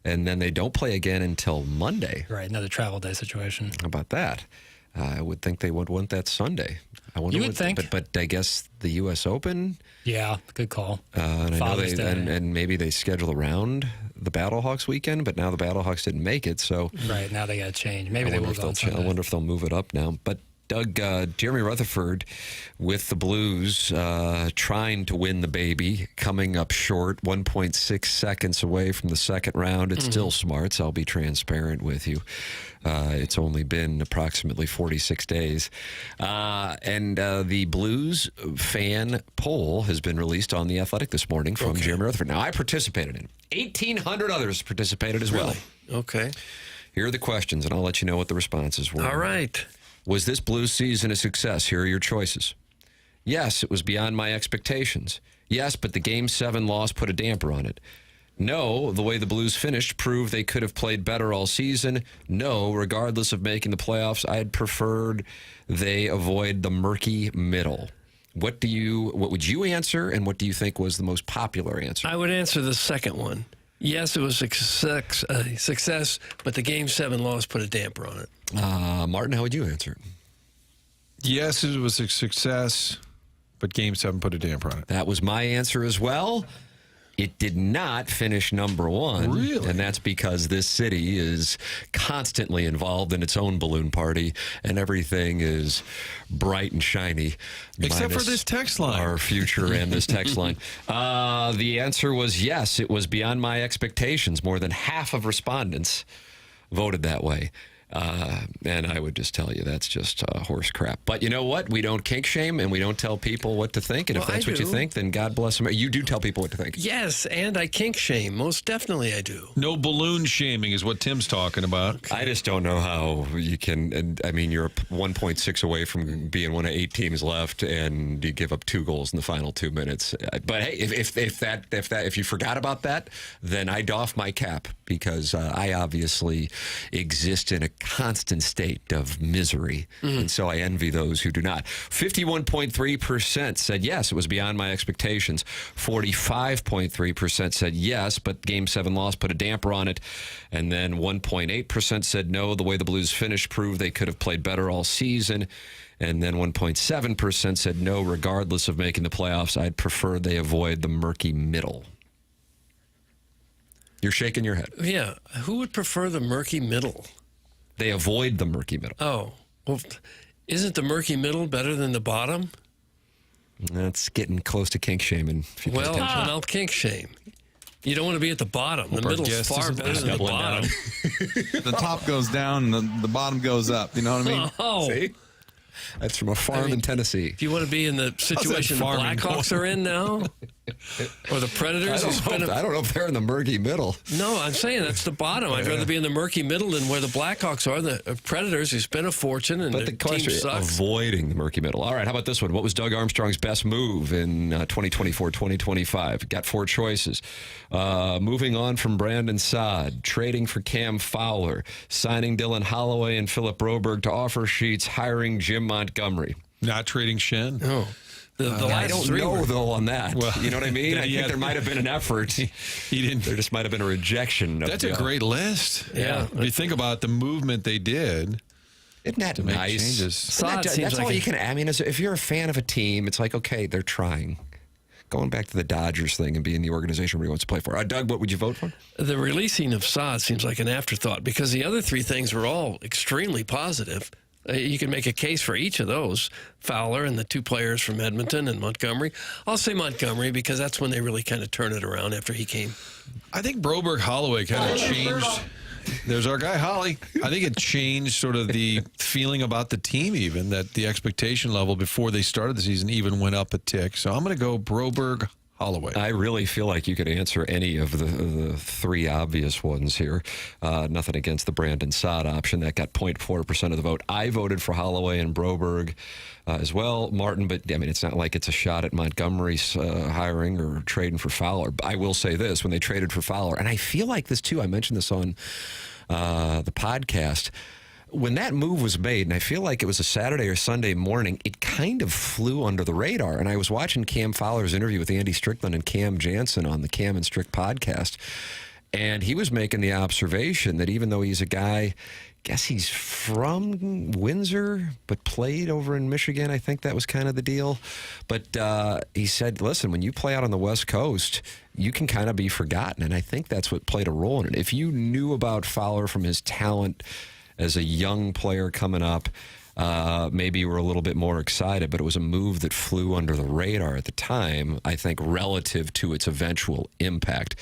and then they don't play again until Monday. Right, another travel day situation. How about that? I would think they would want that Sunday. I wonder you would think. But I guess the U.S. Open? Yeah, good call. And I know and maybe they schedule around the Battlehawks weekend, but now the Battlehawks didn't make it, so... Right, now they got to change. Maybe they will go on Sunday. I wonder if they'll move it up now. But Doug, Jeremy Rutherford with the Blues trying to win the baby, coming up short, 1.6 seconds away from the second round. It's still smart, so I'll be transparent with you. It's only been approximately 46 days. And the Blues fan poll has been released on The Athletic this morning from Jeremy Rutherford. Now, I participated in it. 1,800 others participated as well. Okay. Here are the questions, and I'll let you know what the responses were. All right. Was this Blues season a success? Here are your choices. Yes, it was beyond my expectations. Yes, but the Game 7 loss put a damper on it. No, the way the Blues finished proved they could have played better all season. No, regardless of making the playoffs, I had preferred they avoid the murky middle. What would you answer, and what do you think was the most popular answer? I would answer the second one. Yes, it was a success, but the Game 7 loss put a damper on it. Martin, how would you answer it? Yes, it was a success, but Game 7 put a damper on it. That was my answer as well. It did not finish number one. Really? And that's because this city is constantly involved in its own balloon party, and everything is bright and shiny. Except for this text line. Our future and this text line. The answer was yes, it was beyond my expectations. More than half of respondents voted that way. And I would just tell you that's just horse crap. But you know what? We don't kink shame, and we don't tell people what to think. And if that's what you think, then God bless them. You do tell people what to think. Yes, and I kink shame. Most definitely I do. No balloon shaming is what Tim's talking about. Okay. I just don't know how you can. And I mean, you're 1.6 away from being one of 8 teams left, and you give up 2 goals in the final 2 minutes. But hey, if you forgot about that, then I doff my cap, because I obviously exist in a constant state of misery. And so I envy those who do not. 51.3% said yes, it was beyond my expectations. 45.3% said yes, but Game 7 loss put a damper on it. And then 1.8% said no, the way the Blues finished proved they could have played better all season. And then 1.7% said no, regardless of making the playoffs, I'd prefer they avoid the murky middle. You're shaking your head. Yeah. Who would prefer the murky middle? They avoid the murky middle. Oh, well, isn't the murky middle better than the bottom? That's getting close to kink shaming. Well, then I'll kink shame. You don't want to be at the bottom. The middle's far better than the bottom. The top goes down, and the bottom goes up. You know what I mean? Oh. See? That's from a farm in Tennessee. Do you want to be in the situation the Blackhawks are in now? Or the Predators. I don't know if they're in the murky middle. No, I'm saying that's the bottom. I'd rather be in the murky middle than where the Blackhawks are. The Predators who spent a fortune and But their the question team is sucks. avoiding the murky middle. All right, how about this one? What was Doug Armstrong's best move in 2024-2025? Got 4 choices. Moving on from Brandon Saad, trading for Cam Fowler, signing Dylan Holloway and Philip Broberg to offer sheets, hiring Jim Montgomery. Not trading Shen? No. I don't know, though, on that. Well, you know what I mean? I think there might have been an effort. He didn't. There just might have been a rejection. That's a great list. Yeah. If you think about the movement they did. Isn't that to make nice? changes. That's all you can. I mean, if you're a fan of a team, it's like, okay, they're trying. Going back to the Dodgers thing and being the organization where he wants to play for. Doug, what would you vote for? The releasing of Saad seems like an afterthought because the other 3 things were all extremely positive. You can make a case for each of those, Fowler and the 2 players from Edmonton and Montgomery. I'll say Montgomery because that's when they really kind of turned it around after he came. I think Broberg Holloway kind of changed. There's our guy, Holly. I think it changed sort of the feeling about the team even, that the expectation level before they started the season even went up a tick. So I'm going to go Broberg Holloway. I really feel like you could answer any of the 3 obvious ones here. Nothing against the Brandon Saad option. That got 0.4% of the vote. I voted for Holloway and Broberg as well, Martin, but I mean, it's not like it's a shot at Montgomery's hiring or trading for Fowler. I will say this, when they traded for Fowler, and I feel like this too, I mentioned this on the podcast, when that move was made, and I feel like it was a Saturday or Sunday morning, it kind of flew under the radar. And I was watching Cam Fowler's interview with Andy Strickland and Cam Jansen on the Cam and Strick podcast, and he was making the observation that even though he's a guy, I guess he's from Windsor, but played over in Michigan. I think that was kind of the deal. But he said, listen, when you play out on the West Coast, you can kind of be forgotten. And I think that's what played a role in it. If you knew about Fowler from his talent as a young player coming up, maybe you were a little bit more excited, but it was a move that flew under the radar at the time, I think, relative to its eventual impact.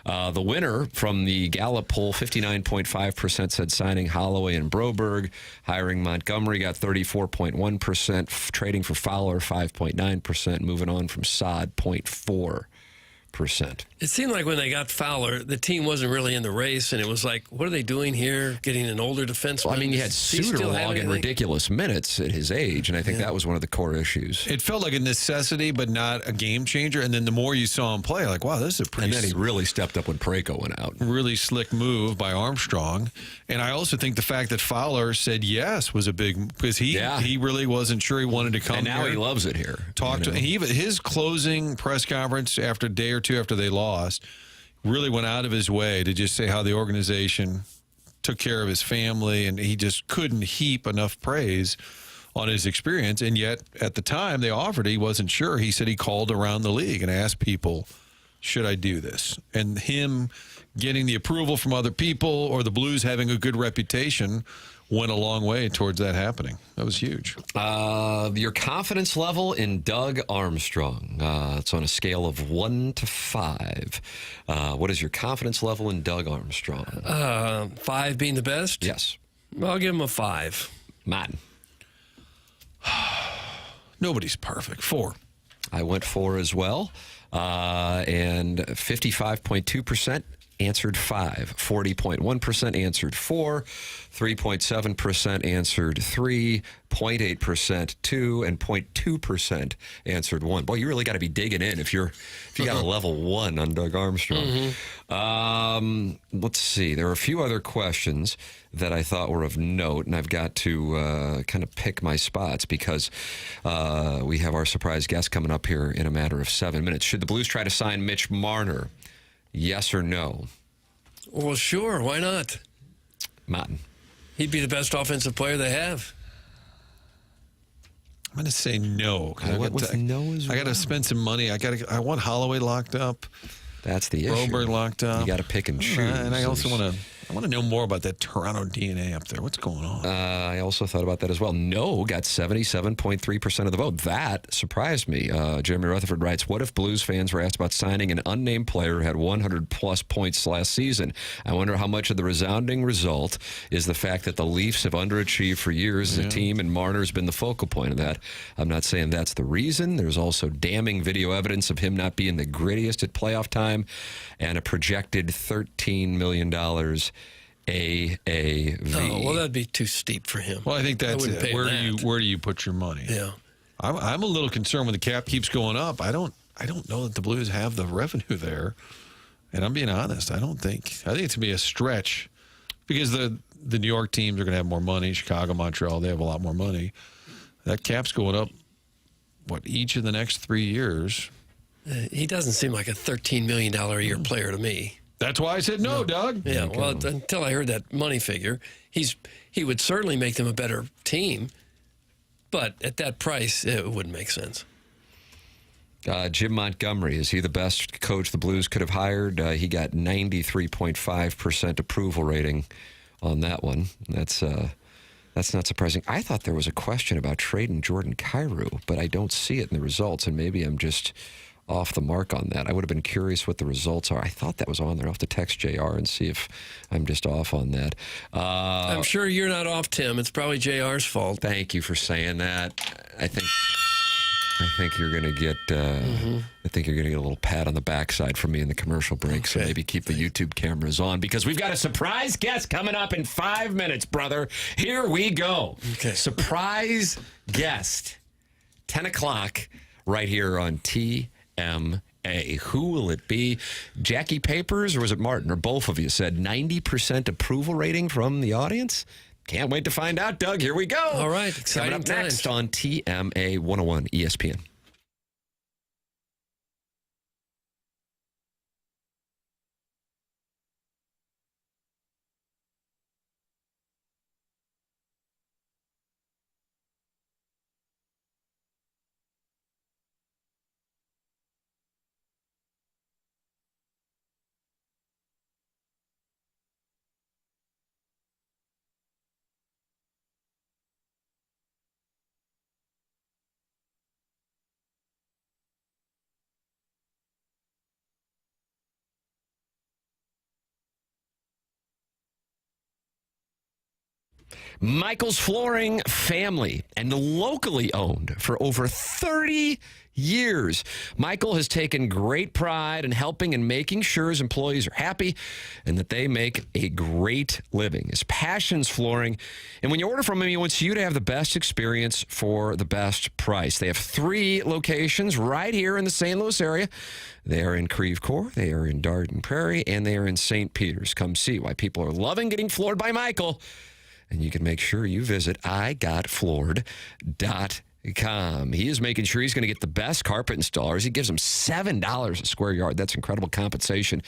The winner from the Gallup poll, 59.5% said signing Holloway and Broberg. Hiring Montgomery got 34.1%. Trading for Fowler, 5.9%. Moving on from Saad, 0.4%. It seemed like when they got Fowler, the team wasn't really in the race, and it was like, what are they doing here, getting an older defenseman? Well, I mean, you had Suter logging ridiculous minutes at his age, and I think that was one of the core issues. It felt like a necessity, but not a game changer. And then the more you saw him play, like, wow, this is a pretty... And then he really stepped up when Parayko went out. Really slick move by Armstrong. And I also think the fact that Fowler said yes was a big... Because he really wasn't sure he wanted to come and now here. He loves it here. His closing press conference after a day or 2 after they lost really went out of his way to just say how the organization took care of his family, and he just couldn't heap enough praise on his experience. And yet at the time they offered it, he wasn't sure. He said he called around the league and asked people, should I do this? And him getting the approval from other people, or the Blues having a good reputation, went a long way towards that happening. That was huge. Your confidence level in Doug Armstrong. It's on a scale of 1 to 5. What is your confidence level in Doug Armstrong? 5 being the best? Yes. I'll give him a 5. Martin. Nobody's perfect. 4. I went 4 as well. And 55.2% answered 5, 40.1% answered 4, 3.7% answered 3, 0.8% 2, and 0.2% answered 1. Boy, you really got to be digging in if you got a level 1 on Doug Armstrong. Let's see. There are a few other questions that I thought were of note, and I've got to kind of pick my spots because we have our surprise guest coming up here in a matter of 7 minutes. Should the Blues try to sign Mitch Marner? Yes or no? Well, sure. Why not? Martin. He'd be the best offensive player they have. I'm going to say no. I went with no as well. I got to spend some money. I want Holloway locked up. That's the issue. Broberg locked up. You got to pick and choose. And I also want I want to know more about that Toronto DNA up there. What's going on? I also thought about that as well. No got 77.3% of the vote. That surprised me. Jeremy Rutherford writes, what if Blues fans were asked about signing an unnamed player who had 100-plus points last season? I wonder how much of the resounding result is the fact that the Leafs have underachieved for years as a team, and Marner's been the focal point of that. I'm not saying that's the reason. There's also damning video evidence of him not being the grittiest at playoff time, and a projected $13 million AAV. Oh, well, that'd be too steep for him. Well, I think that's it. Where do you put your money? Yeah. I'm a little concerned when the cap keeps going up. I don't know that the Blues have the revenue there. And I'm being honest. I think it's going to be a stretch because the New York teams are going to have more money. Chicago, Montreal, they have a lot more money. That cap's going up, each of the next 3 years. He doesn't seem like a $13 million a year player to me. That's why I said no, Doug. Yeah, well, until I heard that money figure, he would certainly make them a better team, but at that price, it wouldn't make sense. Jim Montgomery, is he the best coach the Blues could have hired? He got 93.5% approval rating on that one. That's not surprising. I thought there was a question about trading Jordan Kyrou, but I don't see it in the results, and maybe I'm just off the mark on that. I would have been curious what the results are. I thought that was on there. I'll have to text JR and see if I'm just off on that. I'm sure you're not off, Tim. It's probably JR's fault. Thank you for saying that. I think you're going to get I think you're going to get a little pat on the backside from me in the commercial break, so maybe keep the YouTube cameras on because we've got a surprise guest coming up in 5 minutes, brother. Here we go. Okay. Surprise guest. 10 o'clock right here on TMA. Who will it be? Jackie Papers or was it Martin? Or both of you said 90% approval rating from the audience? Can't wait to find out, Doug. Here we go. All right. Exciting Coming up times. next on TMA 101 ESPN. Michael's Flooring family and locally owned for over 30 years. Michael has taken great pride in helping and making sure his employees are happy and that they make a great living. His passion's flooring. And when you order from him, he wants you to have the best experience for the best price. They have 3 locations right here in the St. Louis area. They are in Creve Coeur, they are in Darden Prairie, and they are in St. Peters. Come see why people are loving getting floored by Michael. And you can make sure you visit igotfloored.com. He is making sure he's going to get the best carpet installers. He gives them $7 a square yard. That's incredible compensation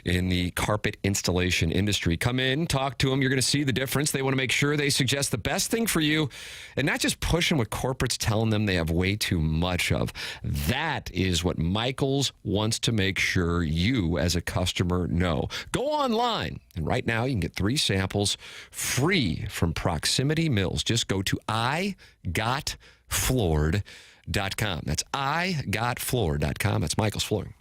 in the carpet installation industry. Come in, talk to them. You're going to see the difference. They want to make sure they suggest the best thing for you and not just pushing what corporate's telling them they have way too much of. That is what Michaels wants to make sure you as a customer know. Go online, and right now you can get 3 samples free from Proximity Mills. Just go to igotfloored.com. That's igotfloored.com. That's Michael's Flooring.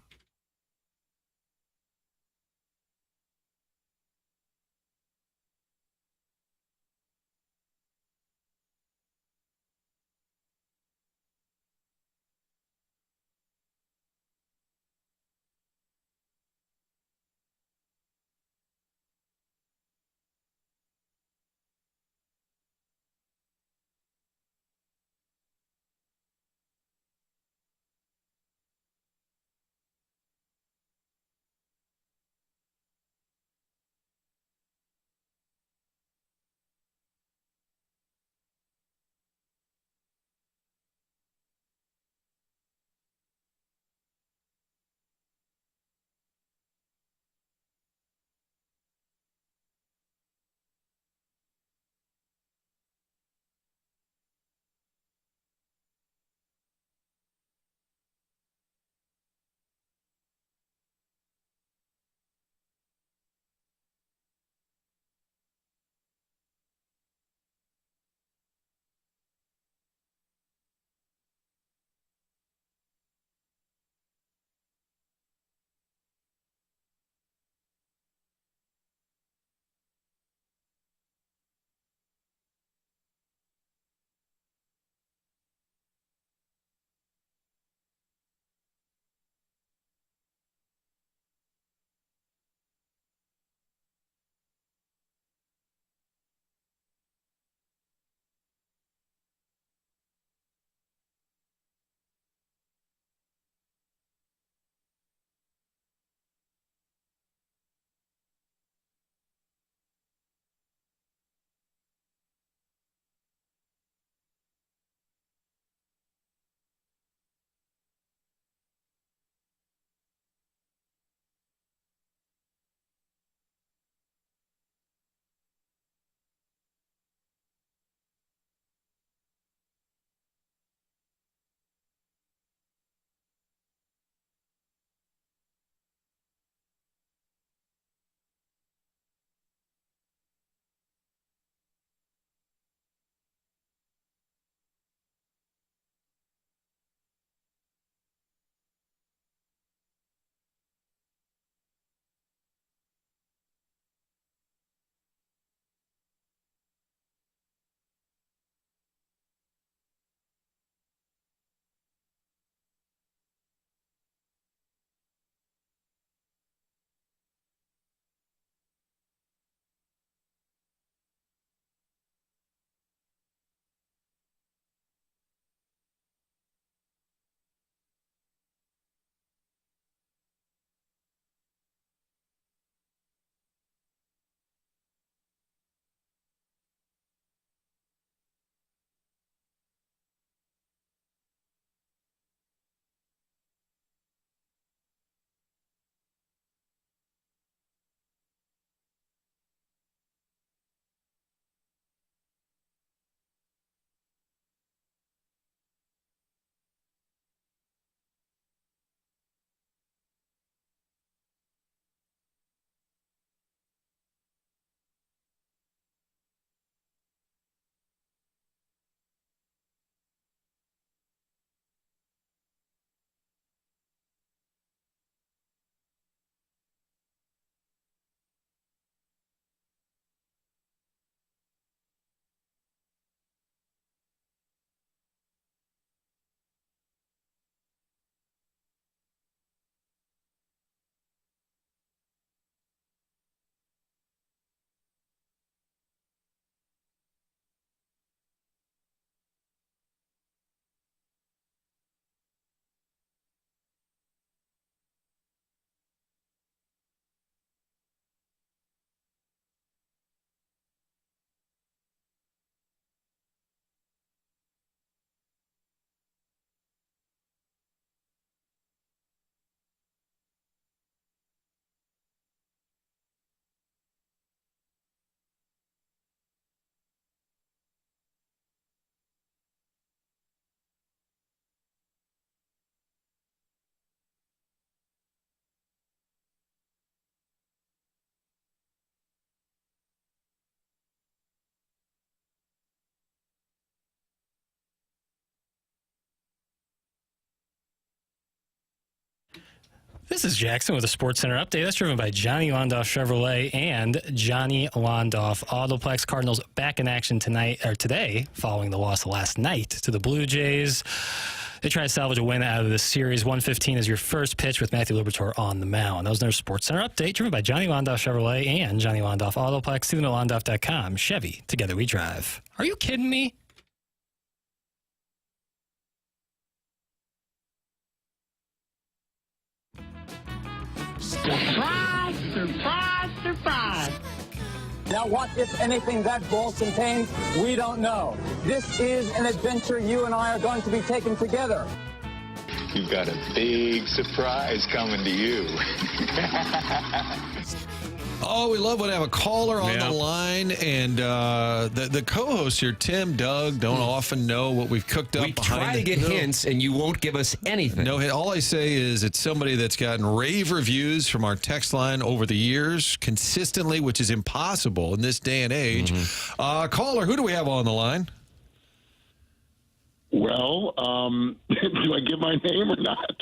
This is Jackson with a Sports Center update. That's driven by Johnny Londoff Chevrolet and Johnny Londoff Autoplex. Cardinals back in action today following the loss last night to the Blue Jays. They try to salvage a win out of this series. 1:15 is your first pitch with Matthew Liberatore on the mound. That was their Sports Center update, driven by Johnny Londoff Chevrolet and Johnny Londoff Autoplex. See them at Londoff.com. Chevy, together we drive. Are you kidding me? Surprise, surprise, surprise. Now, what, if anything, that ball contains, we don't know. This is an adventure you and I are going to be taking together. You've got a big surprise coming to you. Oh, we love when we have a caller on the line, and the co-hosts here, Tim, Doug, don't often know what we've cooked up. We try to get hints, and you won't give us anything. No, all I say is it's somebody that's gotten rave reviews from our text line over the years consistently, which is impossible in this day and age. Caller, who do we have on the line? Well, do I give my name or not?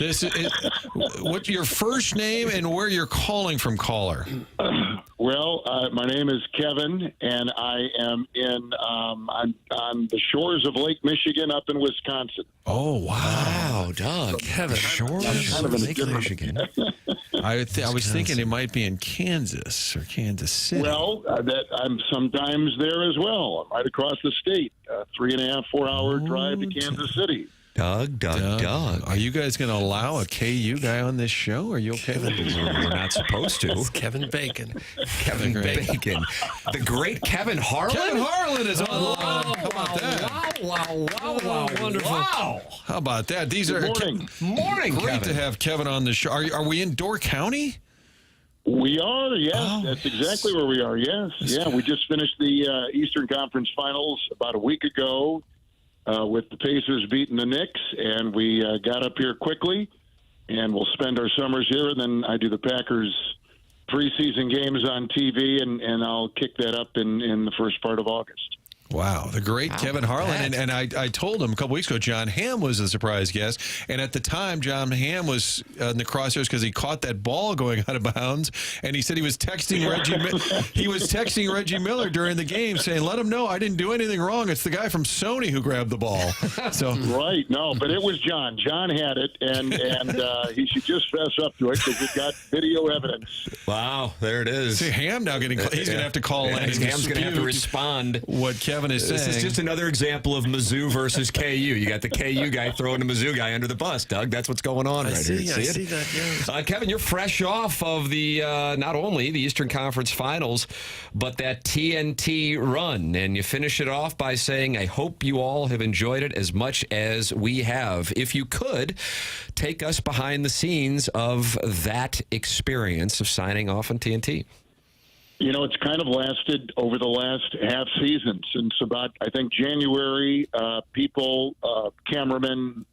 What's your first name and where you're calling from, caller? My name is Kevin, and I am on the shores of Lake Michigan up in Wisconsin. Oh, wow, Doug. Kevin, shores of Lake Michigan. I was thinking it might be in Kansas or Kansas City. Well, I'm sometimes there as well. I'm right across the state, 3.5, 4-hour drive to Kansas City. Doug. Are you guys going to allow a KU guy on this show? Are you okay with this? We're not supposed to. It's Kevin Bacon. Kevin Bacon. The great Kevin Harlan? Kevin Harlan is on the line. How about that? Wow. Wonderful. Wow. How about that? These are Morning, great Kevin. to have Kevin on the show. Are we in Door County? We are, yes. That's exactly where we are, yes. We just finished the Eastern Conference Finals about a week ago. With the Pacers beating the Knicks, and we got up here quickly, and we'll spend our summers here, and then I do the Packers preseason games on TV, and I'll kick that up in the first part of August. Wow, the great Kevin Harlan. And I told him a couple weeks ago, John Hamm was a surprise guest. And at the time, John Hamm was in the crosshairs because he caught that ball going out of bounds. And he said he was texting Reggie Miller during the game saying, let him know I didn't do anything wrong. It's the guy from Sony who grabbed the ball. So Right, no, but it was John. John had it, and he should just fess up to it because we've got video evidence. Wow, there it is. See, Hamm now he's going to have to call in. Ham's going to have to respond. What Kevin is saying. This is just another example of Mizzou versus KU. You got the KU guy throwing the Mizzou guy under the bus, Doug. That's what's going on right here. I see that, yeah. Kevin, you're fresh off of the not only the Eastern Conference Finals, but that TNT run. And you finish it off by saying, I hope you all have enjoyed it as much as we have. If you could, take us behind the scenes of that experience of signing off on TNT. You know, it's kind of lasted over the last half season since about, I think, January. People, cameramen,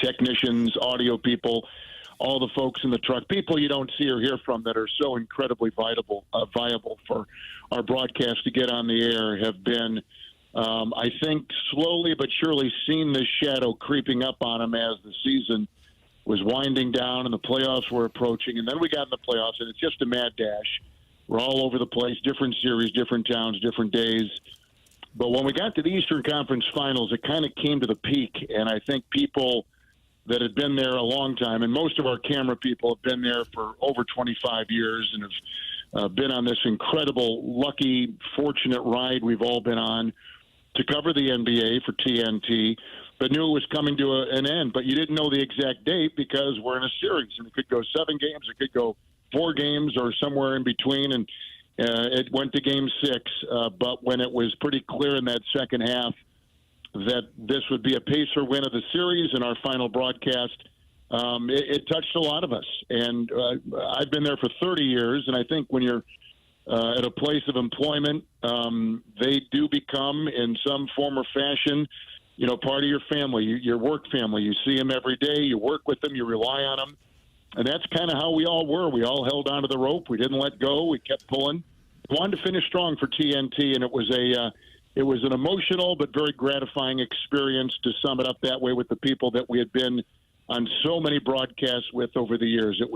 technicians, audio people, all the folks in the truck, people you don't see or hear from that are so incredibly viable for our broadcast to get on the air have been, I think, slowly but surely seen this shadow creeping up on them as the season was winding down and the playoffs were approaching. And then we got in the playoffs, and it's just a mad dash. We're all over the place, different series, different towns, different days. But when we got to the Eastern Conference Finals, it kind of came to the peak. And I think people that had been there a long time, and most of our camera people have been there for over 25 years and have been on this incredible, lucky, fortunate ride we've all been on to cover the NBA for TNT, but knew it was coming to an end. But you didn't know the exact date because we're in a series, and it could go 7 games, it could go 4 games or somewhere in between, and it went to game 6. But when it was pretty clear in that second half that this would be a Pacer win of the series and our final broadcast, it touched a lot of us. And I've been there for 30 years, and I think when you're at a place of employment, they do become, in some form or fashion, part of your family, your work family. You see them every day, you work with them, you rely on them. And that's kind of how we all were. We all held onto the rope. We didn't let go. We kept pulling. We wanted to finish strong for TNT, and it was an emotional but very gratifying experience to sum it up that way with the people that we had been on so many broadcasts with over the years. It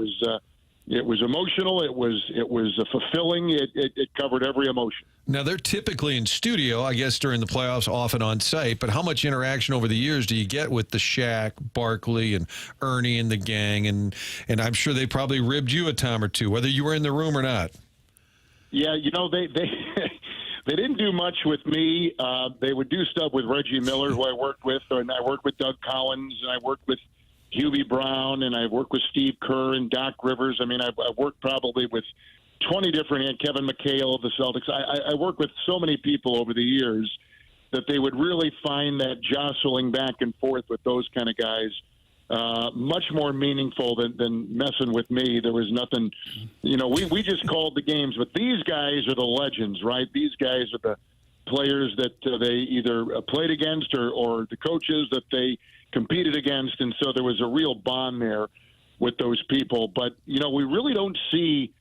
was emotional. It was fulfilling. It covered every emotion. Now, they're typically in studio, I guess, during the playoffs, often on site. But how much interaction over the years do you get with the Shaq, Barkley, and Ernie and the gang? And I'm sure they probably ribbed you a time or two, whether you were in the room or not. Yeah, they they didn't do much with me. They would do stuff with Reggie Miller, who I worked with, and I worked with Doug Collins, and I worked with Hubie Brown, and I worked with Steve Kerr and Doc Rivers. I mean, I've worked probably with 20 different, and Kevin McHale of the Celtics. I worked with so many people over the years that they would really find that jostling back and forth with those kind of guys much more meaningful than messing with me. There was nothing, we just called the games, but these guys are the legends, right? These guys are the players that they either played against or the coaches that they competed against, and so there was a real bond there with those people. But, we really don't see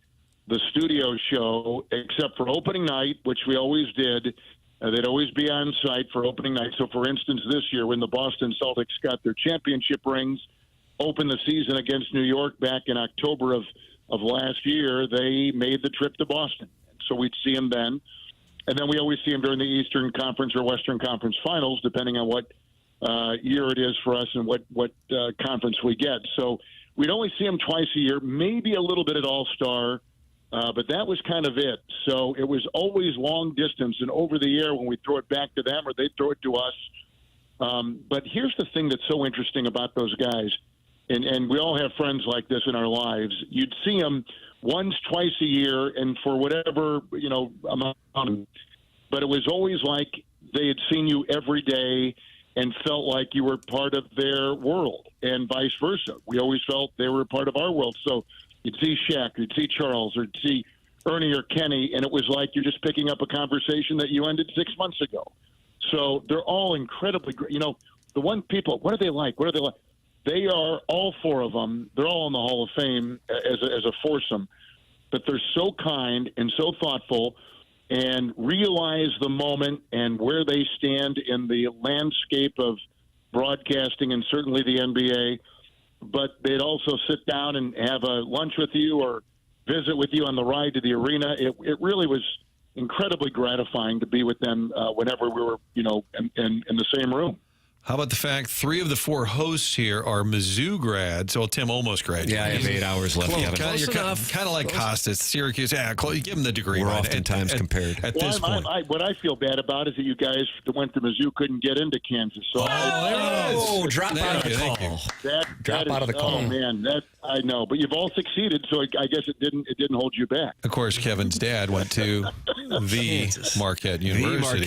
the studio show except for opening night, which we always did. They'd always be on site for opening night. So, for instance, this year when the Boston Celtics got their championship rings, opened the season against New York back in October of last year, they made the trip to Boston. So we'd see them then. And then we always see them during the Eastern Conference or Western Conference Finals, depending on what year it is for us and what conference we get. So we'd only see them twice a year, maybe a little bit at All-Star, but that was kind of it. So it was always long distance and over the air when we throw it back to them or they throw it to us. But here's the thing that's so interesting about those guys, and we all have friends like this in our lives. You'd see them once, twice a year, and for whatever, amount, but it was always like they had seen you every day and felt like you were part of their world, and vice versa. We always felt they were a part of our world. So you'd see Shaq, you'd see Charles, or you'd see Ernie or Kenny, and it was like you're just picking up a conversation that you ended 6 months ago. So they're all incredibly great. The one people, what are they like? They are, all four of them, they're all in the Hall of Fame as a foursome, but they're so kind and so thoughtful and realize the moment and where they stand in the landscape of broadcasting and certainly the NBA. But they'd also sit down and have a lunch with you or visit with you on the ride to the arena. It really was incredibly gratifying to be with them whenever we were, in the same room. How about the fact 3 of the 4 hosts here are Mizzou grads? Well, Tim almost graduated. Yeah, I have 8 hours left. You're kind of like Costas, Syracuse. Yeah, you give him the degree. We're right? oftentimes compared. At this point. What I feel bad about is that you guys that went to Mizzou couldn't get into Kansas. So drop out of the call. Drop out of the call. Oh man, I know, but you've all succeeded, so I guess it didn't hold you back. Of course, Kevin's dad went to the Marquette University.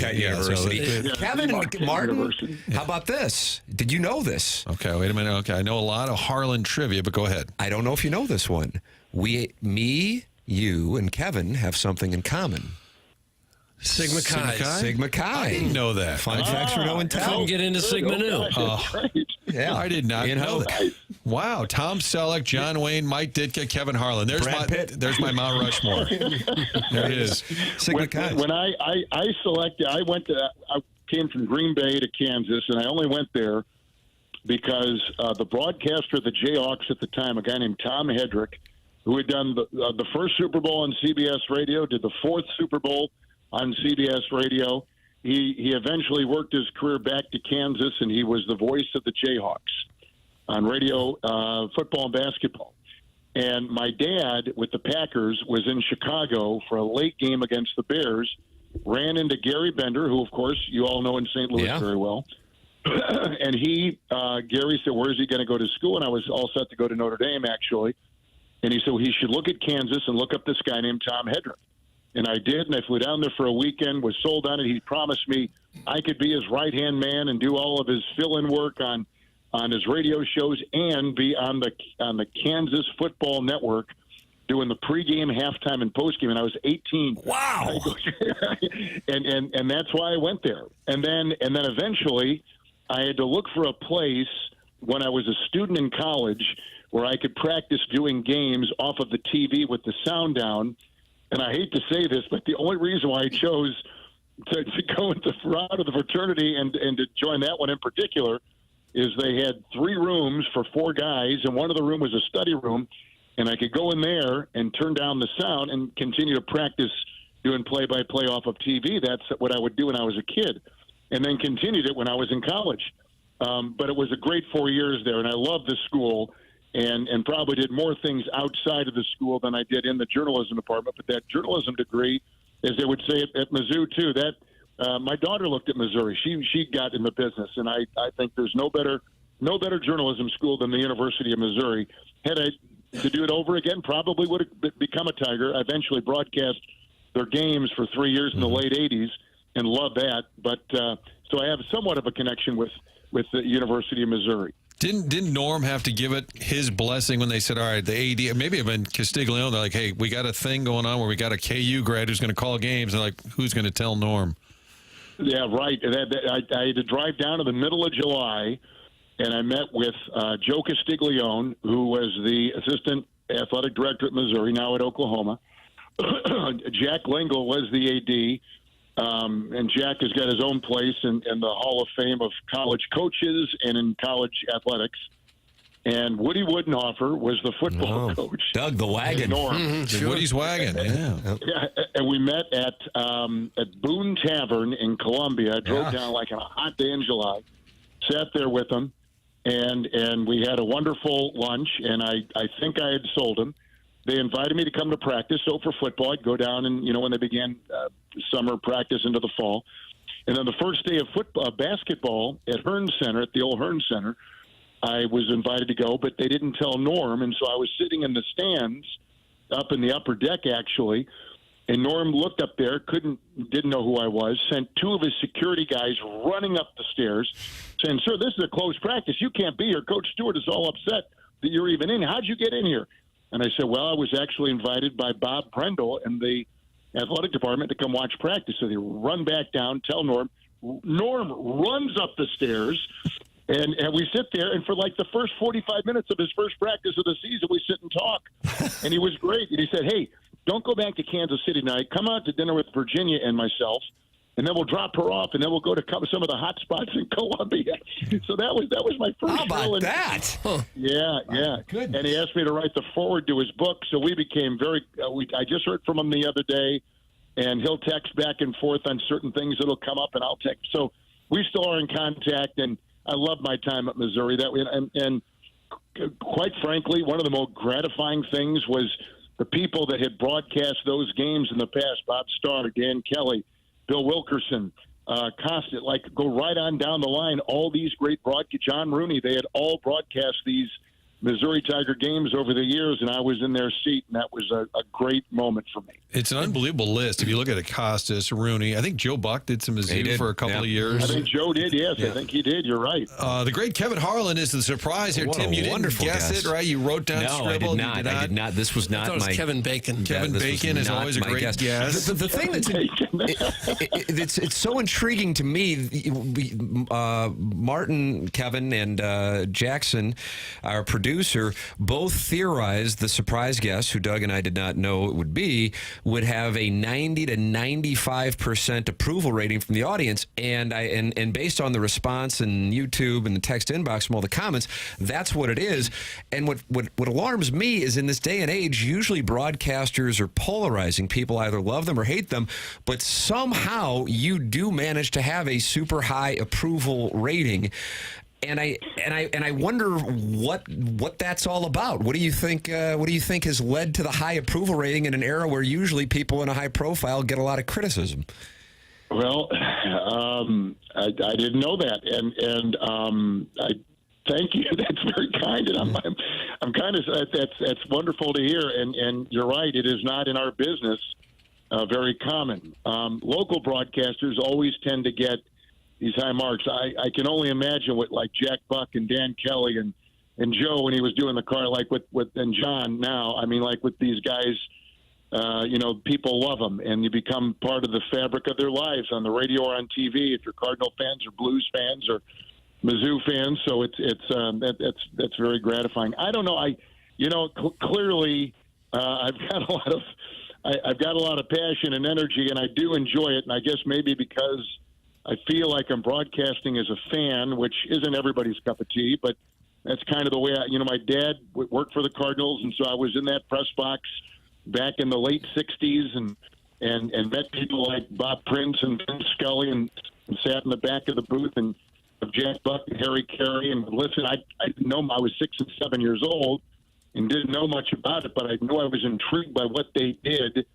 Kevin Martin, how about this? Did you know this? Okay, wait a minute. Okay, I know a lot of Harlan trivia, but go ahead. I don't know if you know this one. Me, you, and Kevin have something in common. Sigma Chi. Sigma Chi. I didn't know that. Fun facts for no and tell. Couldn't get into Sigma Nu. Yeah, I did not know that. Wow, Tom Selleck, John Wayne, Mike Ditka, Kevin Harlan. There's my Mount Rushmore. There it is. Sigma Chi. When I selected, I came from Green Bay to Kansas, and I only went there because the broadcaster of the Jayhawks at the time, a guy named Tom Hedrick, who had done the first Super Bowl on CBS Radio, did the 4th Super Bowl on CBS Radio. He eventually worked his career back to Kansas, and he was the voice of the Jayhawks on radio, football and basketball. And my dad, with the Packers, was in Chicago for a late game against the Bears, ran into Gary Bender, who, of course, you all know in St. Louis very well. And Gary said, where is he going to go to school? And I was all set to go to Notre Dame, actually. And he said, well, he should look at Kansas and look up this guy named Tom Hedrick. And I did, and I flew down there for a weekend, was sold on it. He promised me I could be his right-hand man and do all of his fill-in work on his radio shows and be on the Kansas Football Network doing the pregame, halftime, and postgame. And I was 18. Wow! and that's why I went there. And then eventually, I had to look for a place when I was a student in college where I could practice doing games off of the TV with the sound down. And I hate to say this, but the only reason why I chose to go into route of the fraternity and to join that one in particular is they had 3 rooms for 4 guys, and one of the room was a study room, and I could go in there and turn down the sound and continue to practice doing play-by-play off of TV. That's what I would do when I was a kid, and then continued it when I was in college. But it was a great 4 years there, and I loved the school and probably did more things outside of the school than I did in the journalism department. But that journalism degree, as they would say at Mizzou, too, that my daughter looked at Missouri. She got in the business, and I think there's no better journalism school than the University of Missouri. Had I to do it over again, probably would have become a Tiger. I eventually broadcast their games for 3 years in the late 80s and loved that. But so I have somewhat of a connection with the University of Missouri. Didn't Norm have to give it his blessing when they said, all right, the AD, maybe even Castiglione, they're like, hey, we got a thing going on where we got a KU grad who's going to call games. And like, who's going to tell Norm? Yeah, right. I had to drive down to the middle of July, and I met with Joe Castiglione, who was the assistant athletic director at Missouri, now at Oklahoma. Jack Lingle was the AD. And Jack has got his own place in the Hall of Fame of college coaches and in college athletics. And Woody Woodenhofer was the football coach. Doug the Wagon. Norm. Sure. Woody's Wagon, yeah. And we met at Boone Tavern in Columbia. I drove down like on a hot day in July, sat there with him, and we had a wonderful lunch, and I think I had sold him. They invited me to come to practice. So for football, I'd go down and, when they began summer practice into the fall. And then the first day of basketball at Hearn Center, at the old Hearn Center, I was invited to go, but they didn't tell Norm. And so I was sitting in the stands up in the upper deck, actually. And Norm looked up there, didn't know who I was, sent 2 of his security guys running up the stairs saying, sir, this is a closed practice. You can't be here. Coach Stewart is all upset that you're even in. How'd you get in here? And I said, well, I was actually invited by Bob Prendel and the athletic department to come watch practice. So they run back down, tell Norm. Norm runs up the stairs, and we sit there. And for like the first 45 minutes of his first practice of the season, we sit and talk. And he was great. And he said, hey, don't go back to Kansas City tonight. Come out to dinner with Virginia and myself, and then we'll drop her off, and then we'll go to some of the hot spots in Columbia. So that was my first. How about that? Yeah. Goodness. And he asked me to write the foreword to his book, so we became very. I just heard from him the other day, and he'll text back and forth on certain things that'll come up, and I'll text. So we still are in contact, and I love my time at Missouri. And quite frankly, one of the most gratifying things was the people that had broadcast those games in the past: Bob Starr, Dan Kelly, Bill Wilkerson, Costet, go right on down the line. All these great John Rooney, they had all broadcast these Missouri Tiger games over the years, and I was in their seat, and that was a great moment for me. It's an unbelievable list. If you look at it, Costas, Rooney, I think Joe Buck did some Mizzou for a couple of years. I think Joe did, yes. Yeah. I think he did. You're right. The great Kevin Harlan is the surprise here. What Tim, you didn't guess guest. it, right? You wrote down scribbled. No, I did not. This was not my... Kevin Bacon. Kevin Bacon is always a great guest. The thing that's... it's so intriguing to me. Martin, Kevin, and Jackson, our producer, both theorized the surprise guest, who Doug and I did not know it would be, would have a 90 to 95% approval rating from the audience. And based on the response in YouTube and the text inbox from all the comments, that's what it is. And what alarms me is in this day and age, usually broadcasters are polarizing. People either love them or hate them, but somehow you do manage to have a super high approval rating. And I wonder what that's all about. What do you think? What do you think has led to the high approval rating in an era where usually people in a high profile get a lot of criticism? Well, I didn't know that, and I thank you. That's very kind, and I'm kind of that's wonderful to hear. And you're right. It is not in our business very common. Local broadcasters always tend to get these high marks. I can only imagine what Jack Buck and Dan Kelly and Joe when he was doing the car, and John now. I mean, with these guys, people love them, and you become part of the fabric of their lives on the radio or on TV. If you're Cardinal fans or Blues fans or Mizzou fans, so that's very gratifying. I don't know. Clearly, I've got a lot of passion and energy, and I do enjoy it. And I guess maybe because I feel like I'm broadcasting as a fan, which isn't everybody's cup of tea, but that's kind of the way my dad worked for the Cardinals, and so I was in that press box back in the late 60s and met people like Bob Prince and Vin Scully and sat in the back of the booth and of Jack Buck and Harry Carey. And listen, I didn't know, I was 6 and 7 years old and didn't know much about it, but I knew I was intrigued by what they did.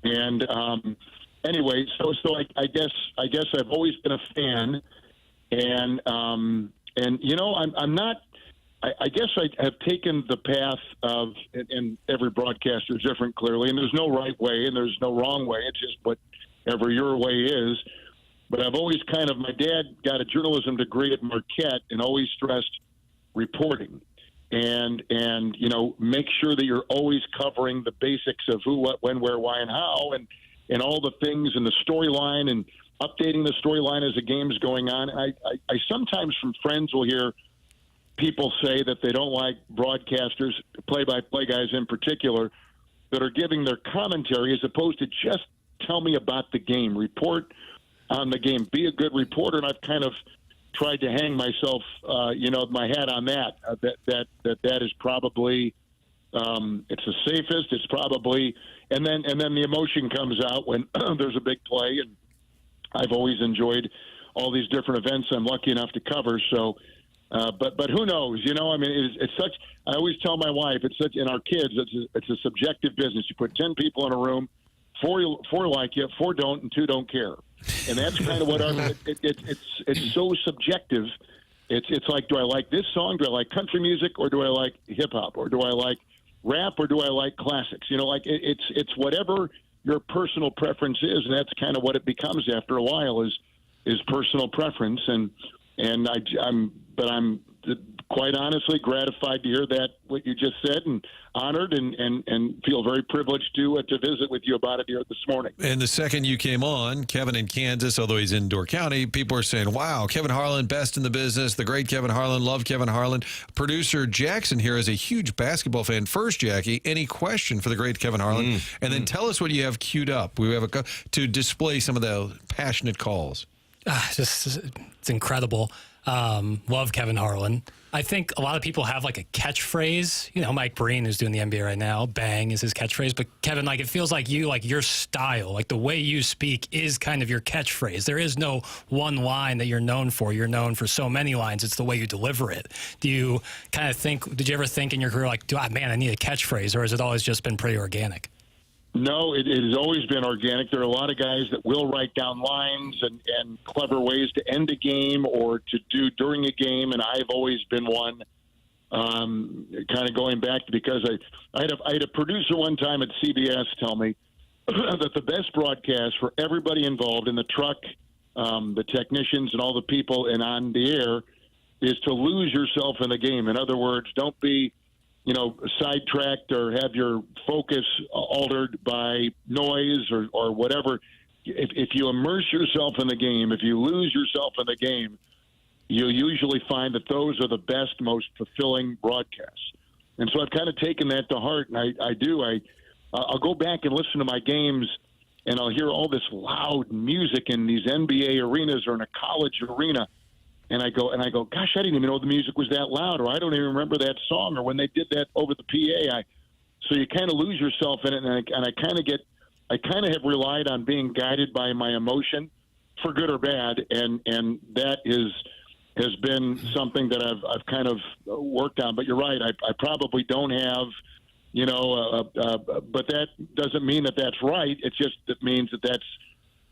And anyway, so I guess I've always been a fan, and I'm not. I guess I have taken the path of, and every broadcaster is different, clearly, and there's no right way and there's no wrong way. It's just whatever your way is. But I've always my dad got a journalism degree at Marquette and always stressed reporting and make sure that you're always covering the basics of who, what, when, where, why, and how, and all the things in the storyline and updating the storyline as the game's going on. I sometimes from friends will hear people say that they don't like broadcasters, play-by-play guys in particular, that are giving their commentary as opposed to just tell me about the game, report on the game, be a good reporter. And I've kind of tried to hang myself, my hat on that. That is probably it's the safest. It's probably, and then the emotion comes out when there's a big play. And I've always enjoyed all these different events I'm lucky enough to cover. So. But who knows? It's such. I always tell my wife, it's such. And our kids, it's a subjective business. You put 10 people in a room, four like you, 4 don't, and 2 don't care. And that's kind of what it's so subjective. It's like, do I like this song? Do I like country music, or do I like hip hop, or do I like rap, or do I like classics? It's whatever your personal preference is, and that's kind of what it becomes after a while is personal preference. And I'm quite honestly gratified to hear that, what you just said, and honored and feel very privileged to visit with you about it here this morning. And the second you came on, Kevin in Kansas, although he's in Door County, people are saying, wow, Kevin Harlan, best in the business, the great Kevin Harlan, love Kevin Harlan. Producer Jackson here is a huge basketball fan. First, Jackie, any question for the great Kevin Harlan? And then tell us what you have queued up. We have to display some of the passionate calls. It's incredible. Love Kevin Harlan. I think a lot of people have like a catchphrase. Mike Breen, who's doing the NBA right now, bang is his catchphrase. But Kevin, it feels like your style, like the way you speak is kind of your catchphrase. There is no one line that you're known for. You're known for so many lines. It's the way you deliver it. Do you kind of did you ever think in your career, like, I need a catchphrase, or has it always just been pretty organic? No, it has always been organic. There are a lot of guys that will write down lines and clever ways to end a game or to do during a game, and I've always been one. Kind of going back to, because I had a producer one time at CBS tell me that the best broadcast for everybody involved in the truck, the technicians, and all the people and on the air is to lose yourself in the game. In other words, don't be sidetracked or have your focus altered by noise or whatever. If you immerse yourself in the game, if you lose yourself in the game, you usually find that those are the best, most fulfilling broadcasts. And so I've kind of taken that to heart, and I'll go back and listen to my games, and I'll hear all this loud music in these NBA arenas or in a college arena. And I go, gosh, I didn't even know the music was that loud, or I don't even remember that song, or when they did that over the PA. So you kind of lose yourself in it, and I kind of have relied on being guided by my emotion, for good or bad, and that has been something that I've kind of worked on. But you're right, I probably don't have, but that doesn't mean that that's right. It means that that's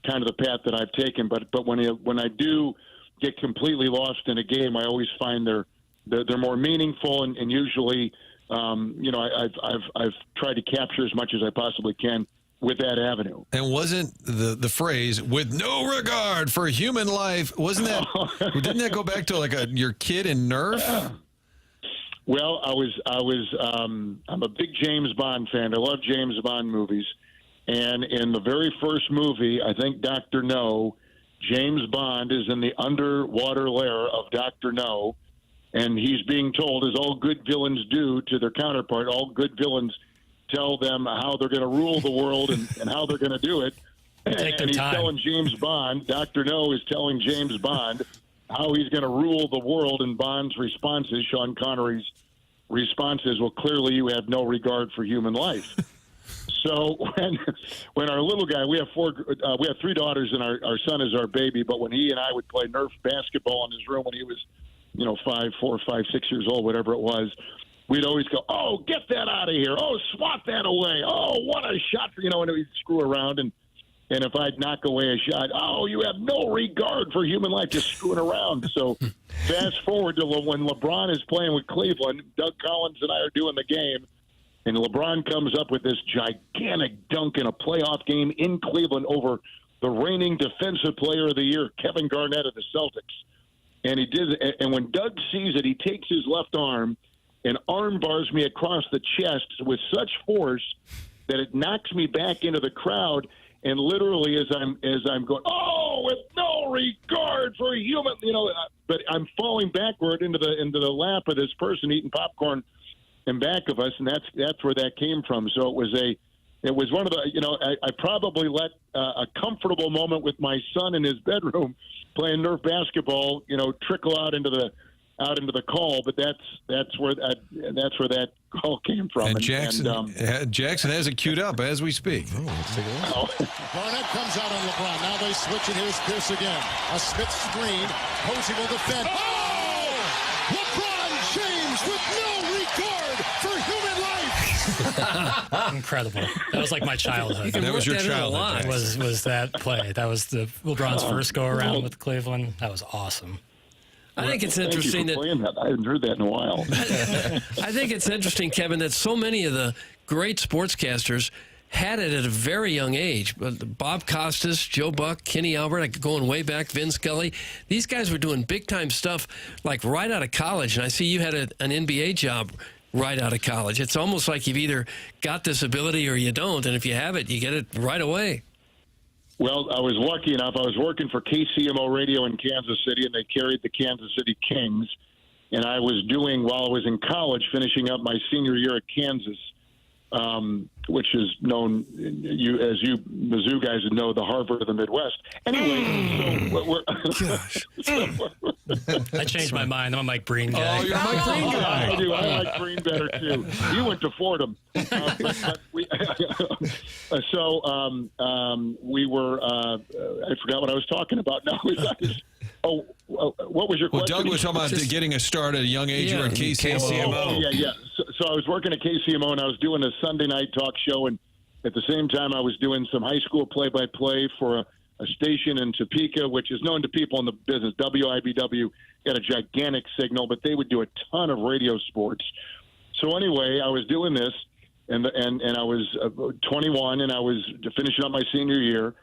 kind of the path that I've taken. But when I do get completely lost in a game, I always find they're more meaningful, and usually, I've tried to capture as much as I possibly can with that avenue. And wasn't the phrase "with no regard for human life"? Wasn't that? Didn't that go back to your kid in Nerf? Well, I'm a big James Bond fan. I love James Bond movies, and in the very first movie, I think Dr. No, James Bond is in the underwater lair of Dr. No, and he's being told, as all good villains do to their counterpart, all good villains tell them how they're going to rule the world and how they're going to do it. Take their and he's time. telling James Bond, Dr. No is telling James Bond how he's going to rule the world, and Bond's responses, Sean Connery's responses, well, clearly you have no regard for human life. So when our little guy, we have 3 daughters, and our son is our baby, but when he and I would play Nerf basketball in his room when he was, 4, 5, 6 years old, whatever it was, we'd always go, oh, get that out of here. Oh, swat that away. Oh, what a shot. And we'd screw around. And if I'd knock away a shot, oh, you have no regard for human life, just screwing around. So fast forward to when LeBron is playing with Cleveland, Doug Collins and I are doing the game, and LeBron comes up with this gigantic dunk in a playoff game in Cleveland over the reigning Defensive Player of the Year, Kevin Garnett of the Celtics. And he did, and when Doug sees it, he takes his left arm and arm bars me across the chest with such force that it knocks me back into the crowd. And literally, as I'm going, oh, with no regard for human, but I'm falling backward into the lap of this person eating popcorn in back of us, and that's where that came from. So it was one of the, I probably let a comfortable moment with my son in his bedroom playing Nerf basketball, trickle out into the call, but that's where that call came from. And Jackson has it queued up as we speak. Garnett comes out on LeBron. Now they switch it. Here's Pierce again. A Smith screen. Posey will defend. Oh! LeBron James with no regard for human life. Incredible. That was like my childhood. That was your childhood. Was that play? That was LeBron's first go around with Cleveland. That was awesome. I think it's interesting that I haven't heard that in a while. I think it's interesting, Kevin, that so many of the great sportscasters had it at a very young age. Bob Costas, Joe Buck, Kenny Albert, going way back, Vin Scully. These guys were doing big-time stuff like right out of college, and I see you had an NBA job right out of college. It's almost like you've either got this ability or you don't, and if you have it, you get it right away. Well, I was lucky enough. I was working for KCMO Radio in Kansas City, and they carried the Kansas City Kings. And I was doing, while I was in college, finishing up my senior year at Kansas, which is known, as you Mizzou guys would know, the Harvard of the Midwest. Anyway, I changed my mind. I'm a Mike Breen guy. Oh, you're a Mike Breen guy. I do. I like Breen better, too. You went to Fordham. We were, I forgot what I was talking about now. What was your question? Well, Doug was talking about getting a start at a young age. You were at KCMO. Yeah. So I was working at KCMO, and I was doing a Sunday night talk show, and at the same time I was doing some high school play-by-play for a station in Topeka, which is known to people in the business. WIBW got a gigantic signal, but they would do a ton of radio sports. So anyway, I was doing this, and I was 21, and I was finishing up my senior year,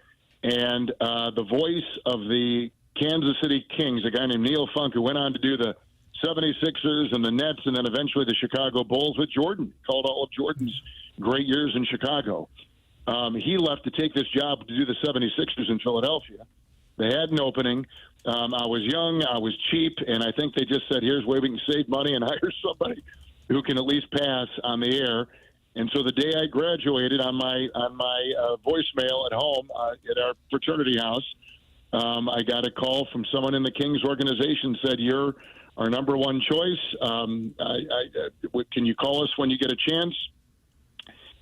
and the voice of the Kansas City Kings, a guy named Neil Funk, who went on to do the 76ers and the Nets and then eventually the Chicago Bulls with Jordan, called all of Jordan's great years in Chicago. He left to take this job to do the 76ers in Philadelphia. They had an opening. I was young, I was cheap, and I think they just said, here's where we can save money and hire somebody who can at least pass on the air. And so the day I graduated, on my voicemail at home at our fraternity house, I got a call from someone in the Kings organization, said, you're our number one choice. Can you call us when you get a chance?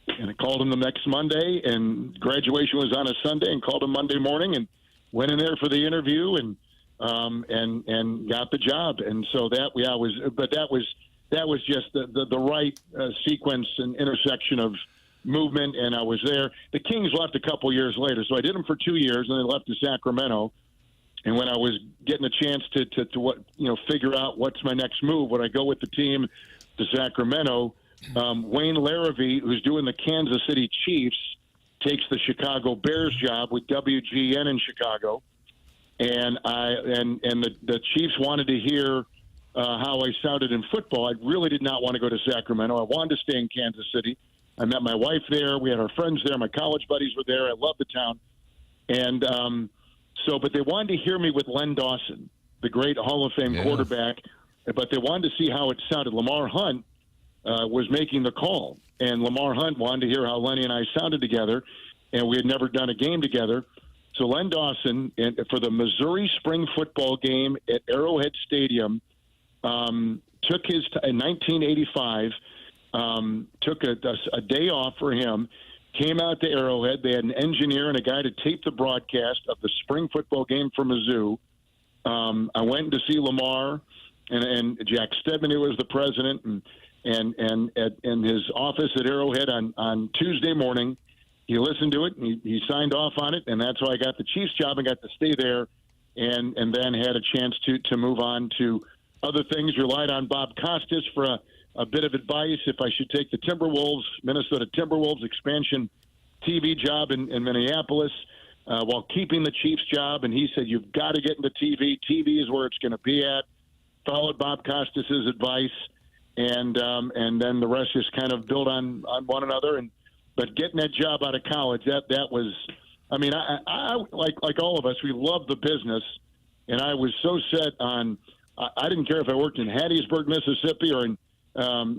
And I called him the next Monday, and graduation was on a Sunday, and called him Monday morning and went in there for the interview and got the job. And so that was just the right sequence and intersection of movement, and I was there. The Kings left a couple years later, so I did them for 2 years, and they left to Sacramento. And when I was getting a chance to figure out what's my next move, would I go with the team to Sacramento? Wayne Larrivee, who's doing the Kansas City Chiefs, takes the Chicago Bears job with WGN in Chicago, and the Chiefs wanted to hear how I sounded in football. I really did not want to go to Sacramento. I wanted to stay in Kansas City. I met my wife there. We had our friends there. My college buddies were there. I loved the town, and but they wanted to hear me with Len Dawson, the great Hall of Fame quarterback, but they wanted to see how it sounded. Lamar Hunt was making the call, and Lamar Hunt wanted to hear how Lenny and I sounded together. and we had never done a game together. So Len Dawson, for the Missouri spring football game at Arrowhead Stadium, took his in 1985. Took a day off for him. Came out to Arrowhead. They had an engineer and a guy to tape the broadcast of the spring football game from Mizzou. I went to see Lamar and Jack Stedman, who was the president, and in his office at Arrowhead on Tuesday morning. He listened to it, and he signed off on it, and that's how I got the Chiefs job and got to stay there, and then had a chance to move on to other things. Relied on Bob Costas for a bit of advice if I should take the Minnesota Timberwolves expansion TV job in Minneapolis while keeping the Chiefs job, and he said, you've got to get into TV. TV is where it's going to be at. Followed Bob Costas's advice, and then the rest just kind of built on one another. But getting that job out of college, that was, I mean, I like all of us, we love the business, and I was so set on, I didn't care if I worked in Hattiesburg, Mississippi, or in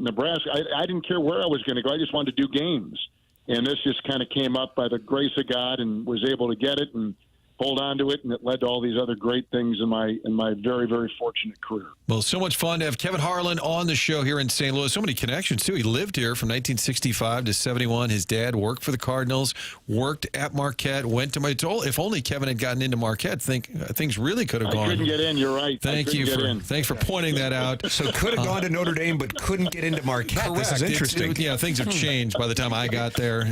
Nebraska. I didn't care where I was going to go. I just wanted to do games, and this just kind of came up by the grace of God, and was able to get it and hold on to it, and it led to all these other great things in my very, very fortunate career. Well, so much fun to have Kevin Harlan on the show here in St. Louis. So many connections, too. He lived here from 1965 to 71. His dad worked for the Cardinals, worked at Marquette, went to if only Kevin had gotten into Marquette, things really could have gone. I couldn't get in, you're right. Thanks for pointing that out. So could have gone to Notre Dame, but couldn't get into Marquette. Correct. This is interesting. Things have changed by the time I got there.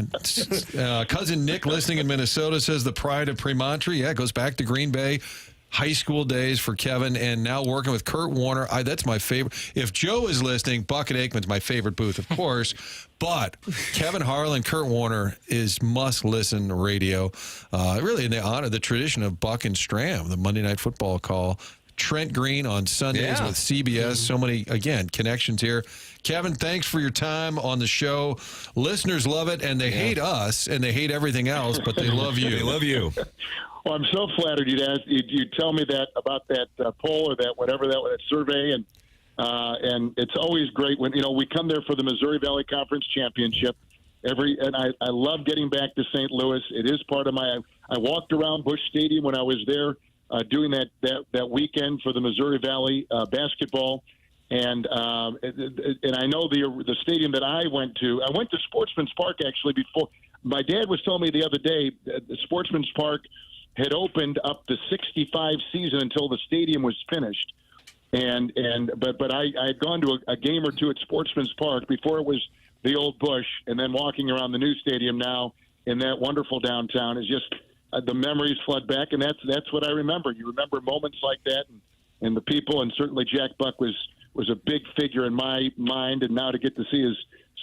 Cousin Nick, listening in Minnesota, says the pride of Premontre. Yeah, it goes back to Green Bay. High school days for Kevin, and now working with Kurt Warner. That's my favorite. If Joe is listening, Bucket Aikman's my favorite booth, of course. But Kevin Harlan, Kurt Warner is must-listen radio. Really, in the tradition of Buck and Stram, the Monday Night Football call. Trent Green on Sundays with CBS. So many, again, connections here. Kevin, thanks for your time on the show. Listeners love it, and they hate us, and they hate everything else, but they love you. They love you. Well, I'm so flattered you'd tell me that about that poll or that survey, and it's always great when we come there for the Missouri Valley Conference Championship. I love getting back to St. Louis. It is part of I walked around Busch Stadium when I was there doing that weekend for the Missouri Valley basketball, and I know the stadium that I went to. I went to Sportsman's Park actually before. My dad was telling me the other day the Sportsman's Park had opened up the 65 season until the stadium was finished. But I had gone to a game or two at Sportsman's Park before it was the old Busch, and then walking around the new stadium now in that wonderful downtown is just the memories flood back, and that's what I remember. You remember moments like that and the people, and certainly Jack Buck was a big figure in my mind, and now to get to see his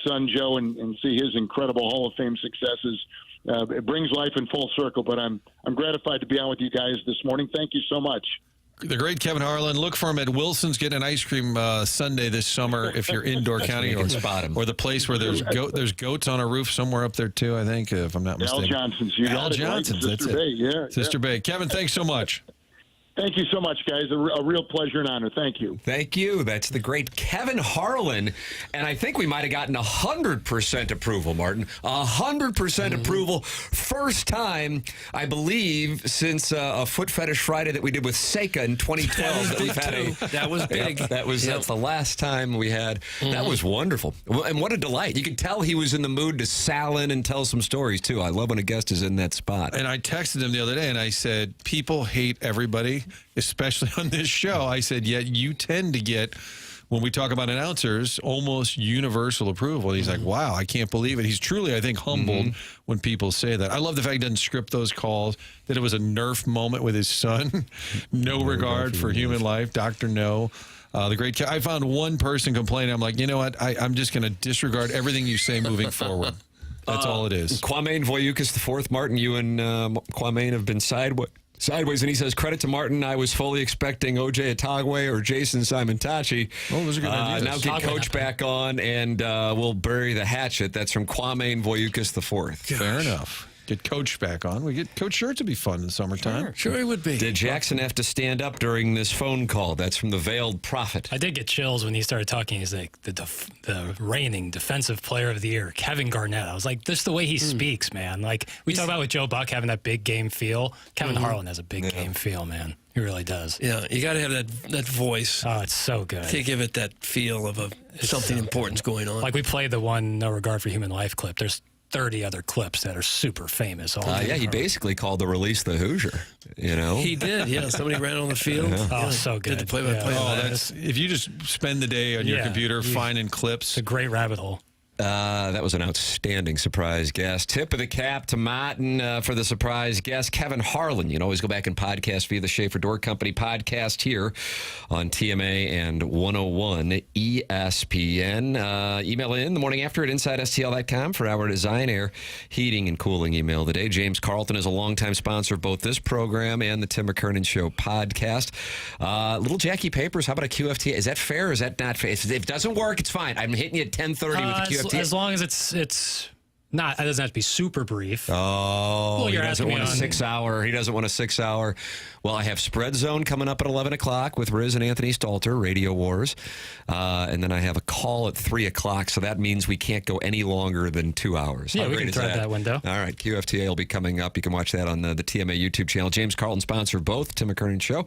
son Joe and see his incredible Hall of Fame successes. It brings life in full circle, but I'm gratified to be on with you guys this morning. Thank you so much. The great Kevin Harlan. Look for him at Wilson's getting an ice cream Sunday this summer if you're in Door County, or the place where there's goats on a roof somewhere up there too, I think, if I'm not mistaken. Al Johnson's. Al Johnson's. That's Sister Bay. it. Sister Bay. Kevin, thanks so much. Thank you so much, guys. A real pleasure and honor. Thank you. Thank you. That's the great Kevin Harlan. And I think we might have gotten 100% approval, Martin. 100% approval. First time, I believe, since a Foot Fetish Friday that we did with Seika in 2012. That was big. That's the last time we had. That was wonderful. And what a delight. You could tell he was in the mood to sal in and tell some stories, too. I love when a guest is in that spot. And I texted him the other day, and I said, people hate everybody, especially on this show. I said, yet you tend to get, when we talk about announcers, almost universal approval. And he's like, wow, I can't believe it. He's truly, I think, humbled when people say that. I love the fact he doesn't script those calls, that it was a Nerf moment with his son. No regard for human life. Dr. No. The great. I found one person complaining. I'm like, you know what? I'm just going to disregard everything you say moving forward. That's all it is. Kwame Voyukas IV. Martin, you and Kwame have been sideways, and he says, credit to Martin. I was fully expecting O.J. Atagwe or Jason Simontachi. Oh, those are good ideas. Now get Coach back on, and we'll bury the hatchet. That's from Kwame Voyukas IV. Fair enough. Get Coach back on. We get Coach Shirts would be fun in the summertime. Sure it would be. Did Jackson have to stand up during this phone call? That's from the Veiled Prophet. I did get chills when he started talking. He's like, the reigning defensive player of the year, Kevin Garnett. I was like, this is the way he speaks, man. Like, we talk about with Joe Buck having that big game feel. Kevin Harlan has a big game feel, man. He really does. Yeah, you got to have that voice. Oh, it's so good. To give it that feel of something important's going on. Like, we played the one No Regard for Human Life clip. There's 30 other clips that are super famous. Yeah, he basically called the release the Hoosier, you know? He did, yeah. Somebody ran on the field. Yeah. Oh, so good. Did the play-by-play. Oh, that's if you just spend the day on your computer finding clips. It's a great rabbit hole. That was an outstanding surprise guest. Tip of the cap to Martin for the surprise guest, Kevin Harlan. You can always go back and podcast via the Schaefer Door Company podcast here on TMA and 101 ESPN. Email in the morning after at InsideSTL.com for our Design Air Heating and Cooling email today. James Carlton is a longtime sponsor of both this program and the Tim McKernan Show podcast. Little Jackie Papers, how about a QFT? Is that fair or is that not fair? If it doesn't work, it's fine. I'm hitting you at 10:30 with the QFT. As long as it's not, it doesn't have to be super brief. Oh, Well, he you're doesn't asking want a me on- 6 hour. He doesn't want a 6 hour. Well, I have Spread Zone coming up at 11 o'clock with Riz and Anthony Stalter, Radio Wars. And then I have a call at 3 o'clock, so that means we can't go any longer than 2 hours. Yeah, How we great can is thread that window. All right, QFTA will be coming up. You can watch that on the TMA YouTube channel. James Carlton sponsor of both Tim McKernan Show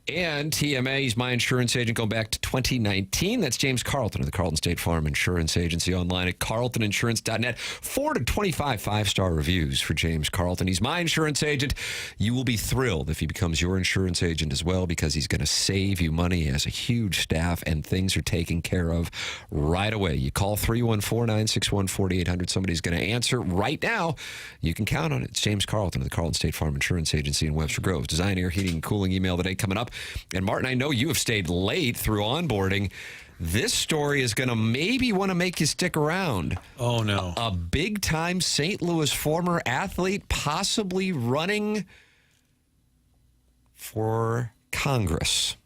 and TMA. He's my insurance agent going back to 2019. That's James Carlton of the Carlton State Farm Insurance Agency, online at carltoninsurance.net. 4 to 25 5-star reviews for James Carlton. He's my insurance agent. You will be thrilled if he becomes your insurance agent as well, because he's going to save you money. He has a huge staff and things are taken care of right away. You call 314-961-4800. Somebody's going to answer right now. You can count on it. It's James Carlton of the Carlton State Farm Insurance Agency in Webster Groves. Design, Air, Heating, and Cooling email today coming up. And Martin, I know you have stayed late through onboarding. This story is going to maybe want to make you stick around. Oh, no. A big-time St. Louis former athlete possibly running for Congress.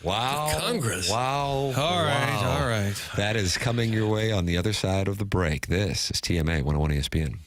Wow. Congress. Wow. All right. That is coming your way on the other side of the break. This is TMA 101 ESPN.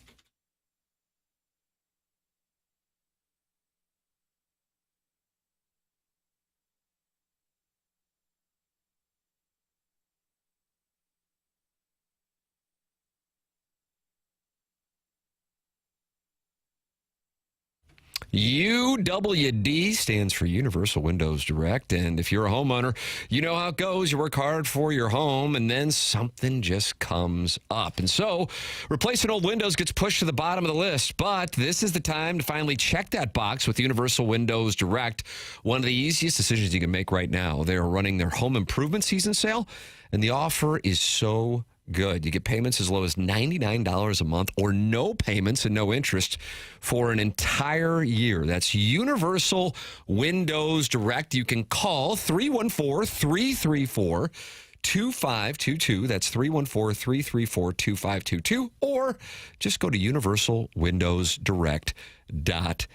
UWD stands for Universal Windows Direct, and if you're a homeowner, you know how it goes. You work hard for your home, and then something just comes up. And so, replacing old windows gets pushed to the bottom of the list, but this is the time to finally check that box with Universal Windows Direct, one of the easiest decisions you can make right now. They are running their home improvement season sale, and the offer is so good. You get payments as low as $99 a month or no payments and no interest for an entire year. That's Universal Windows Direct. You can call 314-334-2522. That's 314-334-2522. Or just go to universalwindowsdirect.com.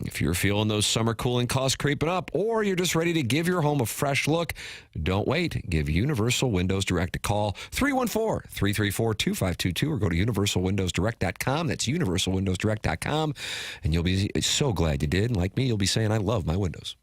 If you're feeling those summer cooling costs creeping up, or you're just ready to give your home a fresh look, don't wait. Give Universal Windows Direct a call, 314-334-2522, or go to universalwindowsdirect.com. That's universalwindowsdirect.com, and you'll be so glad you did. And like me, you'll be saying, I love my windows.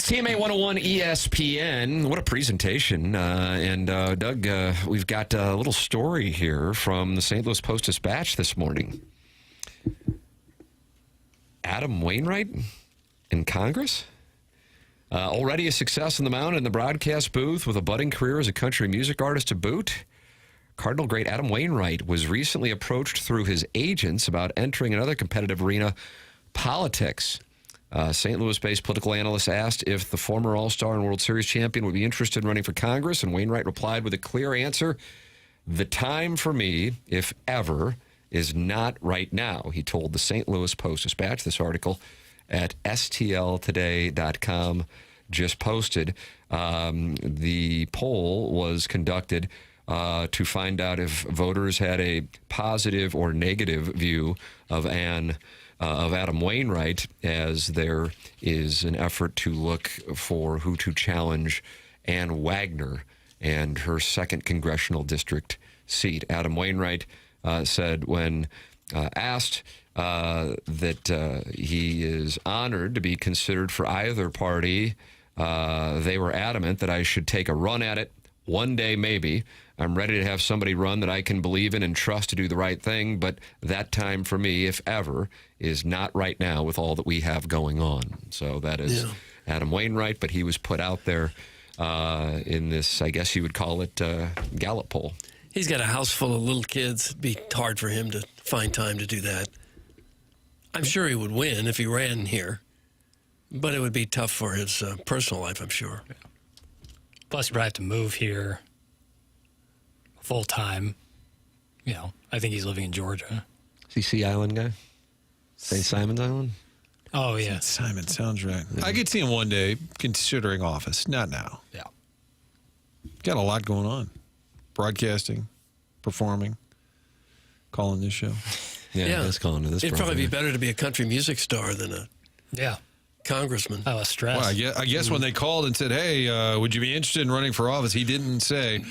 CMA 101 ESPN. What a presentation. And Doug, we've got a little story here from the St. Louis Post-Dispatch this morning. Adam Wainwright in Congress? Already a success on the mound in the broadcast booth with a budding career as a country music artist to boot. Cardinal great Adam Wainwright was recently approached through his agents about entering another competitive arena, politics. St. Louis-based political analyst asked if the former All-Star and World Series champion would be interested in running for Congress, and Wainwright replied with a clear answer, "The time for me, if ever, is not right now," he told the St. Louis Post-Dispatch. This article at stltoday.com just posted. The poll was conducted to find out if voters had a positive or negative view of Adam Wainwright, as there is an effort to look for who to challenge Ann Wagner and her 2nd congressional district seat. Adam Wainwright said when asked that he is honored to be considered for either party, they were adamant that I should take a run at it one day maybe. I'm ready to have somebody run that I can believe in and trust to do the right thing, but that time for me, if ever, is not right now with all that we have going on. So that is Adam Wainwright, but he was put out there in this, I guess you would call it, Gallup poll. He's got a house full of little kids. It'd be hard for him to find time to do that. I'm sure he would win if he ran here, but it would be tough for his personal life, I'm sure. Yeah. Plus, you probably have to move here full time. You know, I think he's living in Georgia. Is he Sea Island guy? St. Simon's Island? Oh, yeah. St. Simon sounds right. I could see him one day considering office. Not now. Yeah. Got a lot going on. Broadcasting, performing, calling this show. Yeah. That's calling to this. It'd probably be better to be a country music star than a congressman. I was stressed. Well, I guess when they called and said, "Hey, would you be interested in running for office?" He didn't say,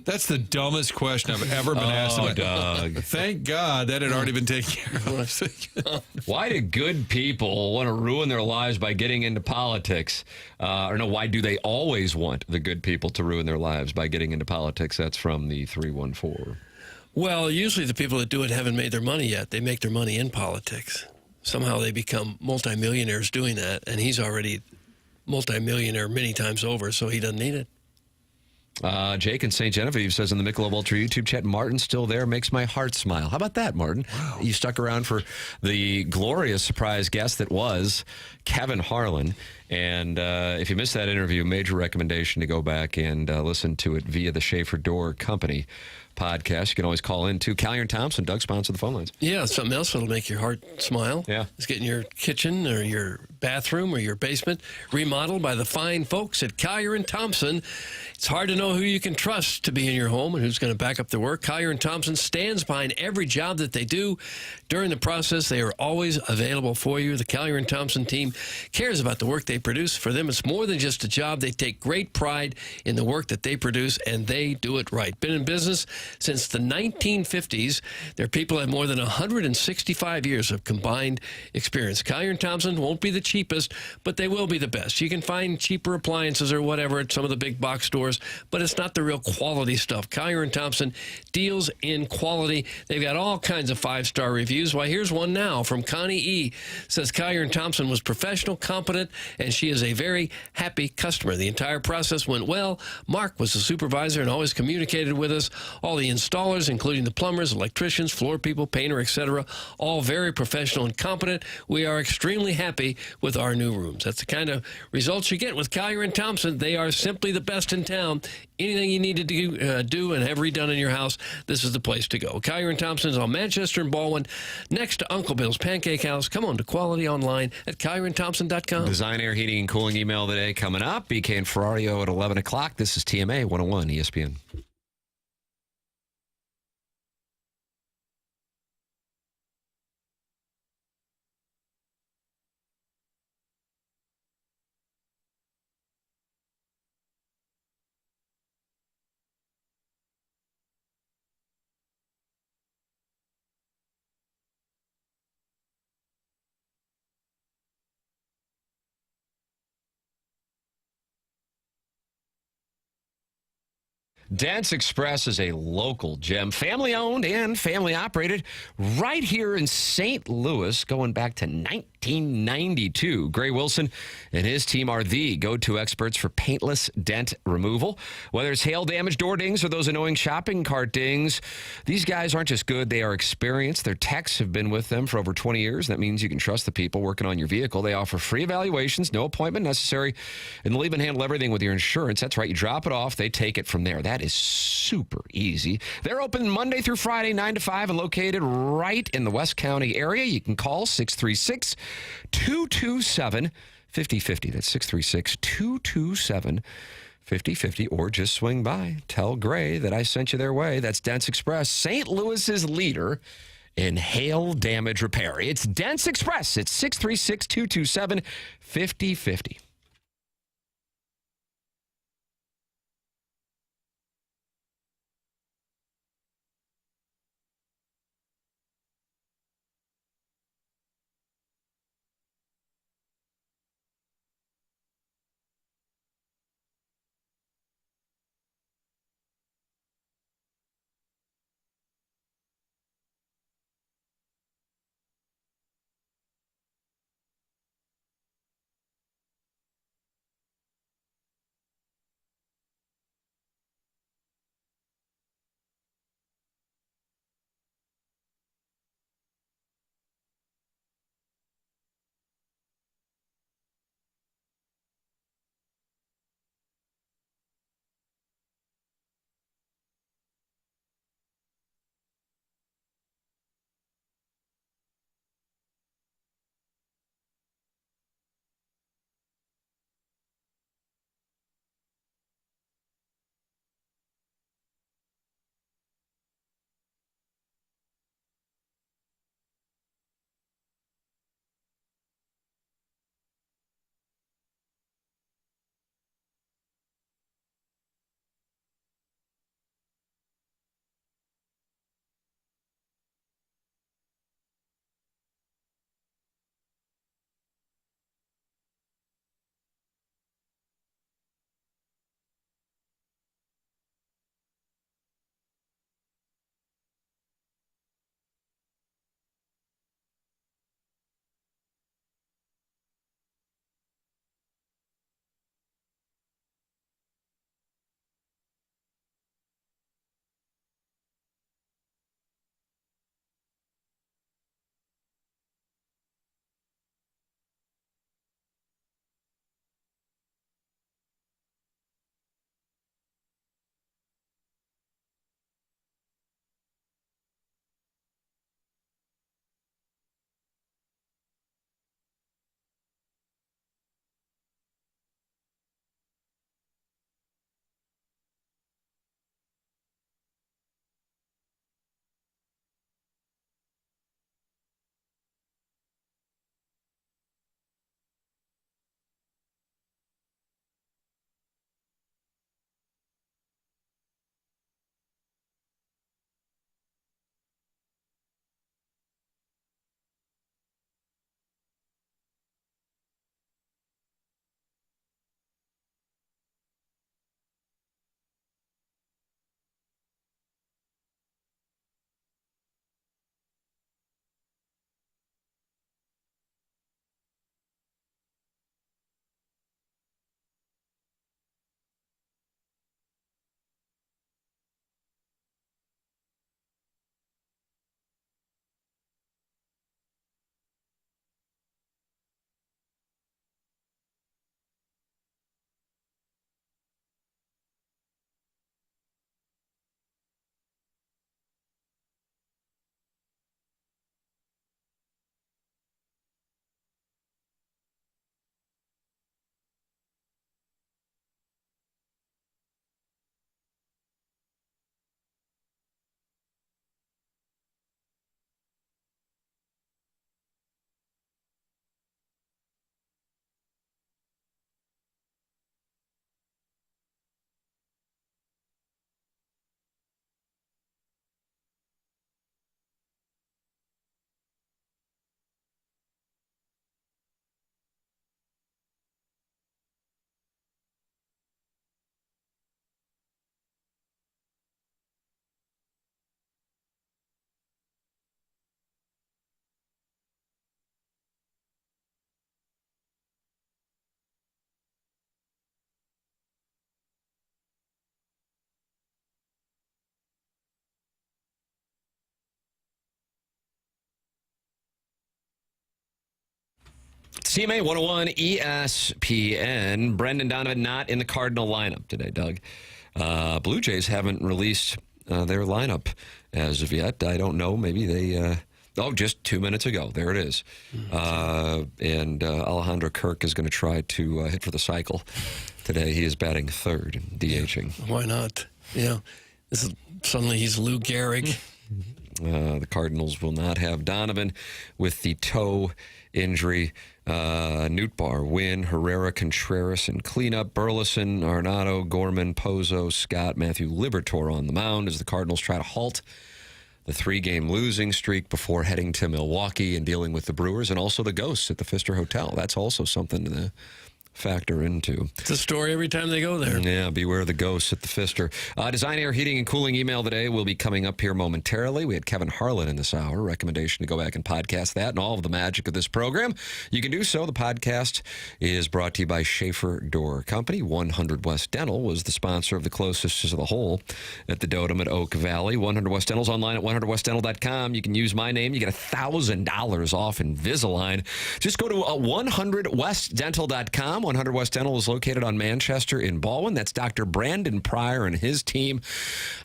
"That's the dumbest question I've ever been asked." Oh, Doug. Thank God that had already been taken care of. Why do good people want to ruin their lives by getting into politics? Or no, why do they always want the good people to ruin their lives by getting into politics? That's from the 314. Well, usually the people that do it haven't made their money yet. They make their money in politics. Somehow they become multimillionaires doing that, and he's already multimillionaire many times over, so he doesn't need it. Jake in St. Genevieve says in the Michelob Ultra YouTube chat, Martin's still there, makes my heart smile. How about that, Martin? Wow. You stuck around for the glorious surprise guest that was Kevin Harlan. And if you missed that interview, major recommendation to go back and listen to it via the Schaefer Door Company podcast. You can always call in too. Callier and Thompson, Doug, sponsor the phone lines. Yeah, something else that'll make your heart smile. Yeah. Is getting your kitchen or your bathroom or your basement remodeled by the fine folks at Callier and Thompson. It's hard to know who you can trust to be in your home and who's going to back up the work. Callier and Thompson stands behind every job that they do. During the process, they are always available for you. The Callier and Thompson team cares about the work they produce. For them, it's more than just a job. They take great pride in the work that they produce, and they do it right. Been in business since the 1950s. Their people have more than 165 years of combined experience. Callier and Thompson won't be the cheapest, but they will be the best. You can find cheaper appliances or whatever at some of the big box stores, but it's not the real quality stuff. Callier and Thompson deals in quality. They've got all kinds of 5-star reviews. Why, here's one now from Connie E. Says Callier and Thompson was professional, competent, and she is a very happy customer. The entire process went well. Mark was the supervisor and always communicated with us. All the installers, including the plumbers, electricians, floor people, painter, etc., all very professional and competent. We are extremely happy with our new rooms. That's the kind of results you get with Callier and Thompson. They are simply the best in town. Anything you need to do and have redone in your house, this is the place to go. Callier and Thompson is on Manchester and Baldwin, next to Uncle Bill's Pancake House. Come on to quality online at CallierandThompson.com. Design, Air, Heating, and Cooling email today coming up. BK and Ferrario at 11 o'clock. This is TMA 101 ESPN. Dance Express is a local gem, family-owned and family-operated, right here in St. Louis, going back to 1992. Gray Wilson and his team are the go-to experts for paintless dent removal. Whether it's hail damage door dings or those annoying shopping cart dings, these guys aren't just good, they are experienced. Their techs have been with them for over 20 years. That means you can trust the people working on your vehicle. They offer free evaluations, no appointment necessary, and they'll even handle everything with your insurance. That's right, you drop it off, they take it from there. That is super easy. They're open Monday through Friday, 9 to 5, and located right in the West County area. You can call 636-227-5050. That's 636-227-5050, or just swing by. Tell Gray that I sent you their way. That's Dents Express, St. Louis's leader in hail damage repair. It's Dents Express. It's 636-227-5050. CMA 101 ESPN. Brendan Donovan not in the Cardinal lineup today, Doug. Blue Jays haven't released their lineup as of yet. I don't know. Maybe they... just 2 minutes ago. There it is. And Alejandro Kirk is going to try to hit for the cycle today. He is batting third, DHing. Why not? Yeah. Suddenly he's Lou Gehrig. The Cardinals will not have Donovan with the toe injury. Nootbaar, Wynn, Herrera, Contreras, and cleanup. Burleson, Arenado, Gorman, Pozo, Scott, Matthew Liberatore on the mound as the Cardinals try to halt the 3-game losing streak before heading to Milwaukee and dealing with the Brewers and also the Ghosts at the Pfister Hotel. That's also something to factor into. It's a story every time they go there. Yeah, beware the ghosts at the Pfister. Design, Air, Heating, and Cooling email today will be coming up here momentarily. We had Kevin Harlan in this hour. Recommendation to go back and podcast that and all of the magic of this program. You can do so. The podcast is brought to you by Schaefer Door Company. 100 West Dental was the sponsor of the closest to the hole at the Dotem at Oak Valley. 100 West Dental's online at 100westdental.com. You can use my name. You get $1,000 off Invisalign. Just go to 100westdental.com. 100 West Dental is located on Manchester in Baldwin. That's Dr. Brandon Pryor and his team.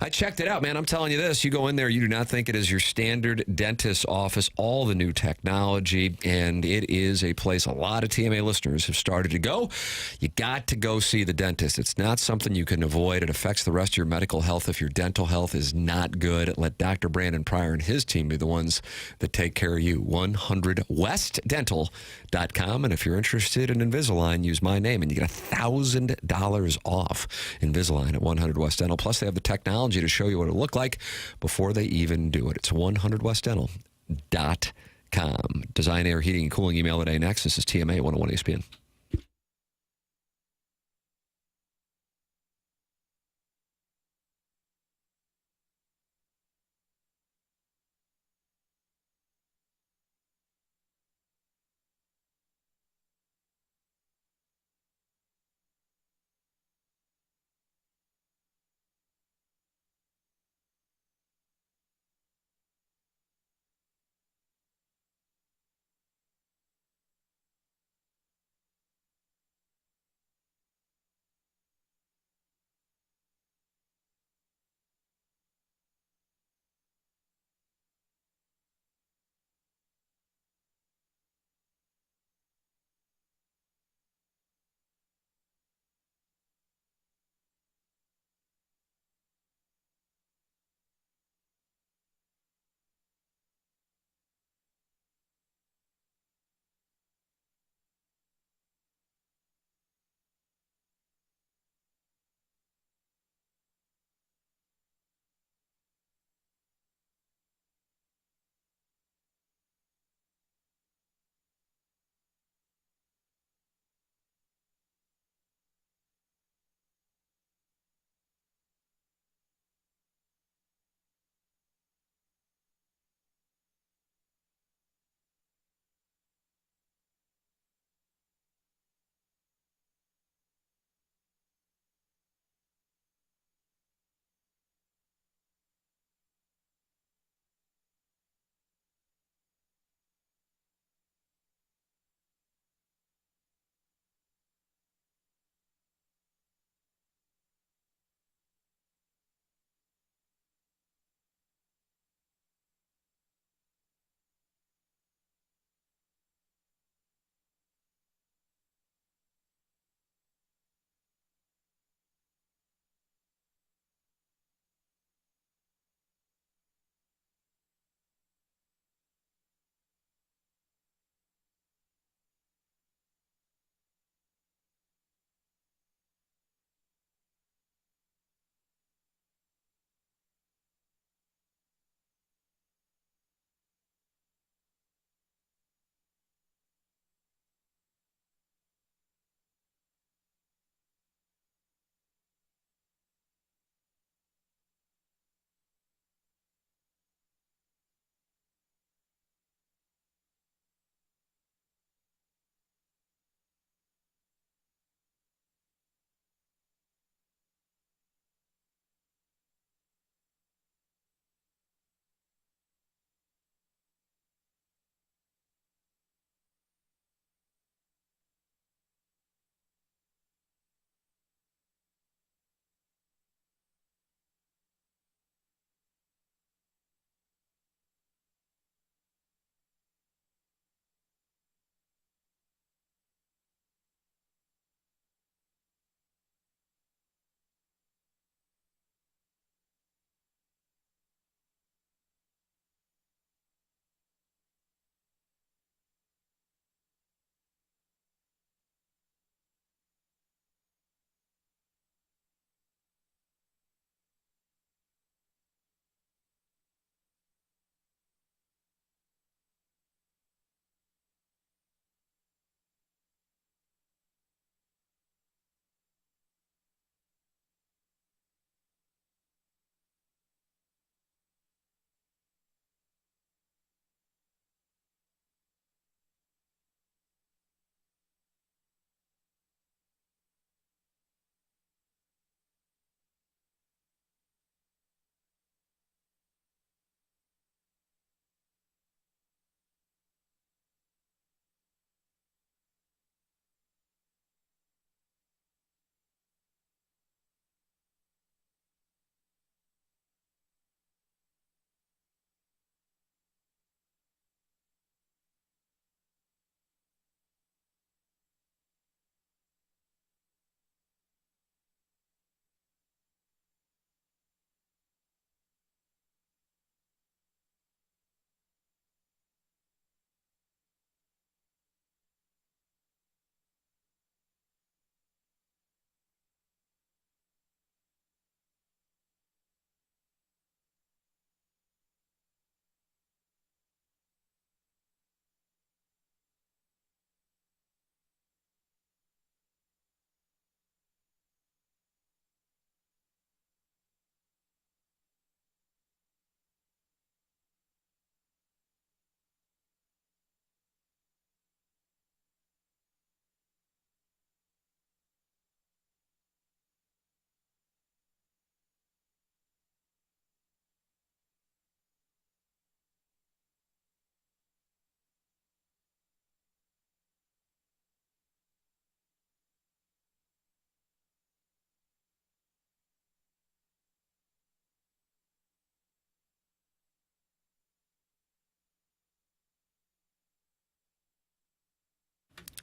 I checked it out, man. I'm telling you this. You go in there, you do not think it is your standard dentist's office. All the new technology, and it is a place a lot of TMA listeners have started to go. You got to go see the dentist. It's not something you can avoid. It affects the rest of your medical health if your dental health is not good. Let Dr. Brandon Pryor and his team be the ones that take care of you. 100westdental.com. And if you're interested in Invisalign, use my name and you get $1,000 off Invisalign at 100 West Dental. Plus, they have the technology to show you what it'll look like before they even do it. It's 100westdental.com. Design, Air, Heating, and Cooling email today next. This is TMA 101 ESPN.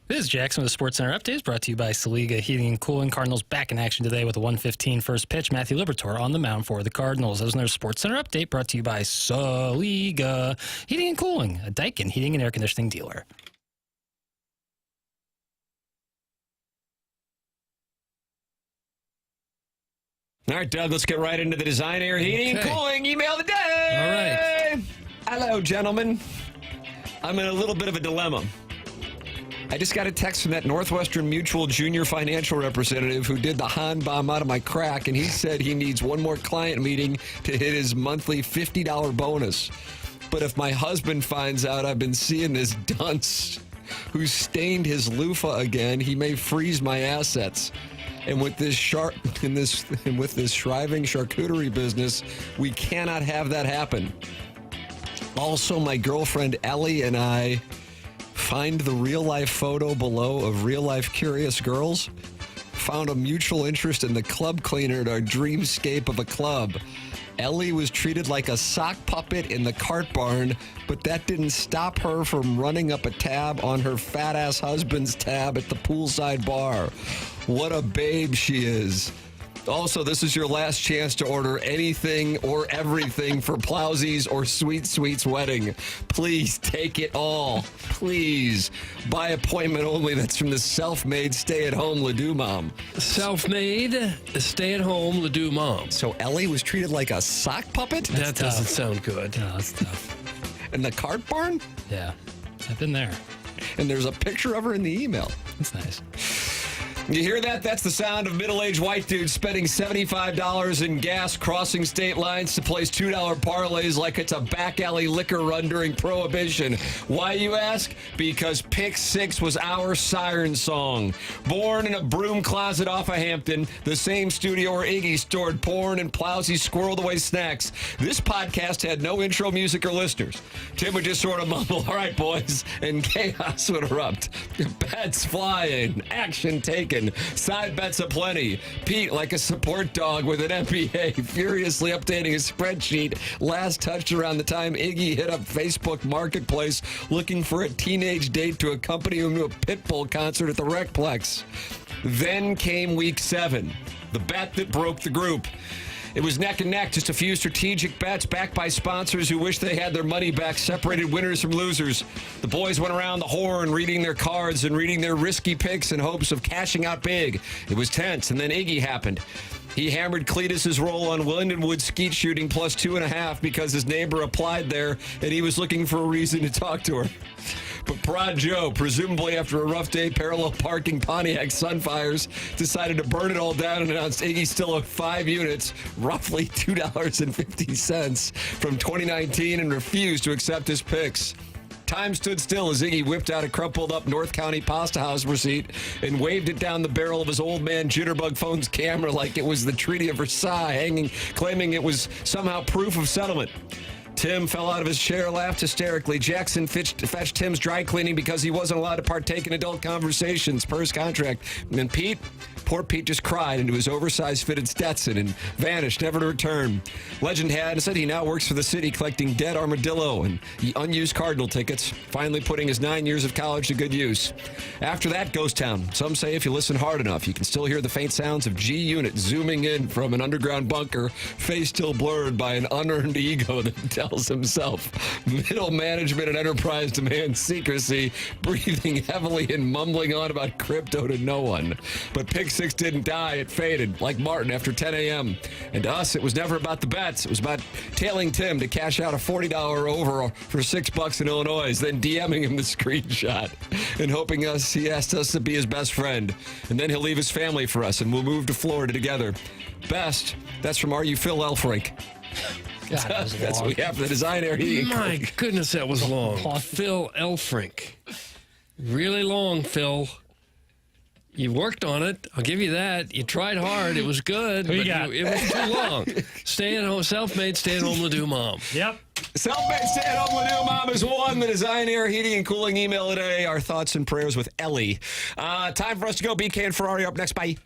This is Jackson with the Sports Center Updates, brought to you by Saliga Heating and Cooling. Cardinals back in action today with a 1:15 first pitch. Matthew Liberatore on the mound for the Cardinals. That was another Sports Center Update brought to you by Saliga Heating and Cooling, a Daikin heating and air conditioning dealer. All right, Doug, let's get right into the Design Air Heating and Cooling email of the day. All right. Hello, gentlemen. I'm in a little bit of a dilemma. I just got a text from that Northwestern Mutual junior financial representative who did the Han bomb out of my crack, and he said he needs one more client meeting to hit his monthly $50 bonus. But if my husband finds out I've been seeing this dunce who stained his loofah again, he may freeze my assets. And with this shriving charcuterie business, we cannot have that happen. Also, my girlfriend Ellie and I find the real-life photo below of real-life curious girls. Found a mutual interest in the club cleaner at our dreamscape of a club. Ellie was treated like a sock puppet in the cart barn, but that didn't stop her from running up a tab on her fat-ass husband's tab at the poolside bar. What a babe she is. Also, this is your last chance to order anything or everything for Plowsy's or Sweet Sweet's wedding. Please take it all. Please. By appointment only. That's from the self-made stay-at-home Ledoux mom. Self-made stay-at-home Ledoux mom. So Ellie was treated like a sock puppet? That doesn't sound good. No, that's tough. In the cart barn? Yeah, I've been there. And there's a picture of her in the email. That's nice. You hear that? That's the sound of middle-aged white dudes spending $75 in gas crossing state lines to place $2 parlays like it's a back alley liquor run during Prohibition. Why, you ask? Because Pick 6 was our siren song. Born in a broom closet off of Hampton, the same studio where Iggy stored porn and Plowsy squirreled away snacks, this podcast had no intro music or listeners. Tim would just sort of mumble, "All right, boys," and chaos would erupt. Bets flying, action taken. Side bets aplenty. Pete, like a support dog with an MBA, furiously updating his spreadsheet. Last touched around the time Iggy hit up Facebook Marketplace looking for a teenage date to accompany him to a Pitbull concert at the Recplex. Then came week 7, the bet that broke the group. It was neck and neck, just a few strategic bets backed by sponsors who wish they had their money back, separated winners from losers. The boys went around the horn reading their cards and reading their risky picks in hopes of cashing out big. It was tense, and then Iggy happened. He hammered Cletus's roll on Lindenwood skeet shooting plus 2.5 because his neighbor applied there and he was looking for a reason to talk to her. But Prod Joe, presumably after a rough day parallel parking Pontiac Sunfires, decided to burn it all down and announced Iggy still owed 5 units, roughly $2.50 from 2019, and refused to accept his picks. Time stood still as Iggy whipped out a crumpled up North County Pasta House receipt and waved it down the barrel of his old man Jitterbug phone's camera like it was the Treaty of Versailles, claiming it was somehow proof of settlement. Tim fell out of his chair, laughed hysterically. Jackson fetched Tim's dry cleaning because he wasn't allowed to partake in adult conversations per his contract. And then poor Pete just cried into his oversized fitted Stetson and vanished, never to return. Legend had said he now works for the city collecting dead armadillo and unused Cardinal tickets, finally putting his 9 years of college to good use. After that, ghost town. Some say if you listen hard enough, you can still hear the faint sounds of G Unit zooming in from an underground bunker, face still blurred by an unearned ego that tells himself middle management and enterprise demand secrecy, breathing heavily and mumbling on about crypto to no one. But Pick 6 didn't die. It faded, like Martin after 10 a.m. And to us, it was never about the bets. It was about tailing Tim to cash out a $40 over for $6 in Illinois, then DMing him the screenshot and hoping he asked us to be his best friend. And then he'll leave his family for us, and we'll move to Florida together. Best, that's from Are You Phil Elfrink. God, that's what we have for the Design Air Heating. My goodness, that was long. Phil Elfrink. Really long, Phil. You worked on it. I'll give you that. You tried hard. It was good. Who you but got? It was too long. Stay-at-home, self-made, stay-at-home Ledoux mom. Yep. Self-made stay-at-home Ledoux mom is one. The Design Air Heating and Cooling email today. Our thoughts and prayers with Ellie. Time for us to go. BK and Ferrari up next. Bye.